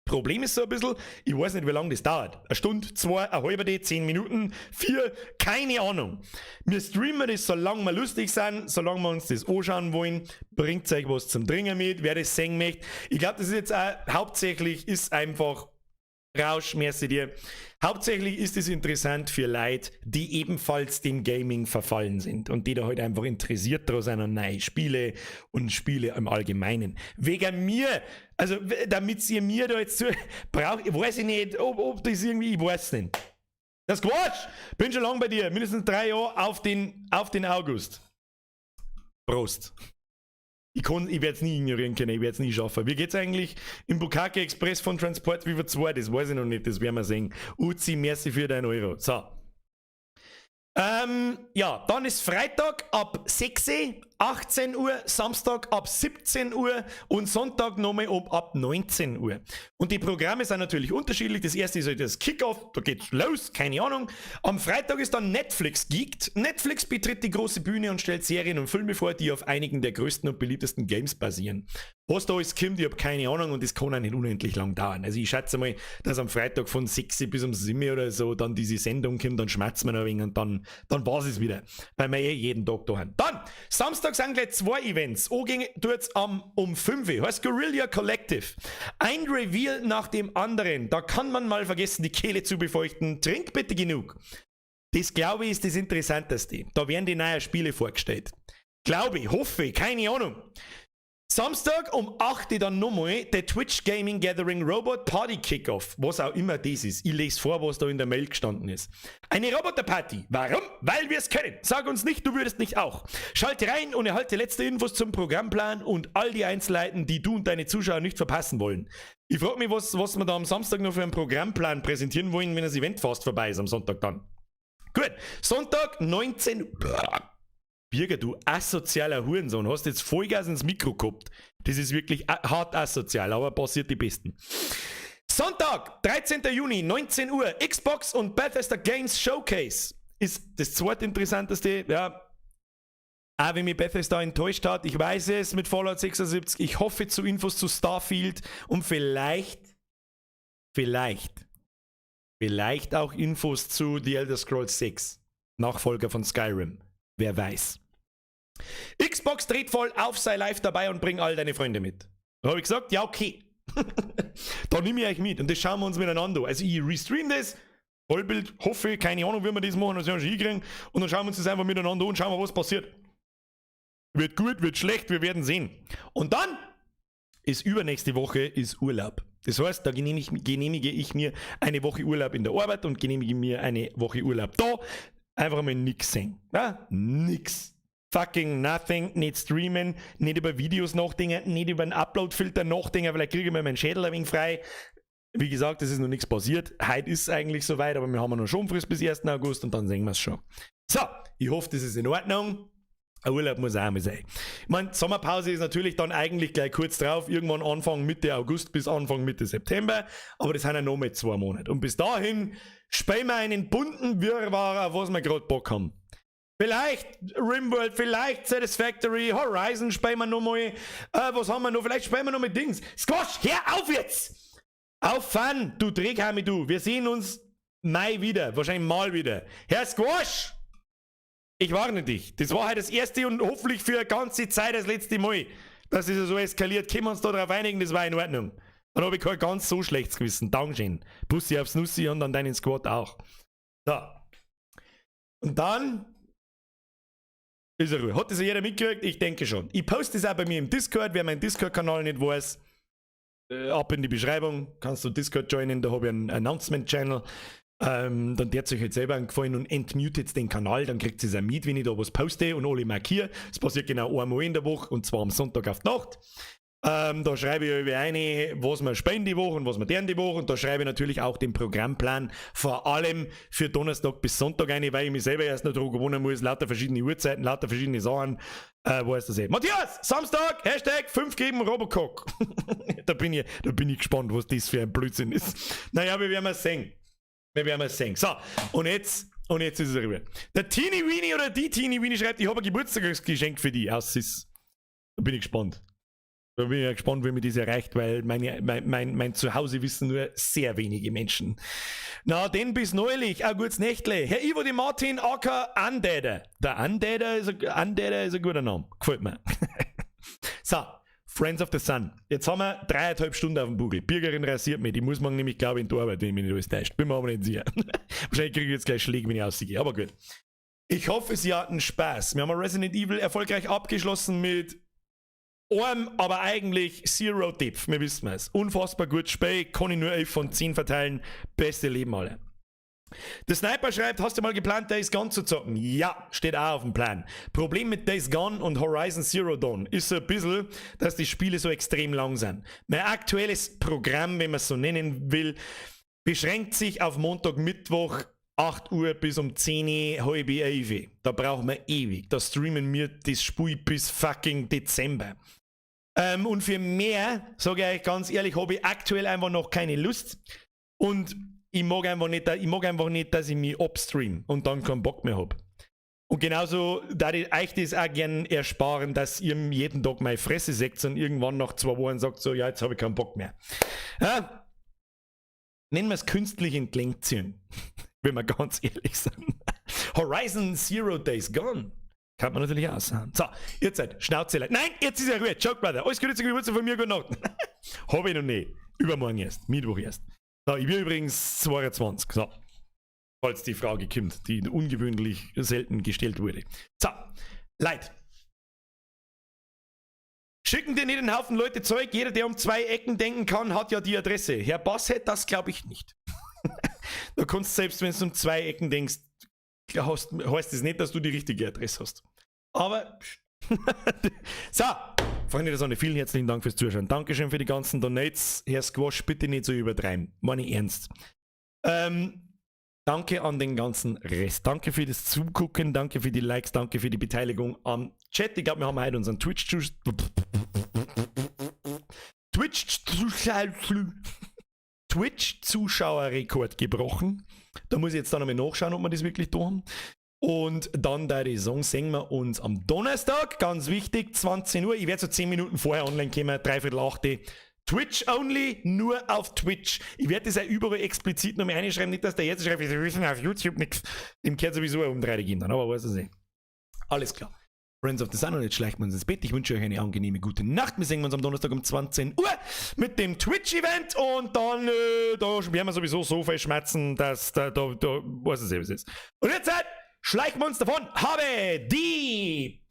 Problem ist so ein bisschen, ich weiß nicht, wie lange das dauert. Eine Stunde, 2, eine halbe, 10 Minuten, 4, keine Ahnung. Wir streamen das, solange wir lustig sind, solange wir uns das anschauen wollen. Bringt euch was zum Trinken mit, wer das sehen möchte. Ich glaube, das ist jetzt auch hauptsächlich, ist einfach Rausch, merci dir. Hauptsächlich ist es interessant für Leute, die ebenfalls dem Gaming verfallen sind und die da halt einfach interessiert daran sind an neue Spiele und Spiele im Allgemeinen. Wegen mir, also damit ihr mir da jetzt braucht, weiß ich nicht, ob das irgendwie, ich weiß nicht. Das Quatsch! Bin schon lange bei dir, mindestens 3 Jahre auf den August. Prost. Ich werde es nie ignorieren können, ich werde es nie schaffen. Wie geht's eigentlich im Bukake Express von Transport Viva 2? Das weiß ich noch nicht, das werden wir sehen. Uzi, merci für deinen Euro. So. Ja, dann ist Freitag ab 6, 18 Uhr, Samstag ab 17 Uhr und Sonntag nochmal ab 19 Uhr. Und die Programme sind natürlich unterschiedlich. Das erste ist halt das Kickoff, da geht's los, keine Ahnung. Am Freitag ist dann Netflix geekt. Netflix betritt die große Bühne und stellt Serien und Filme vor, die auf einigen der größten und beliebtesten Games basieren. Was da alles kommt, ich habe keine Ahnung und das kann auch nicht unendlich lang dauern. Also ich schätze mal, dass am Freitag von 6 bis um 7 oder so dann diese Sendung kommt, dann schmerzt man ein wenig und dann war es wieder, weil wir jeden Tag da haben. Dann, Samstag sind gleich 2 Events. Angehen tut's um 5 Uhr. Heißt Guerrilla Collective. Ein Reveal nach dem anderen. Da kann man mal vergessen, die Kehle zu befeuchten. Trink bitte genug. Das, glaube ich, ist das Interessanteste. Da werden die neuen Spiele vorgestellt. Glaube ich, hoffe, keine Ahnung. Samstag um 8 Uhr dann nochmal der Twitch Gaming Gathering Robot Party Kickoff. Was auch immer das ist. Ich lese vor, was da in der Mail gestanden ist. Eine Roboterparty. Warum? Weil wir es können. Sag uns nicht, du würdest nicht auch. Schalte rein und erhalte letzte Infos zum Programmplan und all die Einzelheiten, die du und deine Zuschauer nicht verpassen wollen. Ich frage mich, was wir da am Samstag noch für einen Programmplan präsentieren wollen, wenn das Event fast vorbei ist am Sonntag dann. Gut. Sonntag 19 Uhr. Birger, du asozialer Hurensohn, hast jetzt Vollgas ins Mikro gehabt. Das ist wirklich hart asozial, aber passiert die Besten. Sonntag, 13. Juni, 19 Uhr, Xbox und Bethesda Games Showcase. Ist das zweitinteressanteste, ja, Auch wenn mich Bethesda enttäuscht hat, ich weiß es mit Fallout 76, ich hoffe zu Infos zu Starfield und vielleicht auch Infos zu The Elder Scrolls 6, Nachfolger von Skyrim. Wer weiß. Xbox dreht voll auf, sei live dabei und bring all deine Freunde mit. Da habe ich gesagt, ja okay. Da nehme ich euch mit und das schauen wir uns miteinander an. Also ich restream das, Vollbild, hoffe, keine Ahnung, wie wir das machen, das werden wir schon hinkriegen. Und dann schauen wir uns das einfach miteinander an und schauen wir, was passiert. Wird gut, wird schlecht, wir werden sehen. Und dann ist übernächste Woche ist Urlaub. Das heißt, da genehmige ich mir eine Woche Urlaub in der Arbeit und genehmige mir eine Woche Urlaub da. Einfach mal nix sehen. Ja? Nix. Fucking nothing. Nicht streamen, nicht über Videos nachdenken, nicht über einen Upload-Filter nachdenken, vielleicht kriege ich mir meinen Schädel ein wenig frei. Wie gesagt, es ist noch nichts passiert. Heute ist es eigentlich soweit, aber wir haben noch Schonfrist bis 1. August und dann sehen wir es schon. So, ich hoffe, das ist in Ordnung. Ein Urlaub muss auch mal sein. Ich meine, Sommerpause ist natürlich dann eigentlich gleich kurz drauf, irgendwann Anfang Mitte August bis Anfang Mitte September, aber das sind ja noch mal 2 Monate. Und bis dahin spielen wir einen bunten Wirrwarr, auf was wir gerade Bock haben. Vielleicht Rimworld, vielleicht Satisfactory, Horizon spielen wir noch mal. Was haben wir noch? Vielleicht spielen wir noch mit Dings. Squash, hör auf jetzt! Auf Fun, du Dreckhammer, du. Wir sehen uns Mai wieder, wahrscheinlich mal wieder. Herr Squash! Ich warne dich. Das war halt das erste und hoffentlich für eine ganze Zeit das letzte Mal, dass es so eskaliert. Können wir uns da drauf einigen, das war in Ordnung. Dann habe ich kein ganz so schlechtes Gewissen. Dankeschön. Bussi aufs Nussi und an deinen Squad auch. So. Und dann ist er Ruhe. Hat das jeder mitgekriegt? Ich denke schon. Ich poste es auch bei mir im Discord. Wer meinen Discord-Kanal nicht weiß, ab in die Beschreibung. Kannst du Discord joinen. Da habe ich einen Announcement-Channel. Dann der hat euch jetzt selber gefallen und entmutet den Kanal, dann kriegt ihr es auch mit, wenn ich da was poste und alle markiere. Das passiert genau einmal in der Woche und zwar am Sonntag auf die Nacht. Da schreibe ich über eine, was wir spielen die Woche und was wir deren die Woche und da schreibe ich natürlich auch den Programmplan vor allem für Donnerstag bis Sonntag ein, weil ich mich selber erst noch dran gewohnen muss, lauter verschiedene Uhrzeiten, lauter verschiedene Sachen. Wo ist das eben? Matthias, Samstag, Hashtag 5 geben Robocock. da bin ich gespannt, was das für ein Blödsinn ist. Naja, wir werden es sehen. So, und jetzt ist es rüber. Der Teeny Weenie oder die Teeny Weenie schreibt, ich habe ein Geburtstagsgeschenk für die aus Sis. Da bin ich gespannt. Da bin ich ja gespannt, wie mir das erreicht, weil mein Zuhause wissen nur sehr wenige Menschen. Na, denn bis neulich, ein gutes Nächtle. Herr Ivo, die Martin Acker Undeader. Der Undeader ist ein guter Name. Gefällt mir. So. Friends of the Sun. Jetzt haben wir 3,5 Stunden auf dem Buckel. Bürgerin rasiert mich. Die muss man nämlich, glaube ich, in die Arbeit, wenn mich nicht alles täuscht. Bin mir aber nicht sicher. Wahrscheinlich kriege ich jetzt gleich Schläge, wenn ich ausgehe. Aber gut. Ich hoffe, Sie hatten Spaß. Wir haben Resident Evil erfolgreich abgeschlossen mit einem, aber eigentlich Zero Tipp. Wir wissen es. Unfassbar gut Spiel. Kann ich nur 11 von 10 verteilen. Beste Leben alle. Der Sniper schreibt, hast du mal geplant, Days Gone zu zocken? Ja, steht auch auf dem Plan. Problem mit Days Gone und Horizon Zero Dawn ist so ein bisschen, dass die Spiele so extrem lang sind. Mein aktuelles Programm, wenn man es so nennen will, beschränkt sich auf Montag, Mittwoch, 8 Uhr bis um 10 Uhr, halb 11. Da brauchen wir ewig. Da streamen wir das Spiel bis fucking Dezember. Und für mehr, sage ich euch ganz ehrlich, habe ich aktuell einfach noch keine Lust. Und ich mag einfach nicht, dass ich mich upstream und dann keinen Bock mehr habe. Und genauso da ich euch das auch gerne ersparen, dass ihr jeden Tag meine Fresse seht und irgendwann nach 2 Wochen sagt so, ja, jetzt habe ich keinen Bock mehr. Ja? Nennen wir es künstlich entlenkt ziehen, wenn wir ganz ehrlich sind. Horizon Zero Days Gone. Kann man natürlich auch sagen. So, jetzt seid Schnauze. Nein, jetzt ist er ruhig. Joke, Brother. Alles Gute zum Geburtstag von mir, gute Nacht. Habe ich noch nicht. Übermorgen erst. Mittwoch erst. So, ich bin übrigens 22. So. Falls die Frage kommt, die ungewöhnlich selten gestellt wurde. So, Leute. Schicken dir nicht einen Haufen Leute Zeug. Jeder, der um 2 Ecken denken kann, hat ja die Adresse. Herr Bassett, das glaube ich nicht. Du kannst selbst, wenn du um 2 Ecken denkst, heißt das nicht, dass du die richtige Adresse hast. Aber, so, Freunde der Sonne, vielen herzlichen Dank fürs Zuschauen. Dankeschön für die ganzen Donates. Herr Squash, bitte nicht so übertreiben. Meine ich ernst. Danke an den ganzen Rest. Danke für das Zugucken, danke für die Likes, danke für die Beteiligung am Chat. Ich glaube, wir haben heute unseren Twitch-Zuschauerrekord gebrochen. Da muss ich jetzt dann nochmal nachschauen, ob wir das wirklich da haben. Und dann da die Song singen wir uns am Donnerstag, ganz wichtig, 20 Uhr. Ich werde so 10 Minuten vorher online kommen, 7:45. Twitch only, nur auf Twitch. Ich werde das ja überall explizit noch mal reinschreiben, nicht, dass der jetzt schreibt, wir wissen auf YouTube nichts. Dem gehört sowieso um 3 gehen dann, aber weiß ich nicht. Alles klar. Friends of the Sun, und jetzt schleichen wir uns ins Bett. Ich wünsche euch eine angenehme gute Nacht. Wir sehen uns am Donnerstag um 20 Uhr mit dem Twitch-Event und dann da werden wir sowieso so viel schmerzen, dass da weiß ich nicht, was es ist. Und jetzt schleichen wir uns davon. Habe die